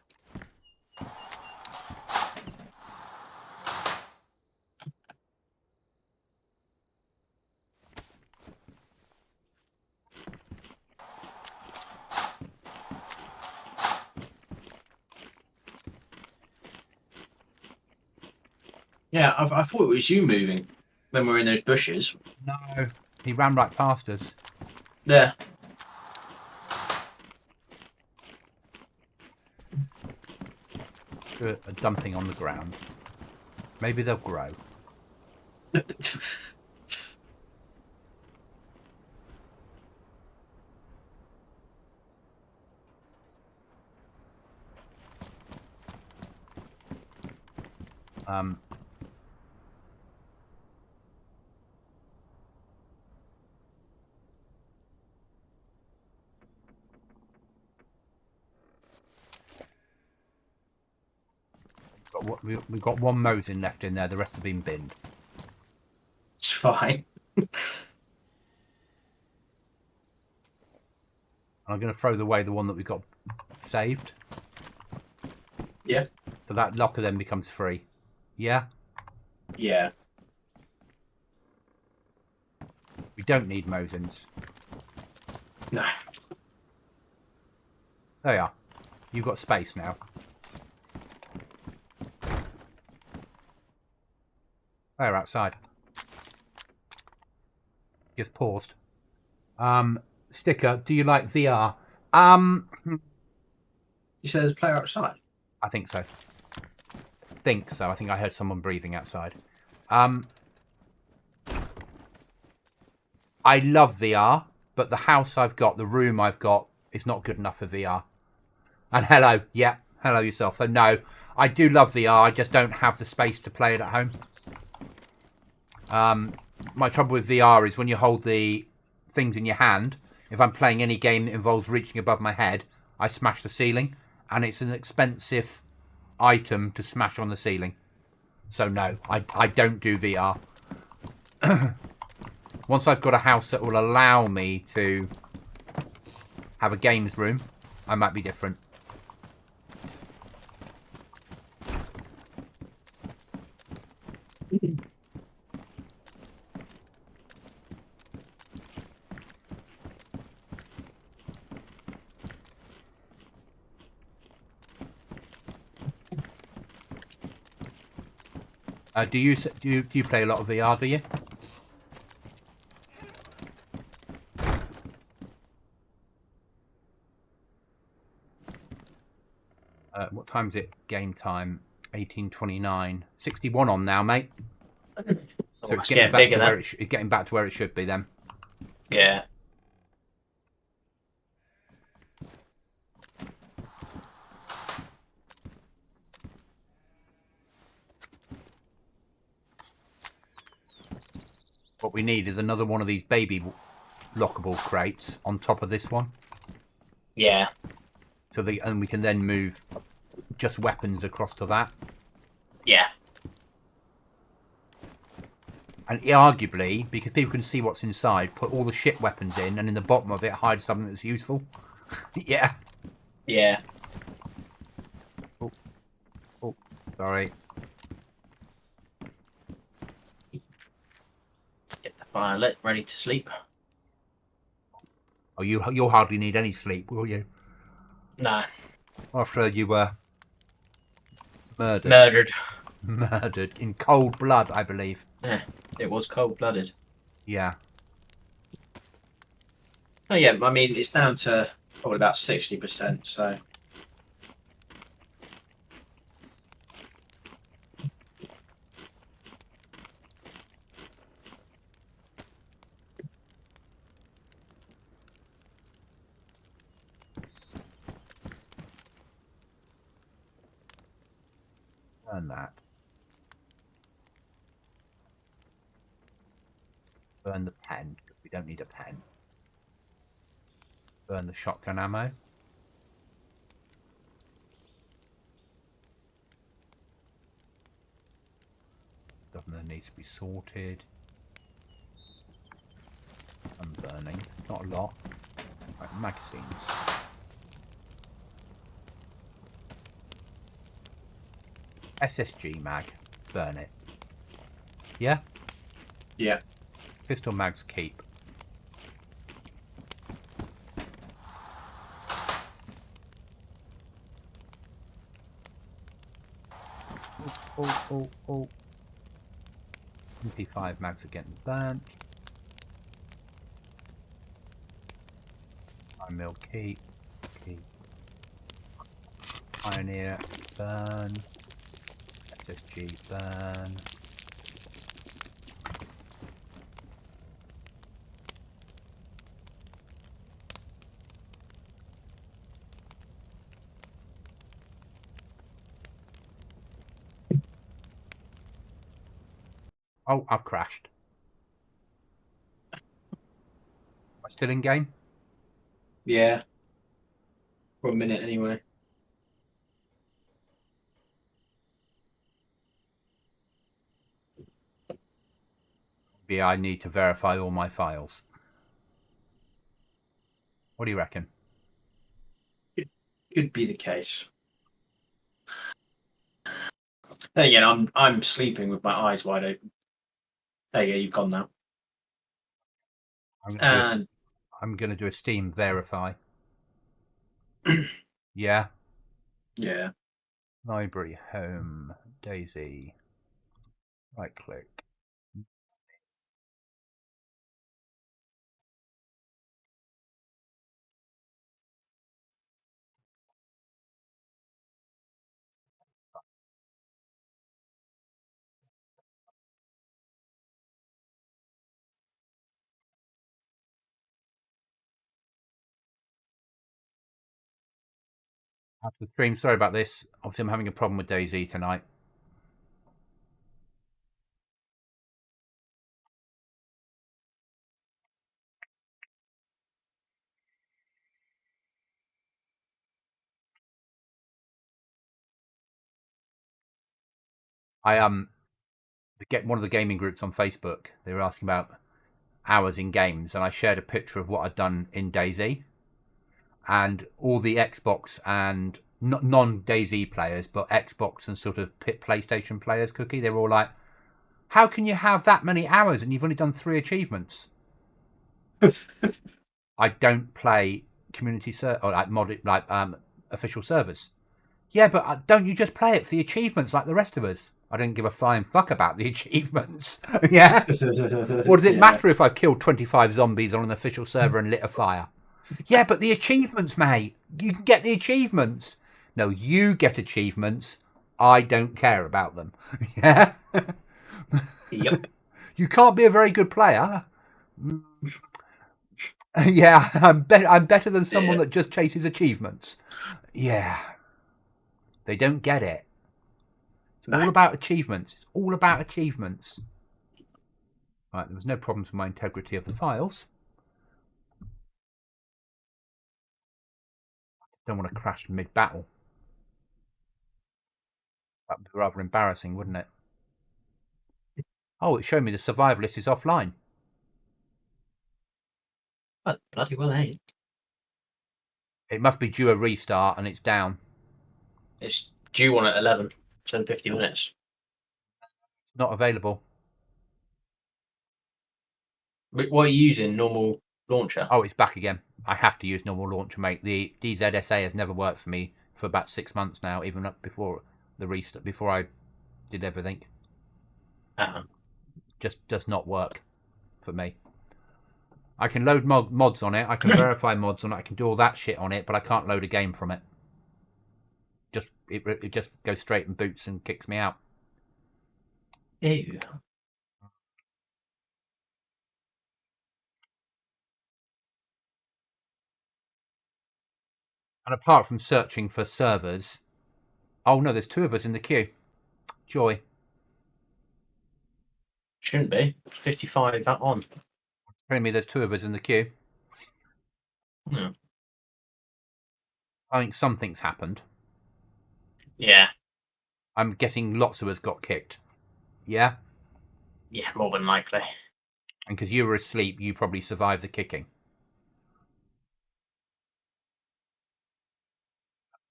B: Yeah, I thought it was you moving when we were in those bushes.
A: No, he ran right past us.
B: Yeah.
A: Do a dumping on the ground. Maybe they'll grow. Um, we've got one Mosin left in there. The rest have been binned.
B: It's fine.
A: I'm going to throw away the one that we got saved.
B: Yeah.
A: So that locker then becomes free. Yeah?
B: Yeah.
A: We don't need Mosins.
B: No.
A: There you are. You've got space now. They're outside. Just paused. Sticker, do you like VR?
B: You said there's a player outside?
A: I think so. I think I heard someone breathing outside. I love VR, but the house I've got, the room I've got, is not good enough for VR. And hello, yeah, hello yourself. So no, I do love VR, I just don't have the space to play it at home. My trouble with VR is when you hold the things in your hand, if I'm playing any game that involves reaching above my head, I smash the ceiling, and it's an expensive item to smash on the ceiling. So no, I don't do VR. Once I've got a house that will allow me to have a games room, I might be different. Do you play a lot of VR? Do you? What time is it? Game time. 18:29. 61 on now, mate. So it's getting back to where it's getting back to where it should be then.
B: Yeah.
A: What we need is another one of these baby lockable crates on top of this one.
B: Yeah.
A: So and we can then move just weapons across to that.
B: Yeah.
A: And arguably, because people can see what's inside, put all the shit weapons in, and in the bottom of it hide something that's useful. Yeah.
B: Yeah.
A: Oh, sorry.
B: Get the fire lit, ready to sleep.
A: Oh, you'll hardly need any sleep, will you?
B: No.
A: After you were
B: Murdered.
A: Murdered in cold blood, I believe.
B: Yeah, it was cold-blooded.
A: Yeah.
B: Oh yeah, I mean it's down to probably about 60%. So.
A: Burn that. Burn the pen, because we don't need a pen. Burn the shotgun ammo. Governor needs to be sorted. I'm burning. Not a lot. Right, magazines. SSG mag. Burn it. Yeah?
B: Yeah.
A: Pistol mags keep. Oh. MP5 mags are getting burnt. Mill keep. Pioneer, burn. SSG, burn. Oh, I've crashed. Am I still in game?
B: Yeah. For a minute, anyway.
A: Yeah, I need to verify all my files. What do you reckon?
B: Could be the case. Then again, I'm sleeping with my eyes wide open. There you go, you've gone now.
A: I'm going to do a Steam verify. Yeah.
B: Yeah.
A: Library, home, Daisy. Right click. After the stream, sorry about this. Obviously, I'm having a problem with Daisy tonight. I get one of the gaming groups on Facebook. They were asking about hours in games, and I shared a picture of what I'd done in Daisy, and all the Xbox and non-Daisy players, but Xbox and sort of PlayStation players, Cookie, they were all like, "How can you have that many hours and you've only done 3 achievements?" I don't play community or official servers. Yeah, but don't you just play it for the achievements like the rest of us? I don't give a flying fuck about the achievements. Yeah. What does it matter if I've killed 25 zombies on an official server and lit a fire? Yeah, but the achievements, mate. You can get the achievements. No, you get achievements. I don't care about them. Yeah.
B: Yep.
A: You can't be a very good player. Yeah, I'm better than someone that just chases achievements. Yeah. They don't get it. It's all about achievements. It's all about achievements. Right, there was no problems with my integrity of the files. I just don't want to crash mid-battle. That would be rather embarrassing, wouldn't it? Oh, it showed me the survivalist is offline.
B: Oh, bloody well ain't.
A: It must be due a restart and it's down.
B: It's due one at 11, so in 50 minutes.
A: It's not available.
B: But what are you using? Normal launcher?
A: Oh, it's back again. I have to use normal launcher, mate. The DZSA has never worked for me for about 6 months now, even up before the restart, before I did everything. Just does not work for me. I can load mods on it. I can verify mods on it. I can do all that shit on it, but I can't load a game from it. It just goes straight and boots and kicks me out.
B: Ew.
A: And apart from searching for servers, oh no, there's 2 of us in the queue. Joy.
B: Shouldn't be. 55 that on.
A: Telling me there's 2 of us in the queue.
B: Yeah.
A: I think something's happened.
B: Yeah.
A: I'm guessing lots of us got kicked. Yeah?
B: Yeah, more than likely.
A: And because you were asleep, you probably survived the kicking.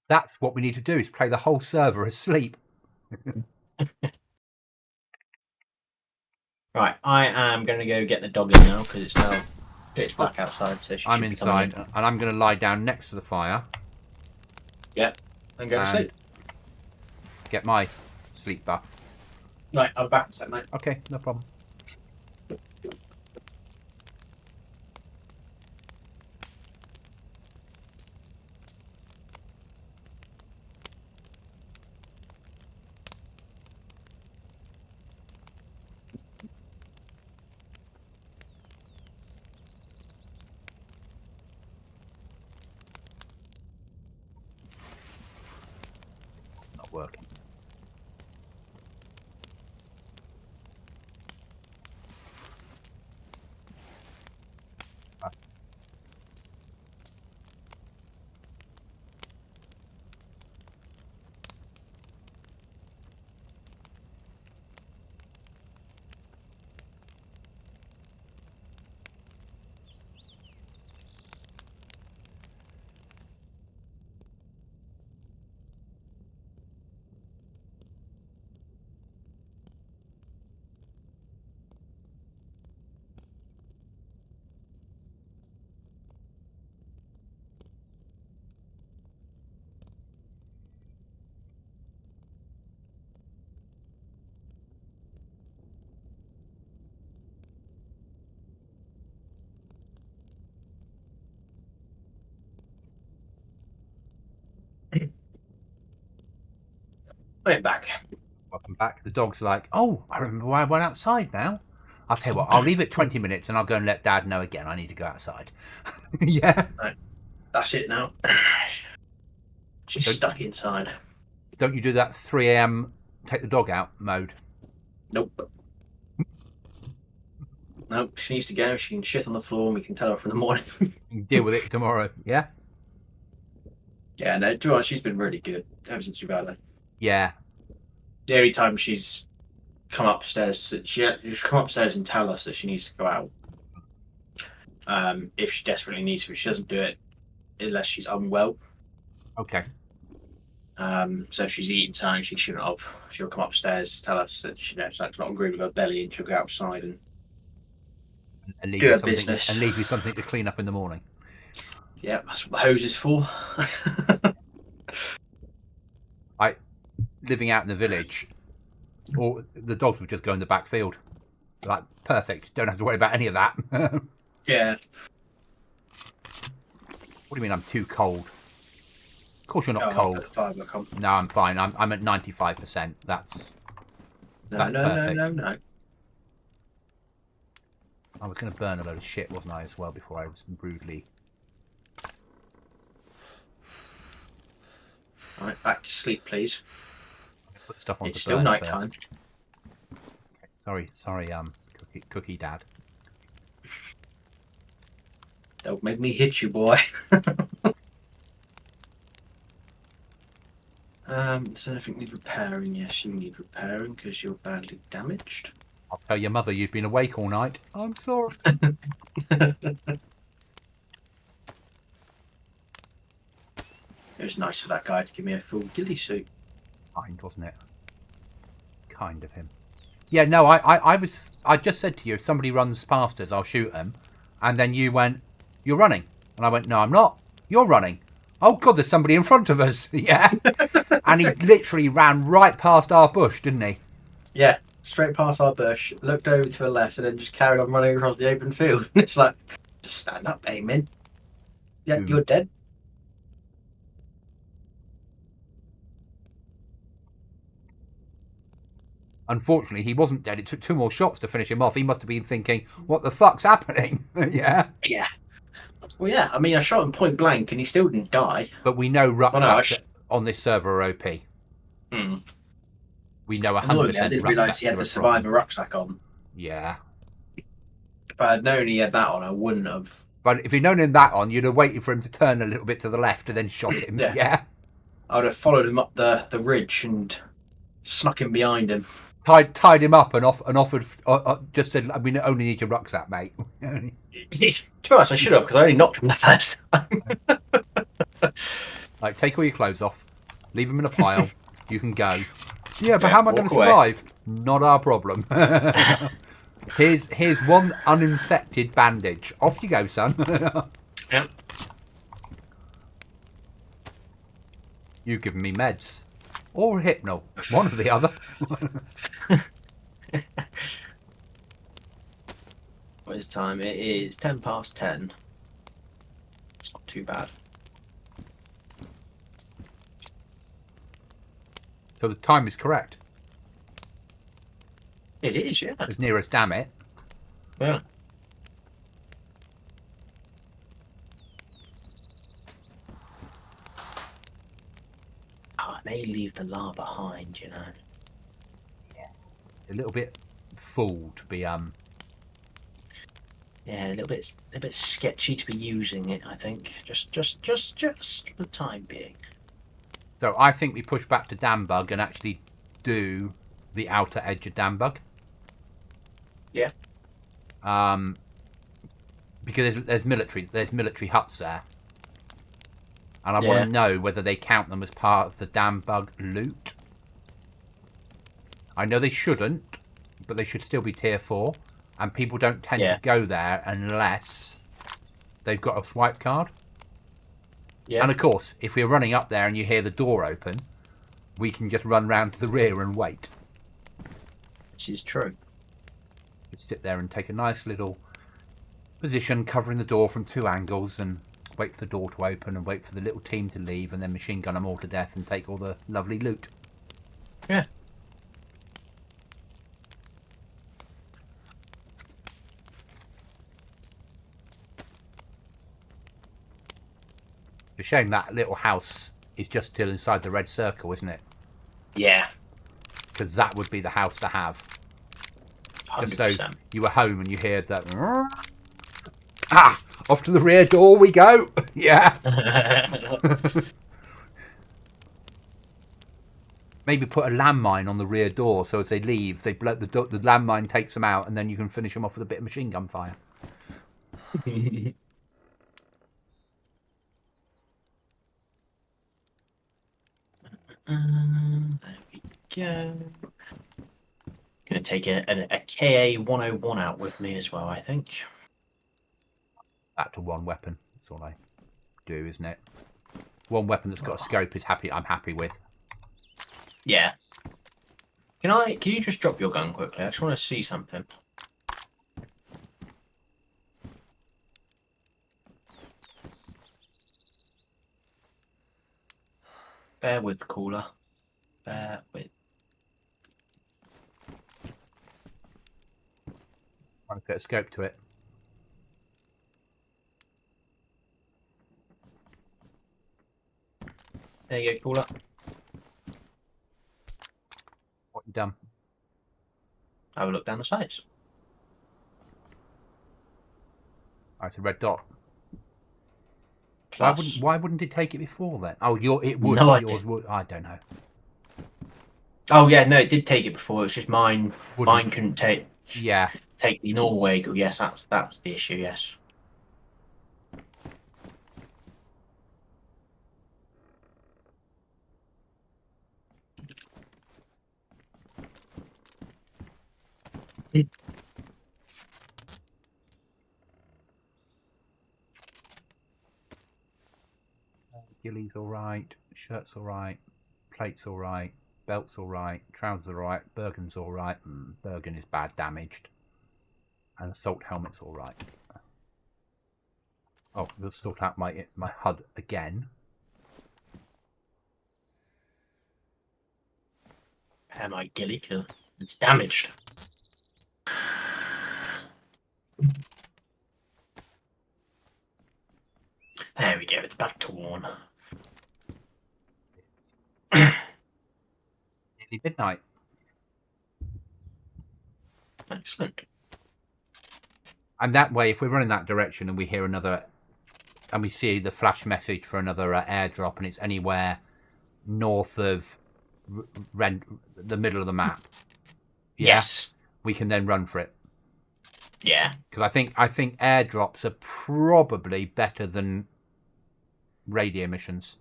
A: That's what we need to do, is play the whole server asleep.
B: Right, I am going to go get the dog in now because it's now pitch black outside. So
A: I'm inside and I'm going to lie down next to the fire.
B: Yep, and go to sleep.
A: Get my sleep buff.
B: Right, I'm back in a sec, mate.
A: Okay, no problem. working.
B: Wait back.
A: Welcome back. The dog's like, oh, I remember why I went outside now. I'll tell you what, I'll leave it 20 minutes and I'll go and let Dad know again. I need to go outside. Yeah.
B: Right. That's it now. She's stuck inside.
A: Don't you do that 3 a.m. take the dog out mode?
B: Nope. Nope, she needs to go. She can shit on the floor and we can tell her in the morning.
A: You can deal with it tomorrow. Yeah?
B: Yeah, no, to be honest, she's been really good ever since we've had her.
A: Yeah.
B: The only time she's come upstairs, she's come upstairs and tell us that she needs to go out. If she desperately needs to, but she doesn't do it unless she's unwell.
A: Okay.
B: So if she's eating something she shouldn't have, she'll come upstairs, tell us that something's not agreed with her belly, and she'll go outside and
A: leave
B: do
A: you
B: her
A: something,
B: business.
A: and leave you something to clean up in the morning.
B: Yeah, that's what the hose is for.
A: Living out in the village, or the dogs would just go in the back field. Like, perfect. Don't have to worry about any of that. What
B: Yeah.
A: do you mean I'm too cold? Of course you're not
B: Oh,
A: cold.
B: I'll put the fire back on.
A: No, I'm fine. I'm at 95%. That's
B: No.
A: perfect. I was going to burn a load of shit, wasn't I, as well, before I was rudely...
B: Right, back to sleep, please.
A: Put stuff on
B: It's
A: the
B: still
A: burner
B: night
A: first.
B: time.
A: Sorry, cookie dad.
B: Don't make me hit you, boy. Does anything need repairing? Yes, you need repairing because you're badly damaged.
A: I'll tell your mother you've been awake all night. I'm sorry.
B: It was nice of that guy to give me a full ghillie suit.
A: Kind, wasn't it? Kind of him. Yeah, no, I just said to you, if somebody runs past us, I'll shoot them. And then you went, you're running. And I went, no, I'm not. You're running. Oh, God, there's somebody in front of us. Yeah. And he literally ran right past our bush, didn't he?
B: Yeah, straight past our bush, looked over to the left, and then just carried on running across the open field. It's like, just stand up, amen. Yeah, you're dead.
A: Unfortunately, he wasn't dead. It took 2 more shots to finish him off. He must have been thinking, what the fuck's happening? Yeah.
B: Yeah. Well, yeah, I mean, I shot him point blank and he still didn't die.
A: But we know rucksacks on this server are OP.
B: Hmm.
A: We know 100%
B: Annoyingly, I didn't realise he had the survivor rucksack on.
A: Yeah.
B: If I had known he had that on, I wouldn't have.
A: But if you'd known him that on, you'd have waited for him to turn a little bit to the left and then shot him. Yeah.
B: I would have followed him up the ridge and snuck him behind him.
A: Tied him up and offered, just said, we only need your rucksack, mate.
B: To be honest, I should have, because I only knocked him the first time.
A: Like, take all your clothes off, leave them in a pile, you can go. Yeah, but
B: Yeah,
A: how am I going to
B: walk away.
A: survive? Not our problem. Here's one uninfected bandage. Off you go, son.
B: Yeah.
A: You've given me meds. Or hypno. One or the other.
B: What is the time? It is 10 past 10. It's not too bad.
A: So the time is correct.
B: It is, yeah.
A: As near as damn it.
B: Yeah. Oh, may leave the lar behind, you know.
A: A little bit full to be
B: Yeah, a little bit sketchy to be using it. I think just for the time being.
A: So I think we push back to Dambug and actually do the outer edge of Dambug.
B: Yeah.
A: Because there's military huts there, and I want
B: Yeah.
A: to know whether they count them as part of the Dambug loot. I know they shouldn't, but they should still be tier 4, and people don't tend to go there unless they've got a swipe card.
B: Yeah.
A: And of course, if we're running up there and you hear the door open, we can just run round to the rear and wait.
B: This is true.
A: Just sit there and take a nice little position covering the door from 2 angles and wait for the door to open and wait for the little team to leave and then machine gun them all to death and take all the lovely loot.
B: Yeah.
A: It's a shame that little house is just still inside the red circle, isn't it?
B: Yeah.
A: Because that would be the house to have.
B: 100%.
A: Just so you were home and you hear that. Ah! Off to the rear door we go! Yeah! Maybe put a landmine on the rear door so as they leave, they blow the landmine takes them out and then you can finish them off with a bit of machine gun fire.
B: There we go. Gonna take a KA 101 out with me as well, I think.
A: Back to one weapon. That's all I do, isn't it? One weapon that's got a scope is I'm happy with.
B: Yeah. Can you just drop your gun quickly? I just want to see something. Bear with, caller. Bear with.
A: Trying to put a scope to it.
B: There you go, caller.
A: What you done?
B: Have a look down the sides.
A: Oh, it's a red dot.
B: Plus,
A: Why wouldn't it take it before then? Oh, it would.
B: No
A: Yours would. I don't know.
B: oh yeah, no, it did take it before. It's just mine.
A: Wouldn't.
B: Mine couldn't take
A: Yeah.
B: the Norway. Yes, that's the issue. Yes.
A: Gilly's all right. Shirt's all right. Plate's all right. Belt's all right. Trousers all right. Bergen's all right. Bergen is bad damaged. And assault helmet's all right. Oh, we'll sort out my HUD again.
B: Repair my ghillie, 'cause it's damaged. There we go. It's back to worn.
A: Nearly midnight.
B: Excellent.
A: And that way, if we're running that direction and we hear another, and we see the flash message for another airdrop, and it's anywhere north of the middle of the map,
B: Yes.
A: we can then run for it.
B: Yeah.
A: Because I think airdrops are probably better than radio missions.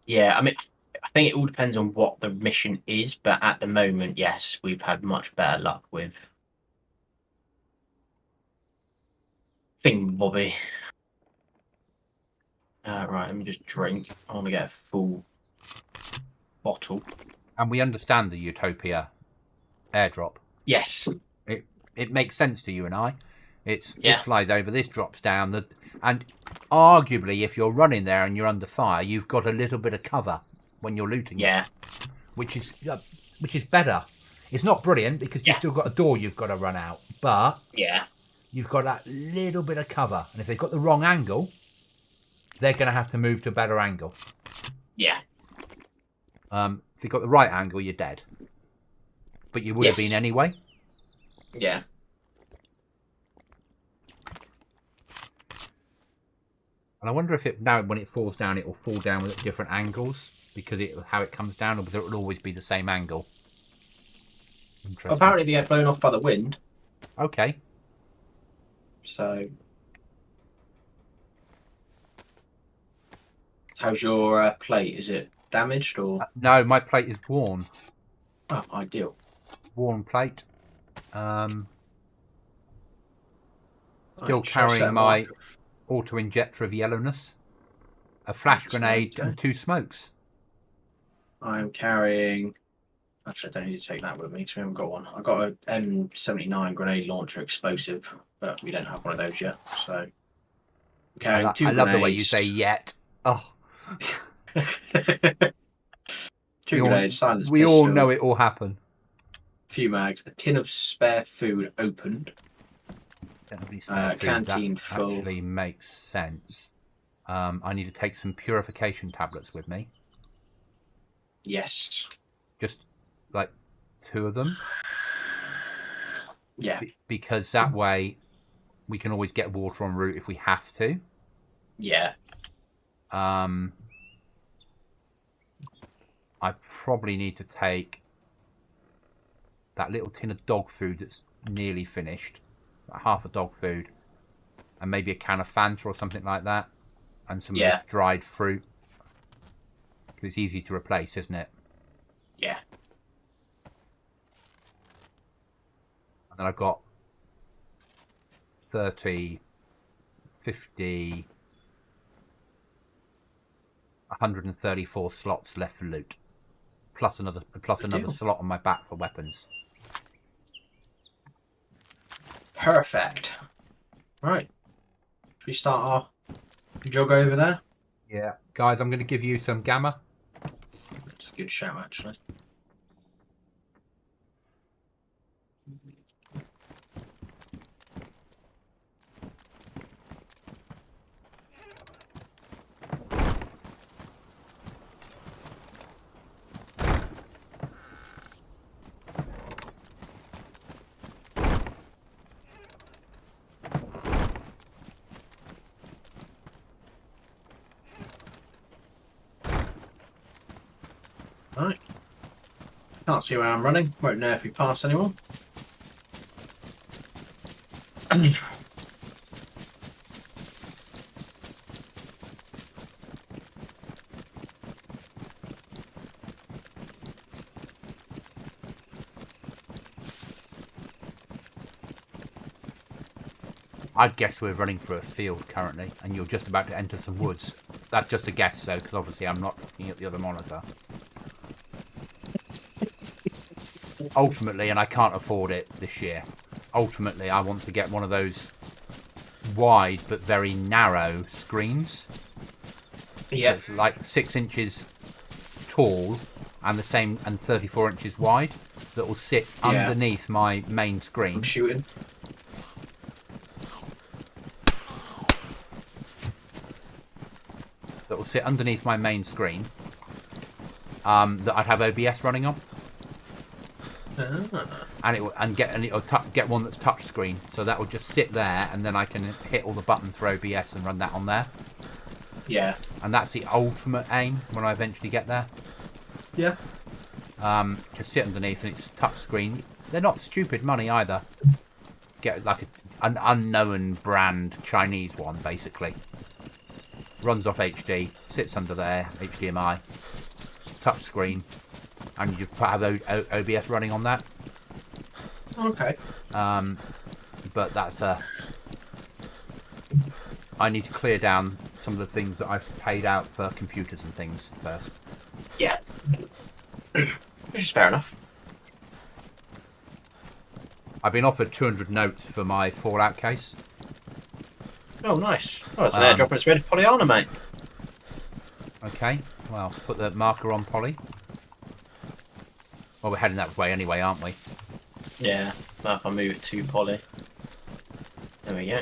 B: Yeah. I mean, I think it all depends on what the mission is, but at the moment, yes, we've had much better luck with Bobby. Right, let me just drink. I want to get a full bottle.
A: And we understand the Utopia airdrop.
B: Yes.
A: It makes sense to you and I. This
B: Yeah.
A: flies over, this drops down, and arguably, if you're running there and you're under fire, you've got a little bit of cover when you're looting.
B: Yeah.
A: Which is better. It's not brilliant because you've still got a door you've got to run out, but
B: Yeah.
A: you've got that little bit of cover. And if they've got the wrong angle, they're going to have to move to a better angle.
B: Yeah.
A: If you got the right angle, you're dead. But you would have been anyway.
B: Yeah.
A: And I wonder if it now when it falls down, it will fall down at different angles because how it comes down, or whether it will always be the same angle.
B: Apparently, they get blown off by the wind.
A: Okay.
B: So, how's your plate? Is it damaged or?
A: No, my plate is worn.
B: Oh, ideal.
A: Worn plate. Still
B: Right,
A: carrying my auto injector of yellowness, a flash grenade, and 2 smokes.
B: I'm carrying. Actually, I don't need to take that with me because we haven't got one. I've got a M79 grenade launcher explosive, but we don't have one of those yet. So, I'm carrying 2
A: I
B: grenades.
A: love the way you say "yet." Oh.
B: 2 grenades, silenced
A: we
B: pistol,
A: all know it will happen.
B: Few mags, a tin of spare food opened. Canteen
A: that
B: full.
A: Actually makes sense. I need to take some purification tablets with me.
B: Yes.
A: Just like 2 of them.
B: Yeah.
A: Because that way we can always get water en route if we have to.
B: Yeah.
A: I probably need to take that little tin of dog food that's nearly finished. Half a dog food. And maybe a can of Fanta or something like that. And some of this dried fruit. Because it's easy to replace, isn't it?
B: Yeah.
A: And then I've got 30, 50, 134 slots left for loot. Plus another slot on my back for weapons.
B: Perfect. Right. Should we start our jog over there?
A: Yeah. Guys, I'm going to give you some gamma.
B: That's a good shout, actually. Right. Can't see where I'm running. Won't know if we pass anyone.
A: I'd guess we're running through a field currently, and you're just about to enter some woods. That's just a guess, though, because obviously I'm not looking at the other monitor. Ultimately, and I can't afford it this year, ultimately I want to get one of those wide but very narrow screens.
B: Yeah.
A: It's like 6 inches tall and 34 inches wide that will sit underneath my main screen.
B: I'm shooting.
A: That will sit underneath my main screen. That I'd have OBS running on. And it'll get one that's touch screen, so that will just sit there, and then I can hit all the buttons for OBS and run that on there.
B: Yeah.
A: And that's the ultimate aim when I eventually get there.
B: Yeah.
A: Just sit underneath, and it's touch screen. They're not stupid money either. Get like an unknown brand Chinese one, basically. Runs off HD, sits under there, HDMI, touch screen. And you have OBS running on that.
B: Okay.
A: But that's I need to clear down some of the things that I've paid out for computers and things first.
B: Yeah. Which is fair enough.
A: I've been offered 200 notes for my Fallout case.
B: Oh, nice. Oh, it's an airdrop and it's ready to Pollyanna, mate.
A: Okay. Well, put the marker on Polly. Well, we're heading that way anyway, aren't we?
B: Yeah. Now if I move it to Polly. There we go.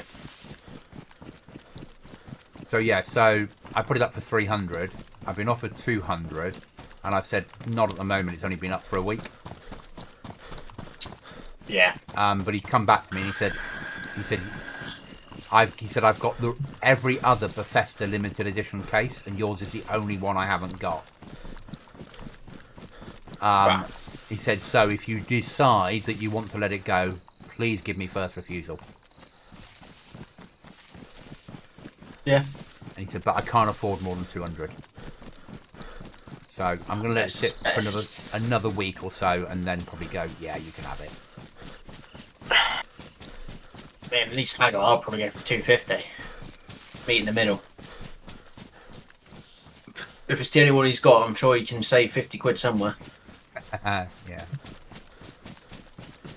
A: So yeah, so I put it up for 300. I've been offered 200. And I've said, not at the moment, it's only been up for a week.
B: Yeah.
A: But he's come back to me and he said, I've got every other Bethesda limited edition case, and yours is the only one I haven't got.
B: Wow.
A: He said, so if you decide that you want to let it go, please give me first refusal.
B: Yeah.
A: And he said, but I can't afford more than 200. So I'm going to let it sit for another week or so, and then probably go, yeah, you can have it.
B: Man, at least I'll probably go for 250. Meet in the middle. If it's the only one he's got, I'm sure he can save 50 quid somewhere.
A: Yeah.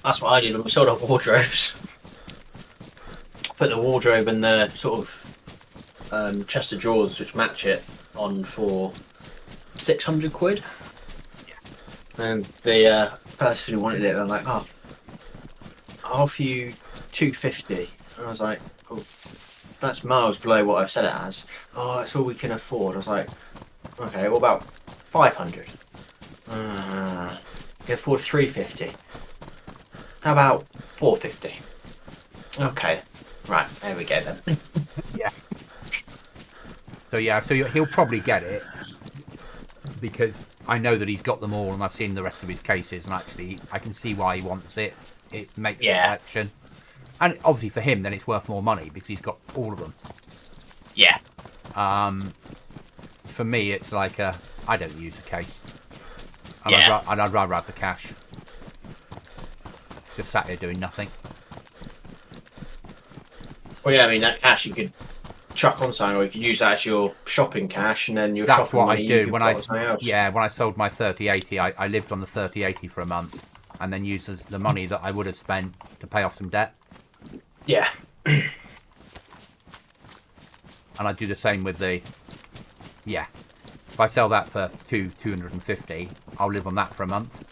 B: That's what I did when we sold our wardrobes. Put the wardrobe and the sort of chest of drawers which match it on for 600 quid. Yeah. And the person who wanted it, they're like, oh, I'll offer you 250. And I was like, oh, that's miles below what I've said it as. Oh, that's all we can afford. I was like, okay, what about 500? Can afford 350. How about 450? Okay, right, there we go then.
A: Yeah. So he'll probably get it, because I know that he's got them all, and I've seen the rest of his cases, and actually I can see why he wants it. It makes a collection, and obviously for him, then it's worth more money because he's got all of them.
B: Yeah.
A: For me, it's like I don't use a case. And
B: Yeah.
A: I'd rather have the cash. Just sat here doing nothing.
B: Well, yeah, I mean, that cash you could chuck on something, or you could use that as your shopping cash, and then your
A: That's
B: shopping
A: what
B: money
A: I
B: you
A: do
B: could
A: when
B: put on something else.
A: when I sold my 3080. I lived on the 3080 for a month, and then used the money that I would have spent to pay off some debt.
B: Yeah.
A: And I do the same with the. Yeah. If I sell that for 250, I'll live on that for a month.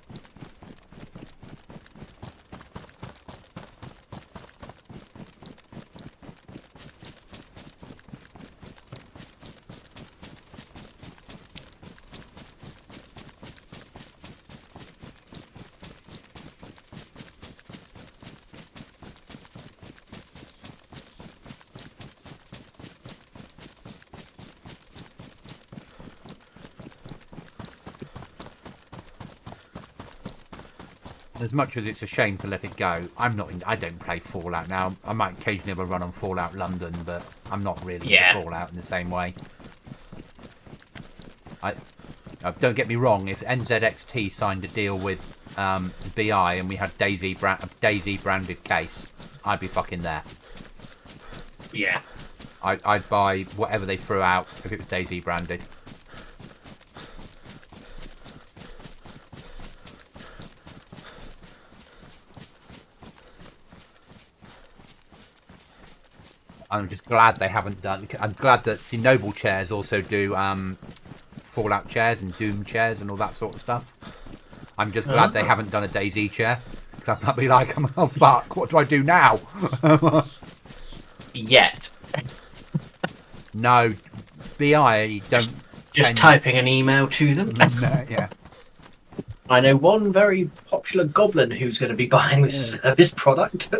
A: As much as it's a shame to let it go, I don't play Fallout now. I might occasionally have a run on Fallout London, but I'm not really into Fallout in the same way. Don't get me wrong, if NZXT signed a deal with BI and we had Dayz branded case, I'd be fucking there.
B: Yeah.
A: I'd buy whatever they threw out if it was Dayz branded. I'm just glad they haven't done. I'm glad that Noble chairs also do Fallout chairs and Doom chairs and all that sort of stuff. I'm just glad they haven't done a Dayz chair, because I might be like, oh fuck, what do I do now?
B: Yet.
A: No, BI don't.
B: Just typing an email to them.
A: Yeah.
B: I know one very popular Goblin who's going to be buying this service product.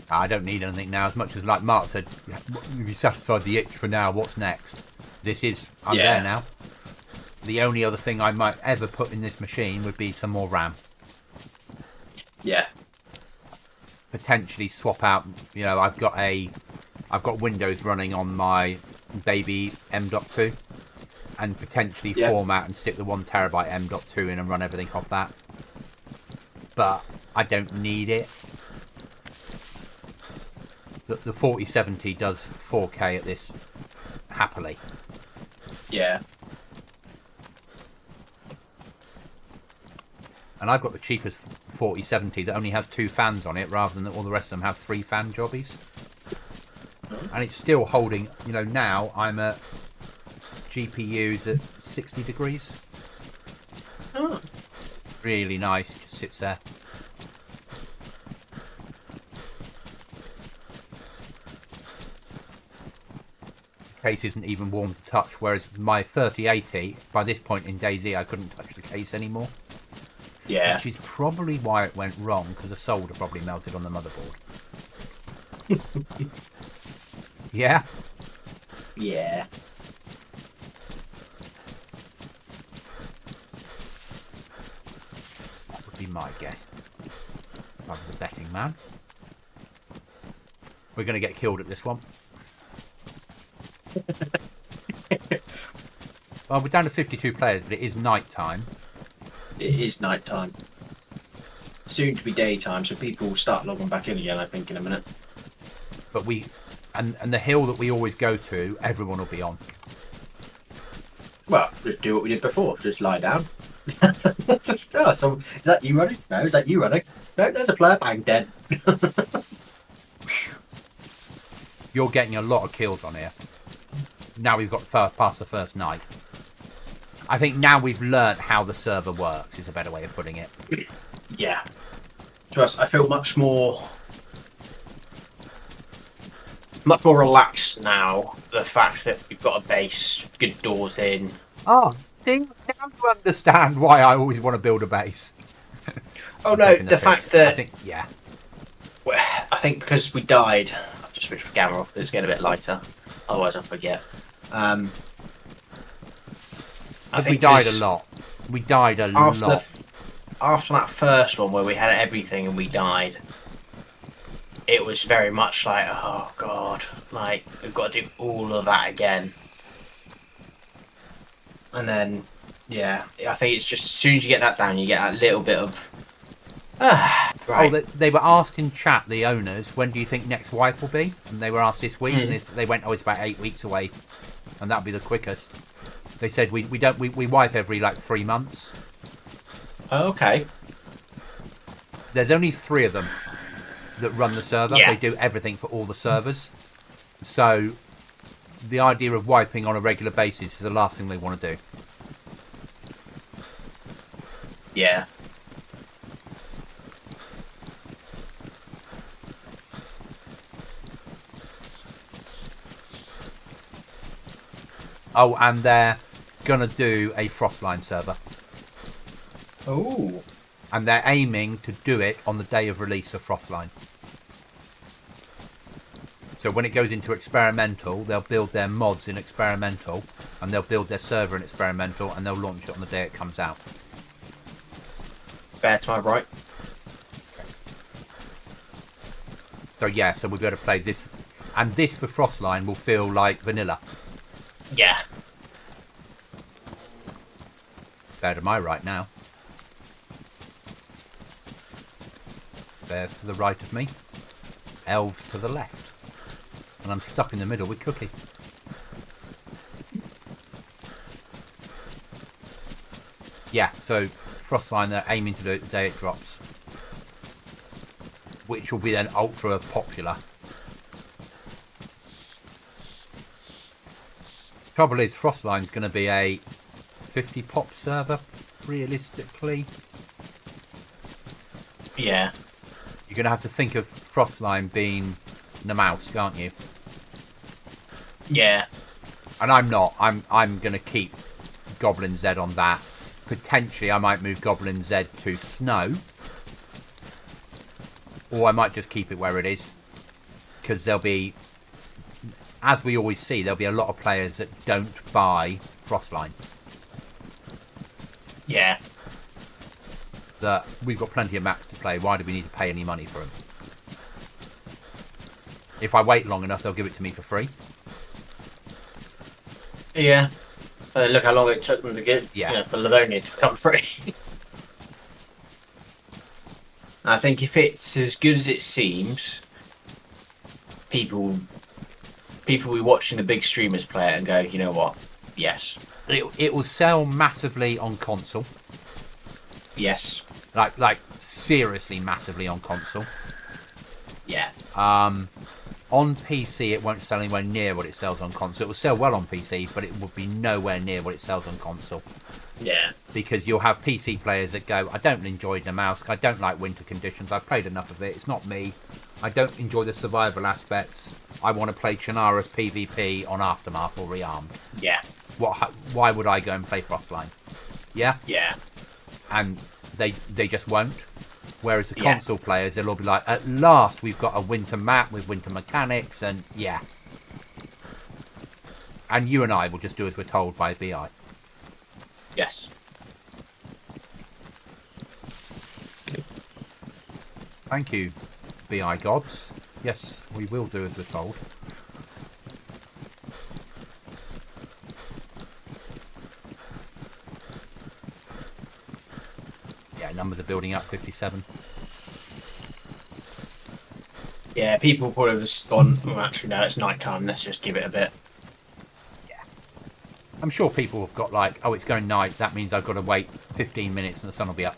A: I don't need anything now. As much as, like Mark said, you satisfied the itch for now. What's next? I'm there now. The only other thing I might ever put in this machine would be some more RAM.
B: Yeah.
A: Potentially swap out. You know, I've got Windows running on my baby M.2, and potentially format and stick the 1 terabyte M.2 in and run everything off that. But I don't need it. The 4070 does 4K at this happily.
B: Yeah.
A: And I've got the cheapest 4070 that only has 2 fans on it, rather than all the rest of them have 3 fan jobbies. And it's still holding. You know, now I'm at GPUs at 60 degrees.
B: Oh.
A: Really nice. Just sits there. The case isn't even warm to touch, whereas my 3080, by this point in DayZ, I couldn't touch the case anymore.
B: Yeah.
A: Which is probably why it went wrong, because the solder probably melted on the motherboard. Yeah?
B: Yeah.
A: That would be my guess. If I was a betting man. We're going to get killed at this one. Well, we're down to 52 players, but it is night time.
B: It is night time. Soon to be daytime, so people will start logging back in again, I think, in a minute.
A: But and the hill that we always go to, everyone will be on.
B: Well, just do what we did before. Just lie down. So, is that you running? No, is that you running? No, there's a player. Bang, dead.
A: You're getting a lot of kills on here. Now we've got past the first night. I think now we've learnt how the server works, is a better way of putting it.
B: Yeah. Trust, I feel much more relaxed now. The fact that we've got a base, good doors in.
A: Oh, now you understand why I always want to build a base.
B: Oh no, the fact that
A: I
B: think because we died. I've just switched the camera off. It's getting a bit lighter. Otherwise, I forget. I think
A: we died a lot. We died a lot.
B: After that first one where we had everything and we died, it was very much like, oh god, like we've got to do all of that again. And then, yeah, I think it's just as soon as you get that down, you get that little bit of, right.
A: Oh, they were asked in chat, the owners, when do you think next wipe will be? And they were asked this week, and they went, oh, it's about 8 weeks away, and that'll be the quickest. They said we wipe every like 3 months.
B: Okay.
A: There's only 3 of them that run the server.
B: Yeah.
A: They do everything for all the servers. So the idea of wiping on a regular basis is the last thing they want to do.
B: Yeah.
A: Oh, and they're gonna do a Frostline server.
B: Oh.
A: And they're aiming to do it on the day of release of Frostline. So when it goes into experimental, they'll build their mods in experimental, and they'll build their server in experimental, and they'll launch it on the day it comes out.
B: Fair to my right.
A: So yeah, so we'll be able to play this, and this for Frostline will feel like vanilla.
B: Yeah.
A: Bear to my right now. Bears to the right of me. Elves to the left. And I'm stuck in the middle with Cookie. Yeah, so Frostline, they're aiming to do it the day it drops. Which will be then ultra popular. Trouble is, Frostline's going to be a 50 pop server, realistically.
B: Yeah.
A: You're going to have to think of Frostline being the mouse, can't you?
B: Yeah.
A: And I'm not. I'm going to keep Goblin Z on that. Potentially, I might move Goblin Z to Snow. Or I might just keep it where it is. Because there'll be, as we always see, there'll be a lot of players that don't buy Frostline.
B: Yeah.
A: That we've got plenty of maps to play. Why do we need to pay any money for them? If I wait long enough, they'll give it to me for free.
B: Yeah. Look how long it took them to get, for Livonia to become free. I think if it's as good as it seems, people will be watching the big streamers play it and go, you know what? Yes.
A: It will sell massively on console.
B: Yes.
A: Like seriously massively on console.
B: Yeah.
A: On PC, it won't sell anywhere near what it sells on console. It will sell well on PC, but it will be nowhere near what it sells on console.
B: Yeah.
A: Because you'll have PC players that go, I don't enjoy the mouse, I don't like winter conditions, I've played enough of it, it's not me, I don't enjoy the survival aspects, I want to play Shannara's PvP on Aftermath or Rearmed.
B: Yeah.
A: Why would I go and play Frostline? Yeah?
B: Yeah.
A: And they just won't. Whereas the console players, they'll all be like, at last we've got a winter map with winter mechanics, and yeah. And you and I will just do as we're told by VI.
B: Yes.
A: Thank you, BI gods. Yes, we will do as we're told. Yeah, numbers are building up, 57.
B: Yeah, people probably have just gone, oh, actually, no, it's night time, let's just give it a bit.
A: Yeah. I'm sure people have got like, oh, it's going night, that means I've got to wait 15 minutes and the sun will be up.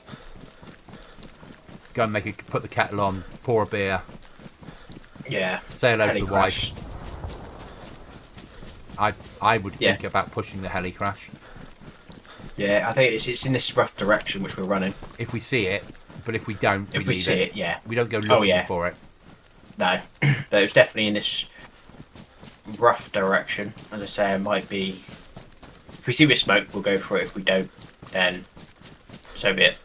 A: Go and put the kettle on, pour a beer.
B: Yeah.
A: Say hello to the wife. I would think
B: Yeah.
A: about pushing the heli crash.
B: Yeah, I think it's in this rough direction which we're running.
A: If we see it, but if we don't,
B: If we
A: leave
B: see it, yeah.
A: We don't go looking for it.
B: No, but it's definitely in this rough direction. As I say, it might be. If we see with smoke, we'll go for it. If we don't, then so be it.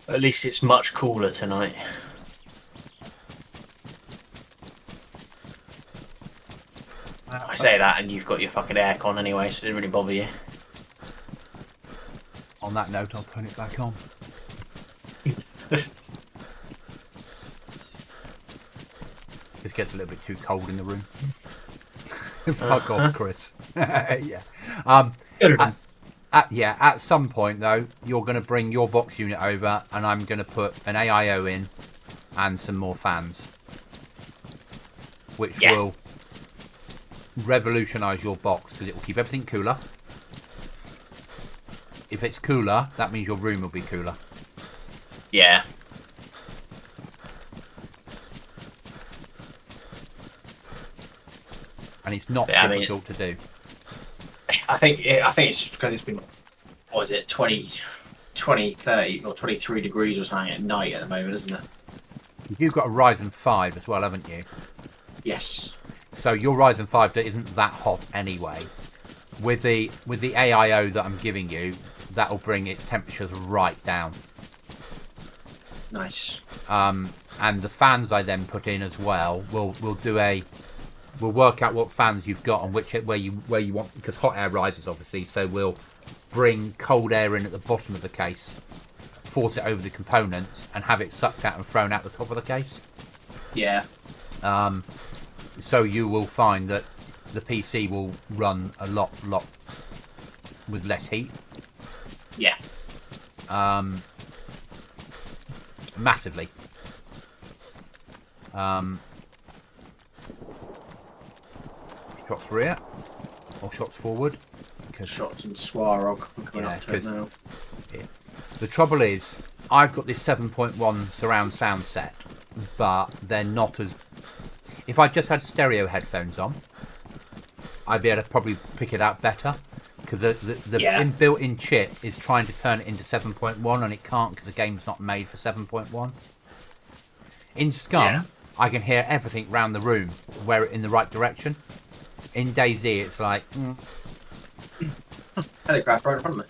B: At least it's much cooler tonight. I say that, and you've got your fucking aircon anyway, so it didn't really bother you.
A: On that note, I'll turn it back on. This gets a little bit too cold in the room. Fuck off, Chris. Yeah. At some point, though, you're going to bring your box unit over, and I'm going to put an AIO in and some more fans, which will revolutionise your box because it will keep everything cooler. If it's cooler, that means your room will be cooler.
B: Yeah.
A: And it's not difficult to do.
B: I think it's just because it's been, what is it, 20, 30 or 23 degrees or something at night at the moment, isn't it?
A: You've got a Ryzen 5 as well, haven't you?
B: Yes.
A: So your Ryzen 5 isn't that hot anyway. With the AIO that I'm giving you, that'll bring its temperatures right down.
B: Nice.
A: And the fans I then put in as well, we'll work out what fans you've got and where you want, because hot air rises obviously. So we'll bring cold air in at the bottom of the case, force it over the components, and have it sucked out and thrown out the top of the case.
B: Yeah.
A: So you will find that the PC will run a lot with less heat.
B: Yeah.
A: Massively. Shots rear or shots forward.
B: Shots and Swarog. I'm coming up to it now.
A: The trouble is, I've got this 7.1 surround sound set, but they're not as. If I just had stereo headphones on, I'd be able to probably pick it out better, because the built-in chip is trying to turn it into 7.1 and it can't because the game's not made for 7.1. In Scum, I can hear everything round the room, in the right direction. In Dayz, it's like.
B: Helicrash right in front of me.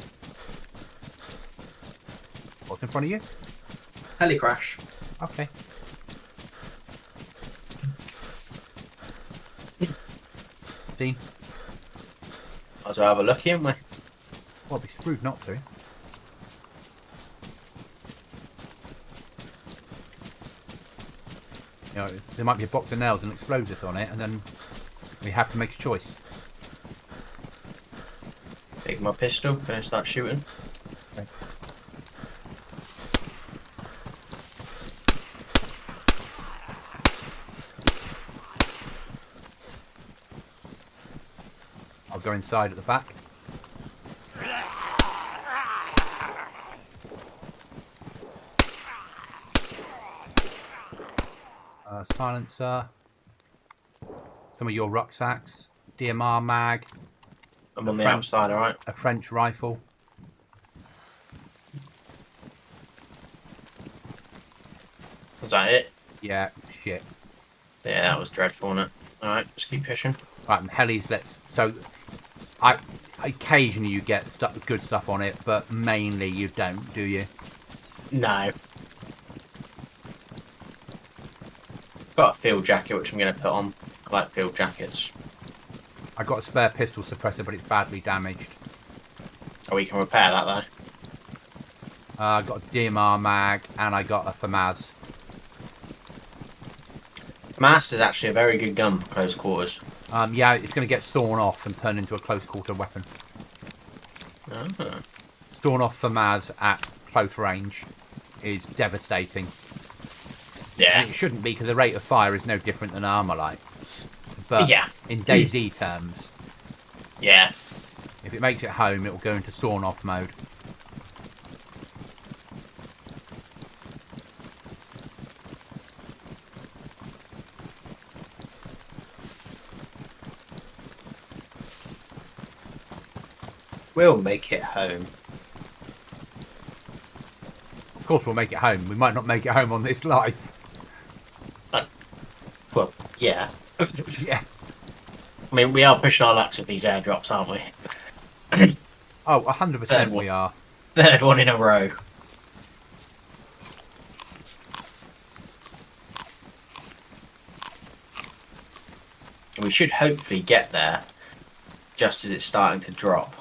A: What's in front of you?
B: Helicrash.
A: Okay. See?
B: Might as well have a look, haven't we?
A: Well, I'd be screwed not to. You know, there might be a box of nails and explosives on it, and then we have to make a choice.
B: Take my pistol, gonna start shooting.
A: Okay. I'll go inside at the back. Silencer. Some of your rucksacks. DMR mag.
B: I'm on the outside, alright?
A: A French rifle.
B: Was that it?
A: Yeah, shit.
B: Yeah, that was dreadful, wasn't it? Alright, just keep pushing.
A: Right, and helis, occasionally you get good stuff on it, but mainly you don't, do you?
B: No. Got a field jacket, which I'm going to put on. I like field jackets.
A: I got a spare pistol suppressor, but it's badly damaged.
B: Oh, we can repair that, though.
A: I got a DMR mag, and I got a FAMAS.
B: Master is actually a very good gun for close quarters.
A: Yeah, it's going to get sawn off and turned into a close quarter weapon.
B: Oh.
A: Sawn off FAMAS at close range is devastating.
B: Yeah.
A: And it shouldn't be, because the rate of fire is no different than Armalite. But
B: yeah.
A: in Dayz terms,
B: Yeah.
A: if it makes it home, it will go into sawn off mode.
B: We'll make it home.
A: Of course, we'll make it home. We might not make it home on this life.
B: Well, yeah.
A: Yeah.
B: I mean, we are pushing our lucks with these airdrops, aren't we?
A: Oh, 100% we are.
B: Third one in a row. We should hopefully get there just as it's starting to drop.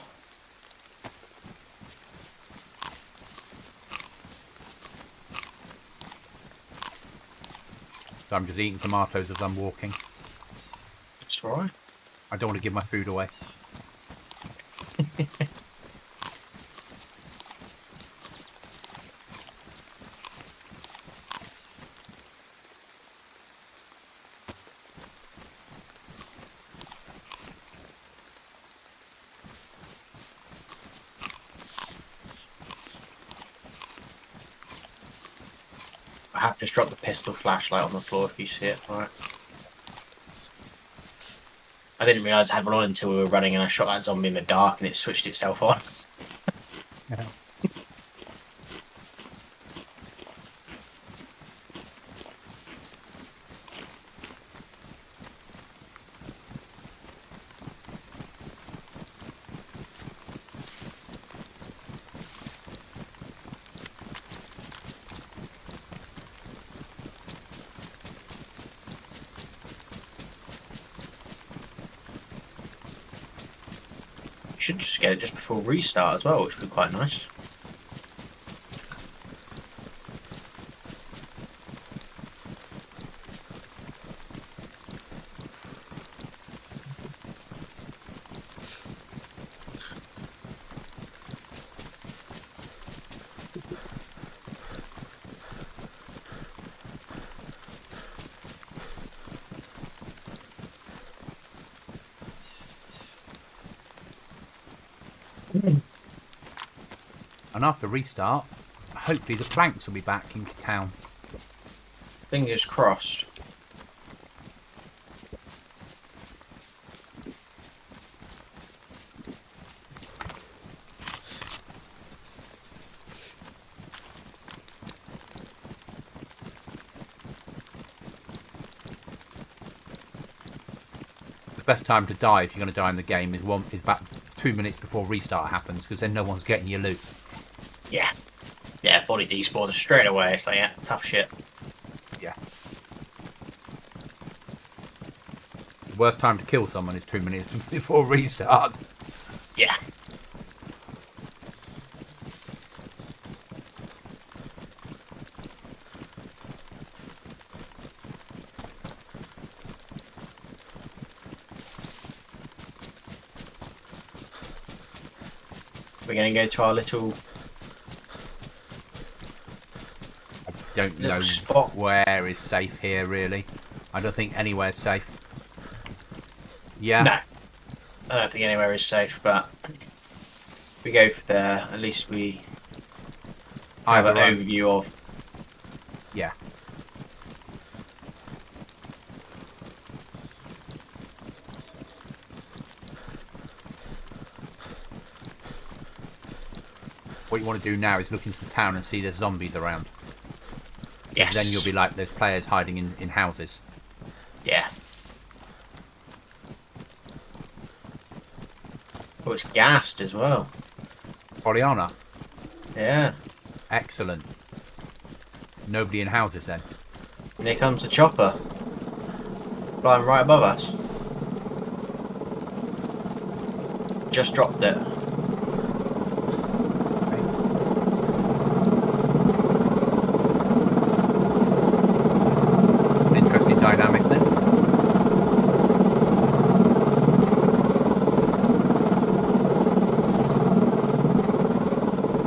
A: So I'm just eating tomatoes as I'm walking.
B: That's right.
A: I don't want to give my food away.
B: I have just dropped the pistol flashlight on the floor if you see it. Alright. I didn't realise I had one on until we were running and I shot that zombie in the dark and it switched itself on.
A: Yeah.
B: Should just get it just before restart as well, which would be quite nice.
A: And after restart, hopefully the planks will be back into town.
B: Fingers crossed.
A: The best time to die if you're going to die in the game is about 2 minutes before restart happens, because then no one's getting your loot.
B: Yeah. Yeah, body despawns straight away. It's like, yeah, tough shit.
A: Yeah. The worst time to kill someone is 2 minutes before restart.
B: Yeah. We're going to go to our little
A: Don't know
B: spot.
A: where is safe here, really. I don't think anywhere's safe. Yeah.
B: No. I don't think anywhere is safe, but if we go for there, at least we have an overview of.
A: Yeah. What you want to do now is look into the town and see there's zombies around.
B: Yes.
A: Then you'll be like, there's players hiding in houses.
B: Yeah. Oh, it's gassed as well.
A: Pollyanna.
B: Yeah.
A: Excellent. Nobody in houses then.
B: And here comes the chopper. Flying right above us. Just dropped it.
A: An interesting dynamic then.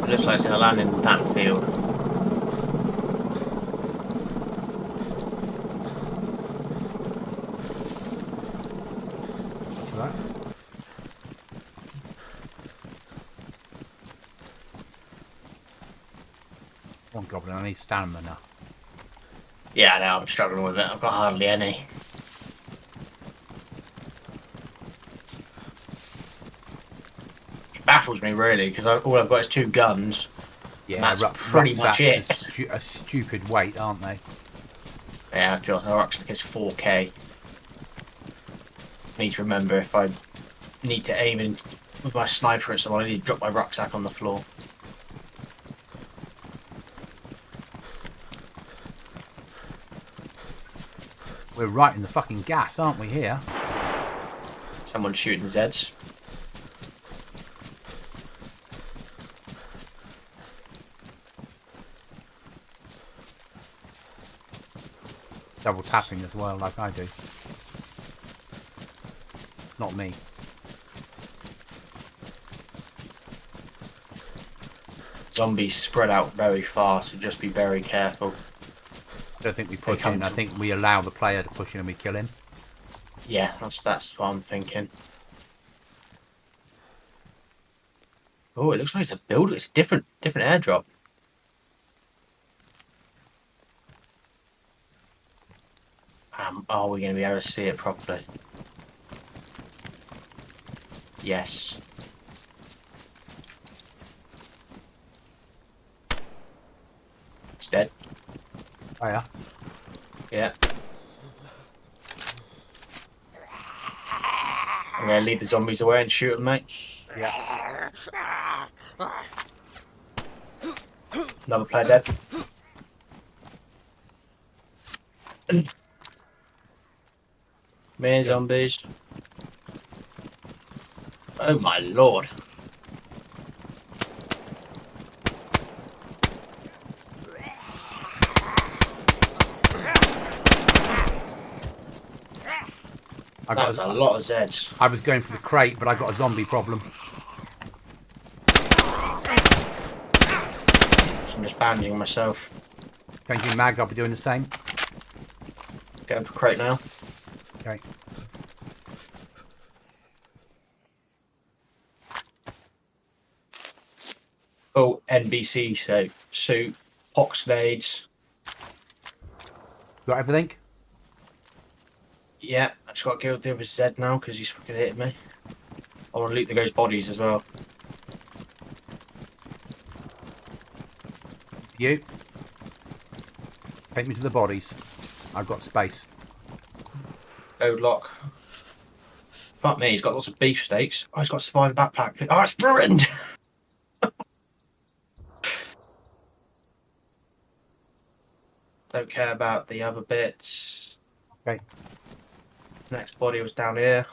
B: It looks like it's going to land in that field.
A: Right. Come on, Goblin, I need stamina.
B: Yeah, I know, I'm struggling with it. I've got hardly any. It baffles me really, because all I've got is 2 guns.
A: Yeah,
B: That's pretty much it.
A: A stupid weight, aren't they?
B: Yeah, John, our rucksack is 4k. I need to remember if I need to aim in with my sniper at someone, I need to drop my rucksack on the floor.
A: We're right in the fucking gas, aren't we, here?
B: Someone's shooting Zeds.
A: Double tapping as well, like I do. Not me.
B: Zombies spread out very fast, so just be very careful.
A: I don't think we push in. I think we allow the player to push in and we kill him.
B: Yeah, that's what I'm thinking. Oh, it looks like it's a build. It's a different airdrop. Are we going to be able to see it properly? Yes. It's dead.
A: Oh yeah.
B: Yeah. I'm going to lead the zombies away and shoot them, mate.
A: Yeah.
B: Another player dead. Mere zombies. Oh my lord. That was a lot of Zeds.
A: I was going for the crate, but I got a zombie problem.
B: I'm just bandaging myself.
A: Changing mag, I'll be doing the same.
B: Going for crate now.
A: Okay.
B: Oh, NBC suit, pox grenades.
A: Got everything?
B: Yeah, I just got to kill the other Z now because he's fucking hitting me. I want to loot the ghost bodies as well.
A: You. Take me to the bodies. I've got space.
B: Code lock. Fuck me, he's got lots of beefsteaks. Oh, he's got a survivor backpack. Oh, it's ruined! Don't care about the other bits.
A: Okay.
B: Next body was down here.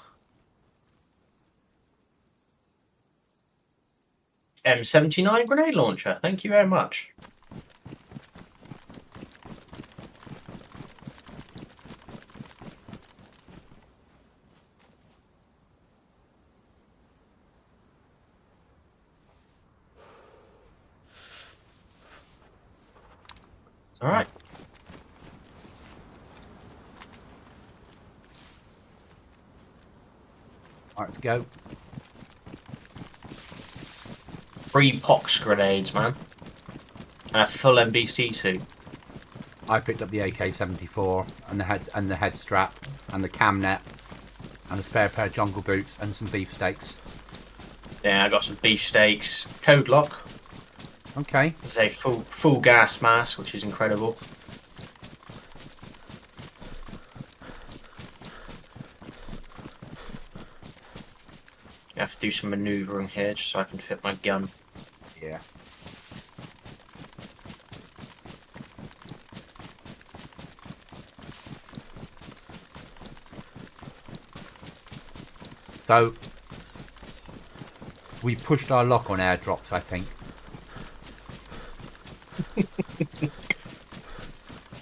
B: M79 grenade launcher. Thank you very much. All right.
A: Alright, let's go.
B: 3 pox grenades, man. And a full NBC suit.
A: I picked up the AK-74 and the head strap and the cam net and a spare pair of jungle boots and some beefsteaks.
B: Yeah, I got some beefsteaks. Code lock.
A: Okay.
B: It's a full gas mask, which is incredible. You have to do some manoeuvring here just so I can fit my gun.
A: Yeah. So we pushed our lock on airdrops, I think.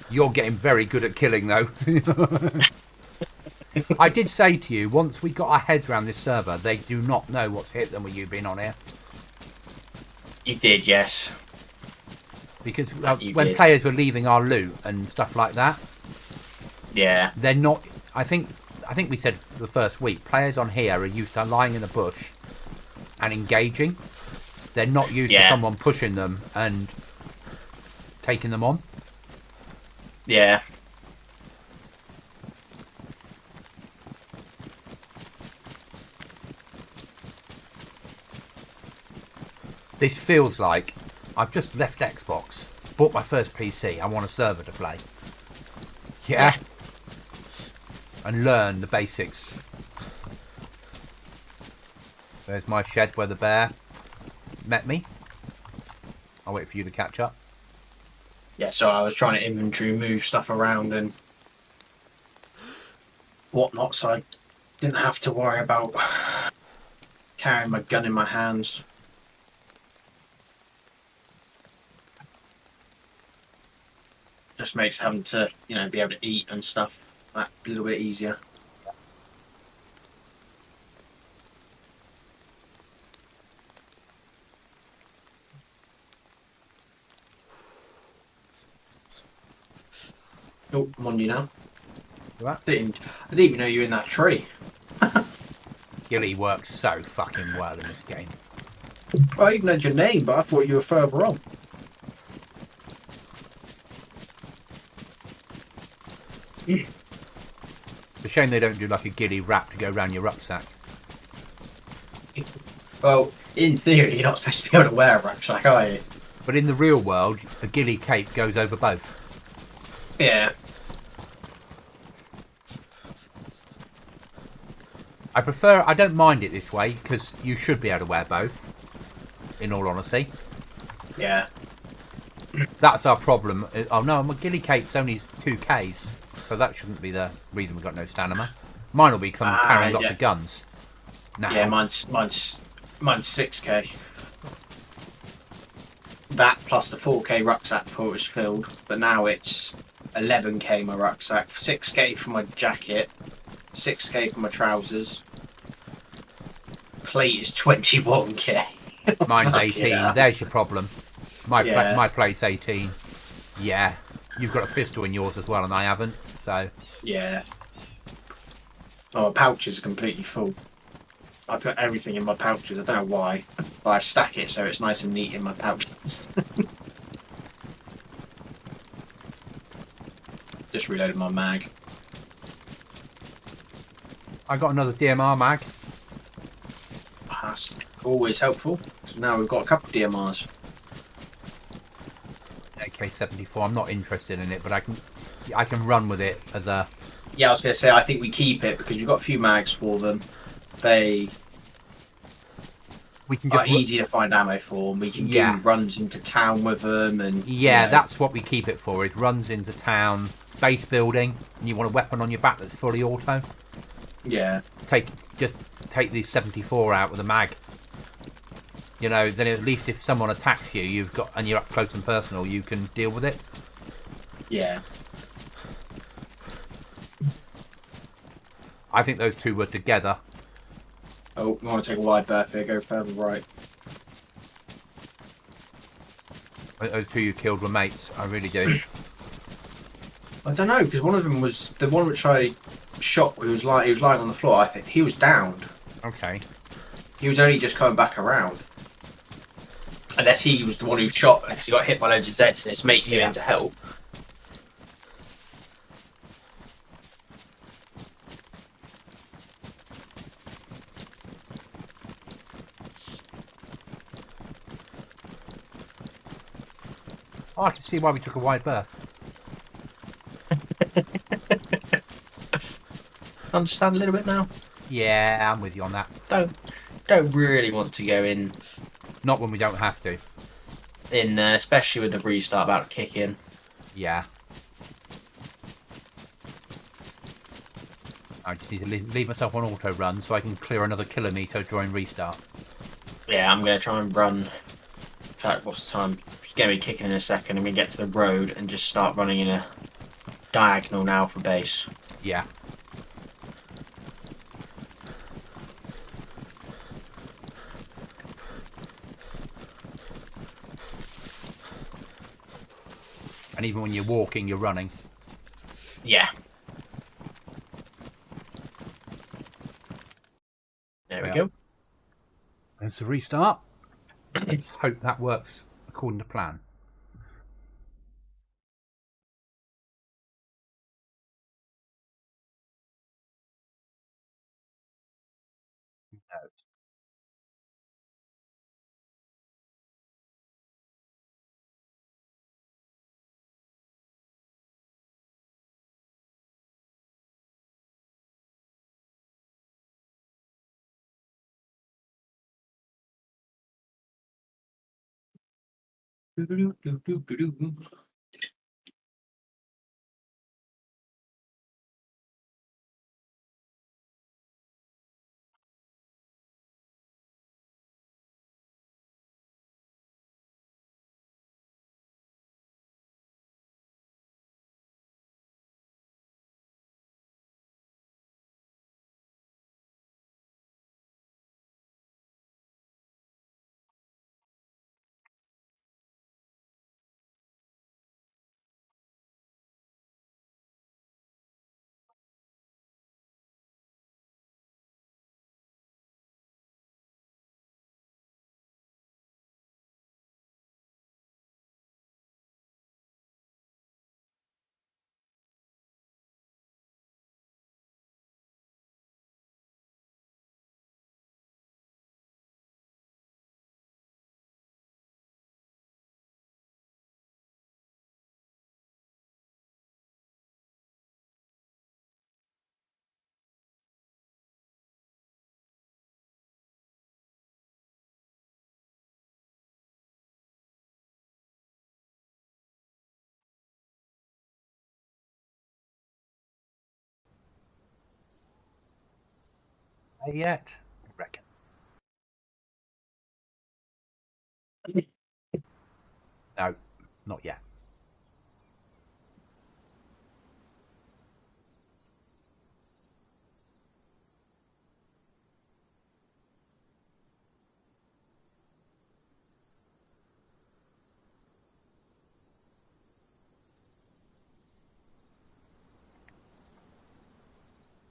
A: You're getting very good at killing, though. I did say to you, once we got our heads around this server, they do not know what's hit them with you being on here.
B: You did, yes.
A: Because when players were leaving our loot and stuff like that,
B: yeah,
A: they're not. I think we said the first week, players on here are used to lying in a bush and engaging. They're not used to someone pushing them and taking them on.
B: Yeah.
A: This feels like I've just left Xbox, bought my first PC, I want a server to play. Yeah. And learn the basics. There's my shed where the bear met me. I'll wait for you to catch up.
B: Yeah, so I was trying to inventory move stuff around and whatnot, so I didn't have to worry about carrying my gun in my hands. Just makes having to, be able to eat and stuff that a little bit easier. Oh, I'm on you now. I didn't even know you were in that tree.
A: Gilly works so fucking well in this game.
B: Well, I even had your name, but I thought you were further on.
A: It's a shame they don't do like a Gilly wrap to go around your rucksack.
B: Well, in theory, you're not supposed to be able to wear a rucksack, are you?
A: But in the real world, a Gilly cape goes over both.
B: Yeah.
A: I don't mind it this way, because you should be able to wear both, in all honesty.
B: Yeah.
A: That's our problem. Oh no, my Gilly cape's only 2Ks, so that shouldn't be the reason we've got no stamina. Mine will be because I'm carrying lots of guns. Now.
B: Yeah, mine's 6k. That plus the 4k rucksack before it was filled, but now it's 11k my rucksack, 6k for my jacket, 6k for my trousers. Plate is 21k.
A: Mine's 18. Yeah. There's your problem. My plate's 18. Yeah. You've got a pistol in yours as well, and I haven't, so...
B: Yeah. Oh, my pouches are completely full. I put everything in my pouches. I don't know why. But I stack it so it's nice and neat in my pouches. Just reloaded my mag.
A: I got another DMR mag.
B: That's always helpful. So now we've got a couple of DMRs.
A: AK-74. I'm not interested in it, but I can run with it as a...
B: Yeah, I was going to say, I think we keep it because we've got a few mags for them. They are easy to find ammo for, and we can do runs into town with them. And
A: that's what we keep it for, is runs into town, base building, and you want a weapon on your back that's fully auto.
B: Yeah.
A: Just take the 74 out with a mag. Then at least if someone attacks you, and you're up close and personal, you can deal with it.
B: Yeah.
A: I think those two were together.
B: Oh, I want to take a wide berth here, go further right.
A: Those two you killed were mates, I really do.
B: I don't know, because one of them was the one which I shot. He was lying on the floor. I think he was downed.
A: Okay.
B: He was only just coming back around. Unless he was the one who shot, because he got hit by loads of Zeds and his mate came in to help.
A: Oh, I can see why we took a wide berth.
B: Understand a little bit now?
A: Yeah, I'm with you on that.
B: Don't really want to go in,
A: Not when we don't have to.
B: especially with the restart about to kick in.
A: Yeah. I just need to leave myself on auto run so I can clear another kilometre during restart.
B: Yeah, I'm going to try and run. In fact, what's the time? It's going to be kicking in a second. I'm going to get to the road and just start running in a diagonal now for base.
A: Yeah. And even when you're walking, you're running.
B: Yeah. There we go.
A: There's the restart. Let's hope that works according to plan. Not yet, I reckon. No, not yet.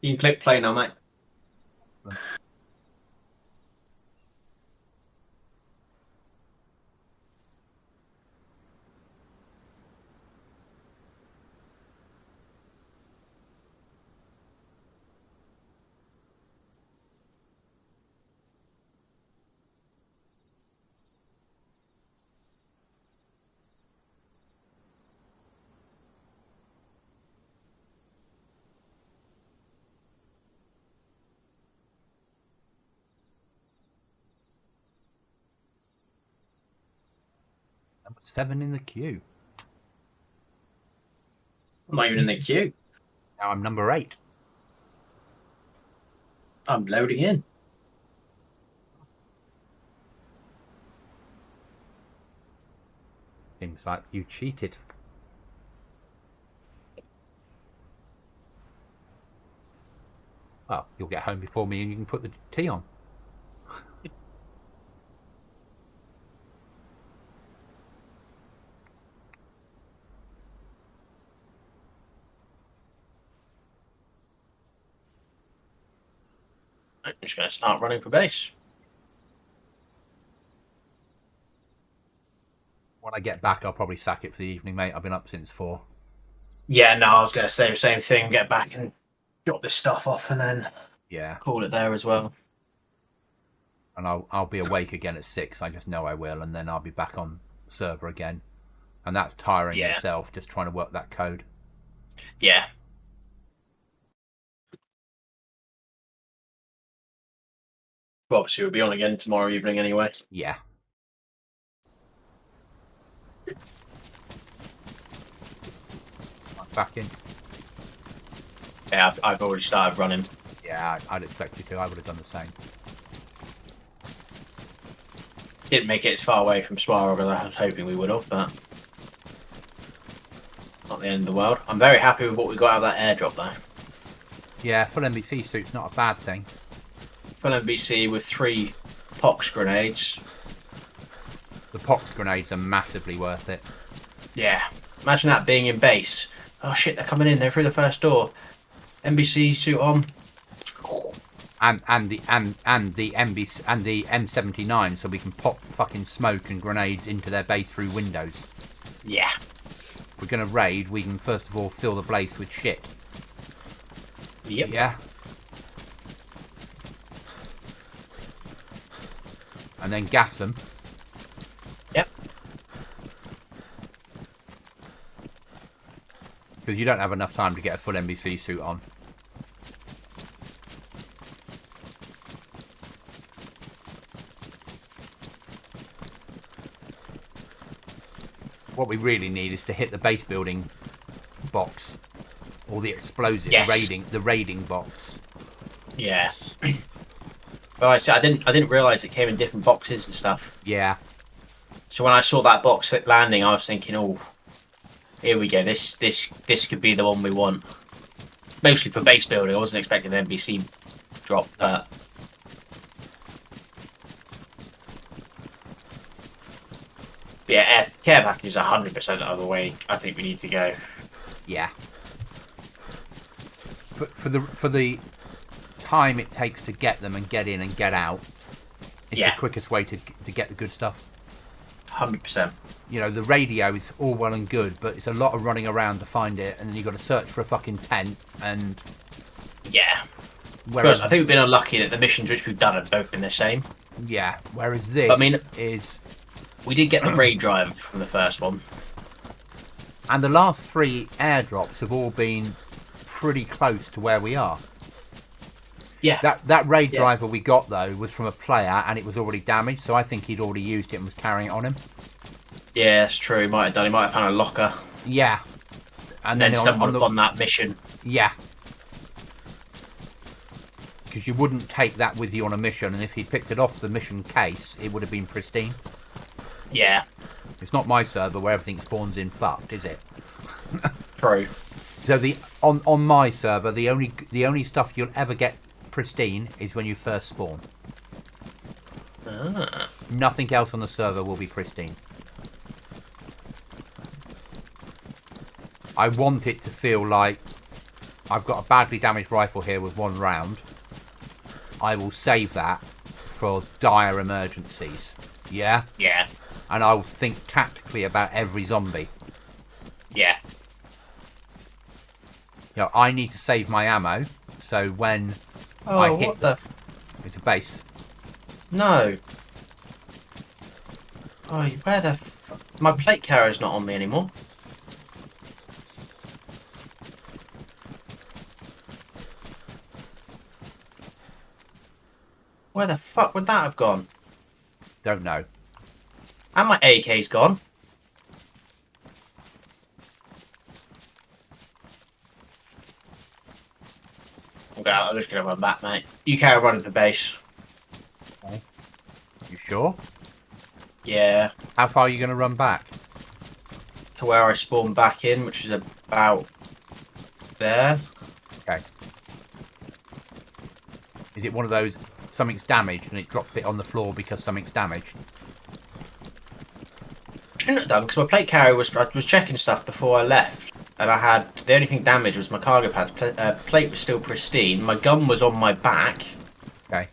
B: You can click play now, mate.
A: Number 7 in the queue.
B: I'm not even in the queue.
A: Now I'm number 8.
B: I'm loading in.
A: Seems like you cheated. Well, you'll get home before me and you can put the tea on.
B: I'm just going to start running for base.
A: When I get back, I'll probably sack it for the evening, mate. I've been up since 4.
B: Yeah, no, I was going to say the same thing. Get back and drop this stuff off and then
A: Yeah.
B: call it there as well.
A: And I'll be awake again at 6. I just know I will, and then I'll be back on server again And that's tiring
B: Yeah.
A: itself, just trying to work that code.
B: Yeah. Well, obviously we'll be on again tomorrow evening anyway.
A: Yeah. Back in.
B: Yeah, I've already started running.
A: Yeah, I'd expect you to. I would have done the same.
B: Didn't make it as far away from Sparrow as I was hoping we would have, but not the end of the world. I'm very happy with what we got out of that airdrop though.
A: Yeah, full NBC suit's not a bad thing.
B: Full NBC with 3 pox grenades.
A: The pox grenades are massively worth it.
B: Yeah. Imagine that being in base. Oh shit, they're coming in. They're through the first door. NBC suit on.
A: And the MBC and the M79, so we can pop fucking smoke and grenades into their base through windows.
B: Yeah.
A: If we're gonna raid, we can first of all fill the place with shit.
B: Yep.
A: Yeah. And then gas them.
B: Yep.
A: Because you don't have enough time to get a full NBC suit on. What we really need is to hit the base building box, or the explosive,
B: Yes.
A: the raiding box.
B: Yeah. Well, I didn't realise it came in different boxes and stuff.
A: Yeah.
B: So when I saw that box landing, I was thinking, oh, here we go. This could be the one we want. Mostly for base building. I wasn't expecting an NBC drop, but yeah, care package is 100% the way I think we need to go.
A: Yeah. For the time it takes to get them and get in and get out, it's
B: Yeah.
A: the quickest way to get the good stuff.
B: 100%.
A: You know, the radio is all well and good, but it's a lot of running around to find it, and then you've got to search for a fucking tent. And
B: Yeah.
A: whereas
B: I think we've been unlucky that the missions which we've done have both been the same.
A: yeah, whereas this
B: I mean-
A: is,
B: We did get the raid drive from the first one.
A: and the last 3 airdrops have all been pretty close to where we are.
B: Yeah.
A: That raid
B: Yeah.
A: driver we got though was from a player, and it was already damaged, so I think he'd already used it and was carrying it on him.
B: Yeah, that's true. He might have done. He might have found a locker
A: Yeah.
B: and then stumbled upon that mission.
A: Yeah. Because you wouldn't take that with you on a mission, and if he picked it off the mission case, it would have been pristine.
B: Yeah,
A: It's not my server where everything spawns in fucked, is it?
B: true.
A: So on my server, the only stuff you'll ever get pristine is when you first spawn.
B: Ah.
A: Nothing else on the server will be pristine. I want it to feel like I've got a badly damaged rifle here with 1 round. I will save that for dire emergencies. Yeah?
B: Yeah,
A: And I'll think tactically about every zombie.
B: yeah,
A: You know, I need to save my ammo, so when
B: Oh,
A: I hit
B: what the?
A: it's a base.
B: No. Oh, where the? My plate carrier's not on me anymore. Where the fuck would that have gone?
A: Don't know.
B: And my AK's gone. Okay, I'm just gonna run back, mate. You carry running for base.
A: You sure?
B: Yeah.
A: How far are you going to run back?
B: To where I spawned back in, which is about there.
A: Okay. Is it one of those, something's damaged and it dropped it on the floor because something's damaged?
B: Shouldn't have done, because my plate carrier I was checking stuff before I left, and I had the only thing damaged was my cargo pads. Plate was still pristine. My gun was on my back.
A: Okay.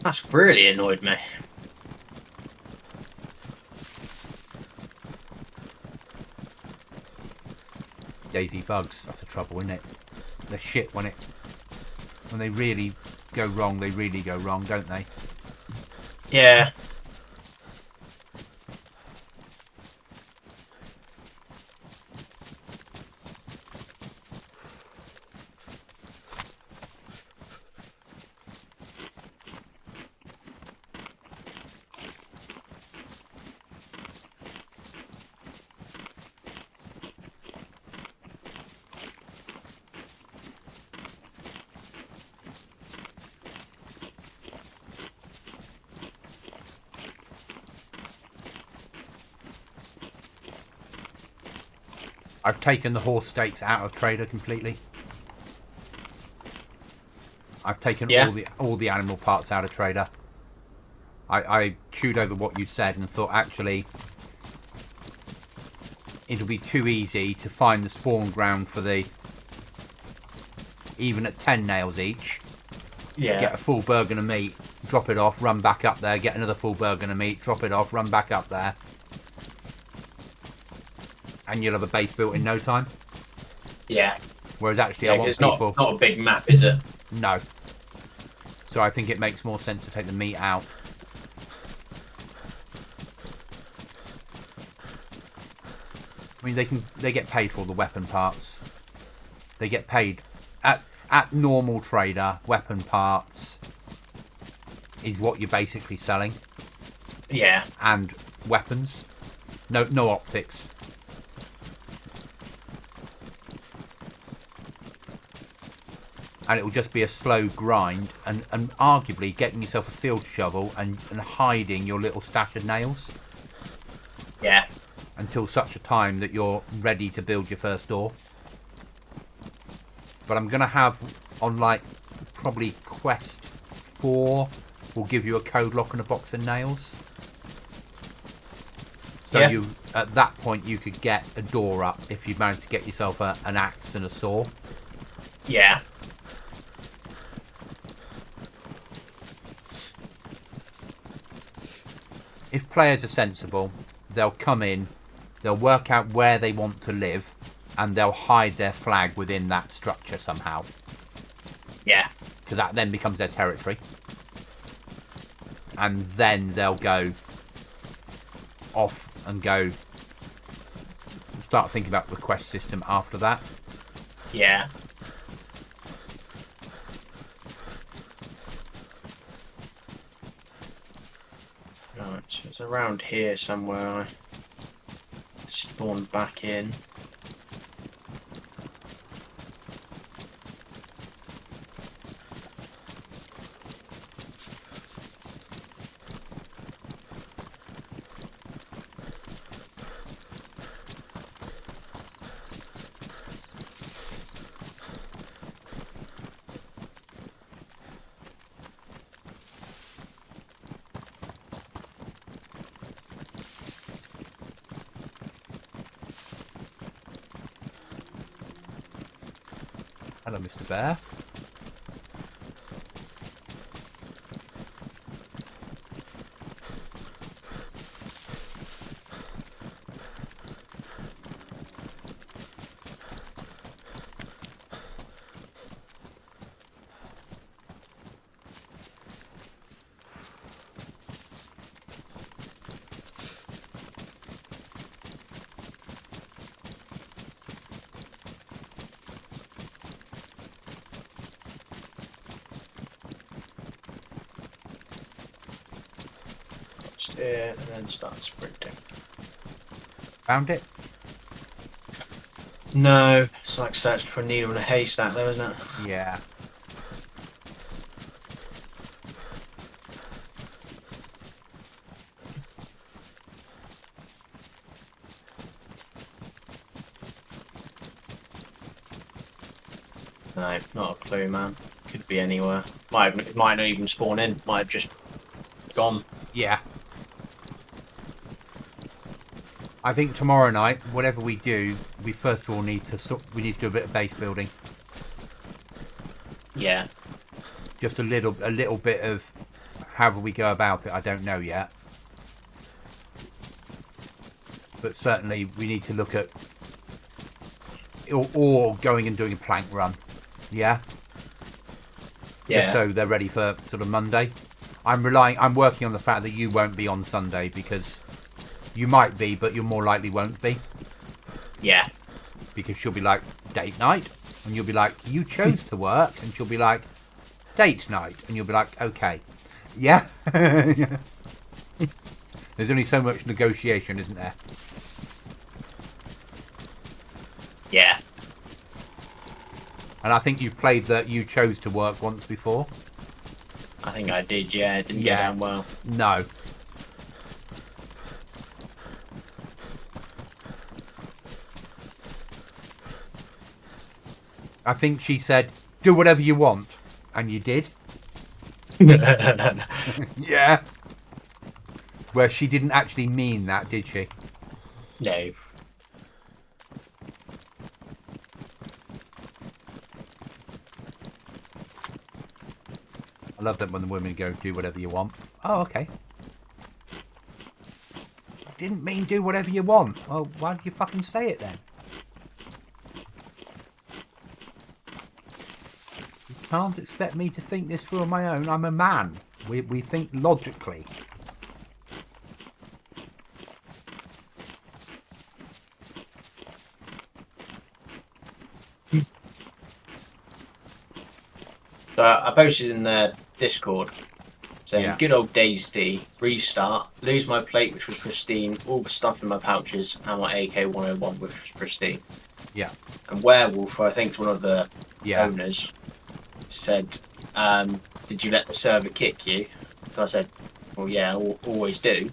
B: That's really annoyed me.
A: Daisy bugs, that's the trouble, isn't it? They're shit when they really go wrong, they really go wrong, don't they?
B: Yeah.
A: I've taken the horse steaks out of Trader completely. I've taken all the animal parts out of Trader. I chewed over what you said and thought actually it'll be too easy to find the spawn ground for the, even at 10 nails each.
B: Yeah.
A: Get a full burger of meat, drop it off, run back up there, get another full burger of meat, drop it off, run back up there. And you'll have a base built in no time.
B: Yeah.
A: Whereas actually, I want
B: it's
A: people.
B: Not a big map, is it?
A: No. So I think it makes more sense to take the meat out. I mean, they get paid for all the weapon parts. They get paid at normal Trader. Weapon parts is what you're basically selling.
B: Yeah.
A: And weapons. No optics. And it will just be a slow grind, and arguably getting yourself a field shovel and hiding your little stash of nails.
B: Yeah.
A: Until such a time that you're ready to build your first door. But I'm going to have, on like, probably quest 4, will give you a code lock and a box of nails. So
B: yeah.
A: you, at that point, you could get a door up if you managed to get yourself an axe and a saw.
B: Yeah.
A: If players are sensible, they'll come in, they'll work out where they want to live, and they'll hide their flag within that structure somehow.
B: Yeah.
A: Because that then becomes their territory. And then they'll go off and go start thinking about the quest system after that.
B: Yeah. Right, so it's around here somewhere. I spawned back in.
A: Hello, Mr. Bear.
B: Here and then start sprinting.
A: Found it?
B: No, it's like searching for a needle in a haystack though, isn't it?
A: Yeah.
B: No, not a clue, man. Could be anywhere. Might not even spawn in. Might have just gone.
A: Yeah. I think tomorrow night, whatever we do, we first of all need to do a bit of base building.
B: Yeah.
A: Just a little bit of however we go about it, I don't know yet. But certainly we need to look at or going and doing a plank run. Yeah.
B: Yeah.
A: Just so they're ready for sort of Monday. I'm working on the fact that you won't be on Sunday, because you might be, but you more likely won't be.
B: Yeah.
A: Because she'll be like, date night, and you'll be like, you chose to work, and she'll be like, date night, and you'll be like, okay. Yeah. There's only so much negotiation, isn't there?
B: Yeah.
A: And I think you've played that you chose to work once before.
B: I think I did, yeah. It didn't go down well.
A: No. I think she said, do whatever you want. And you did. Yeah. Where she didn't actually mean that, did she?
B: No.
A: I love that when the women go, do whatever you want. Oh, okay. Didn't mean do whatever you want. Well, why did you fucking say it then? You can't expect me to think this through on my own. I'm a man. We think logically.
B: So I posted in the Discord saying,
A: Yeah.
B: good old Dayz, restart, lose my plate, which was pristine, all the stuff in my pouches, and my AK-101, which was pristine.
A: Yeah.
B: And Werewolf, who I think is one of the
A: Yeah.
B: owners, said, did you let the server kick you? So I said, well, yeah, always do.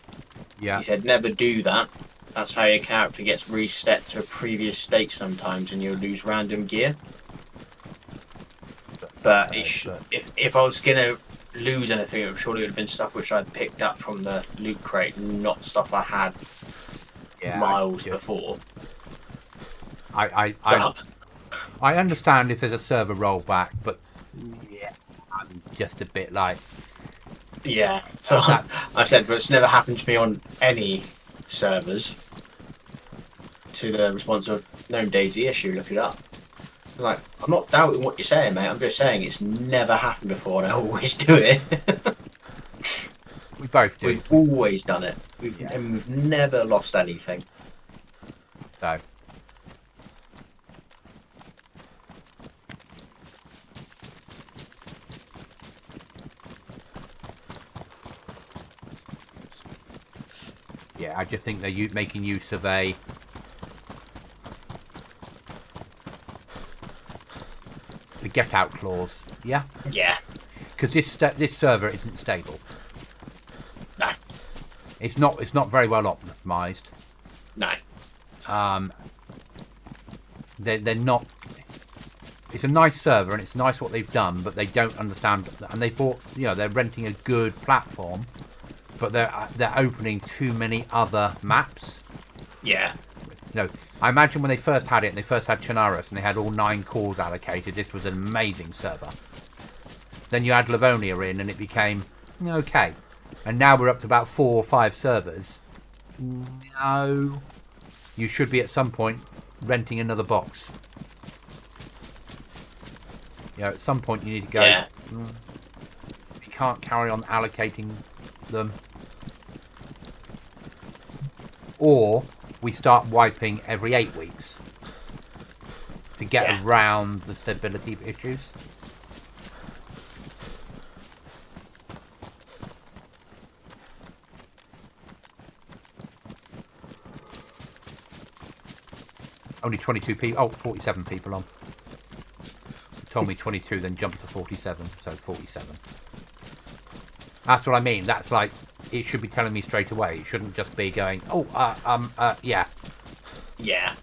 A: Yeah.
B: He said, never do that. That's how your character gets reset to a previous state sometimes, and you'll lose random gear. But if I was gonna lose anything, it surely would have been stuff which I'd picked up from the loot crate, not stuff I had miles before.
A: I understand if there's a server rollback, but yeah, I'm just a bit like,
B: yeah. So I said, but it's never happened to me on any servers. To the response of, no, Daisy issue, look it up. Like, I'm not doubting what you're saying, mate. I'm just saying it's never happened before, and I always do it.
A: we both do.
B: We've always done it. And we've never lost anything.
A: So. Yeah, I just think they're making use of the get out clause. Yeah.
B: Yeah.
A: Because this server isn't stable.
B: No.
A: It's not very well optimized.
B: No.
A: They're not. It's a nice server and it's nice what they've done, but they don't understand. And they bought, they're renting a good platform, but they're opening too many other maps.
B: Yeah.
A: I imagine when they first had it, and they first had Chernarus, and they had all 9 cores allocated, this was an amazing server. Then you add Livonia in, and it became okay. And now we're up to about 4 or 5 servers. No. You should be at some point renting another box. At some point you need to go.
B: Yeah.
A: You can't carry on allocating them. Or we start wiping every 8 weeks to get around the stability issues. Only 22 people. Oh, 47 people on. It told me 22, then jumped to 47, so 47. That's what I mean. That's like, it should be telling me straight away. It shouldn't just be going, yeah.
B: Yeah.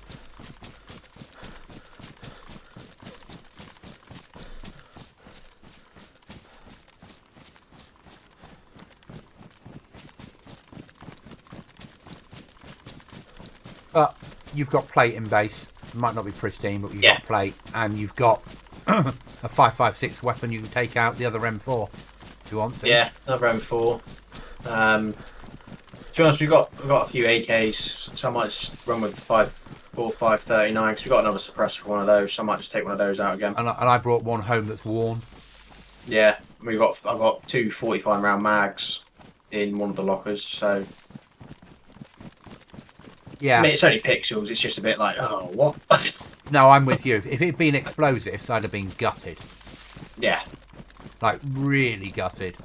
A: But you've got plate in base. It might not be pristine, but you've got plate, and you've got a 5.56 weapon you can take out the other M4. you want to.
B: Yeah, another M4. To be honest, we've got a few AKs, so I might just run with the 5.45-39 because we've got another suppressor for one of those, so I might just take one of those out again.
A: And I brought one home that's worn.
B: Yeah, I've got two 45 round mags in one of the lockers, so
A: Yeah.
B: I mean, it's only pixels. It's just a bit like, oh, what?
A: No, I'm with you. If it had been explosives, I'd have been gutted.
B: Yeah,
A: Like, really gutted.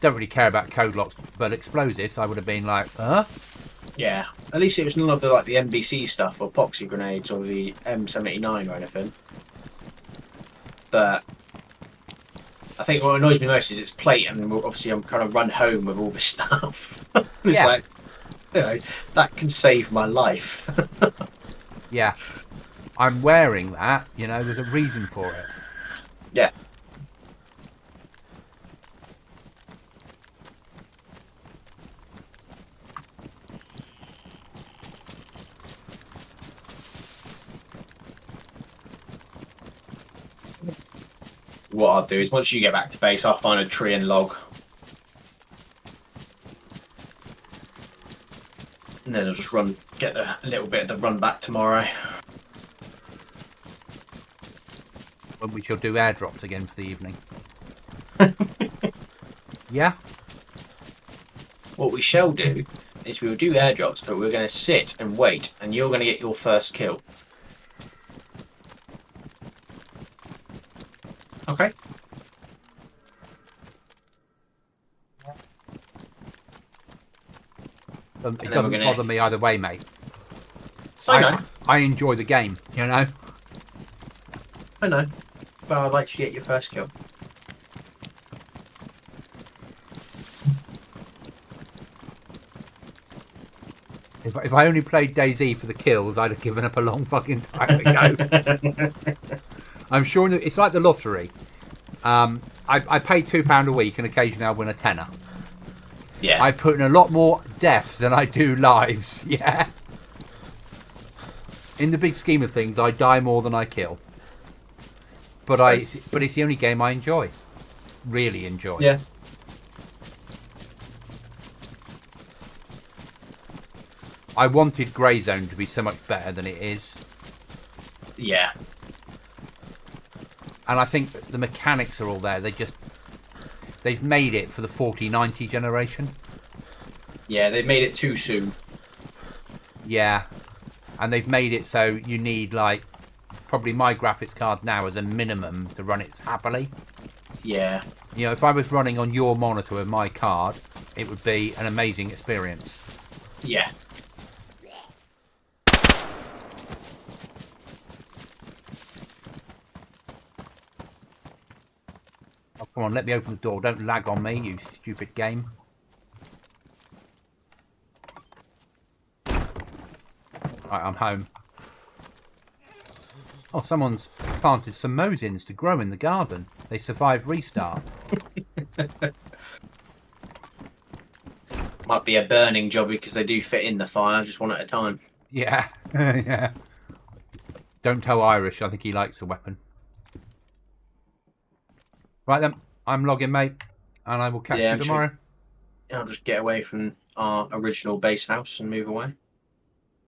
A: Don't really care about code locks, but explosives, I would have been like, huh?
B: yeah. At least it was none of the like the NBC stuff or poxy grenades or the M79 or anything. But I think what annoys me most is it's plate, and obviously I'm trying to run home with all this stuff. It's
A: Yeah.
B: like, you know, that can save my life.
A: Yeah. I'm wearing that, you know, there's a reason for it.
B: Yeah. What I'll do is once you get back to base, I'll find a tree and log. And then I'll just get a little bit of the run back tomorrow.
A: When we shall do airdrops again for the evening. Yeah?
B: What we shall do is we will do airdrops, but we're going to sit and wait, and you're going to get your first kill. Okay.
A: It
B: then
A: doesn't
B: we're gonna-
A: bother me either way, mate.
B: I know.
A: I enjoy the game, you know?
B: I know. But I'd like to get your first kill.
A: If I only played Dayz for the kills, I'd have given up a long fucking time ago. I'm sure it's like the lottery. I pay £2 a week and occasionally I win a tenner.
B: Yeah.
A: I put in a lot more deaths than I do lives. Yeah. In the big scheme of things, I die more than I kill. But it's the only game I enjoy. Really enjoy.
B: Yeah.
A: I wanted Grey Zone to be so much better than it is.
B: Yeah.
A: And I think the mechanics are all there. They've made it for the 4090 generation.
B: Yeah, they made it too soon.
A: Yeah. And they've made it so you need, like, probably my graphics card now as a minimum to run it happily.
B: Yeah.
A: You know, if I was running on your monitor with my card, it would be an amazing experience.
B: Yeah.
A: Oh, come on, let me open the door. Don't lag on me, you stupid game. Right, I'm home. Oh, someone's planted some mosins to grow in the garden. They survived restart.
B: Might be a burning job because they do fit in the fire, just one at a time.
A: Yeah, yeah. Don't tell Irish. I think he likes the weapon. Right then, I'm logging, mate, and I will catch you tomorrow.
B: I'll just get away from our original base house and move away.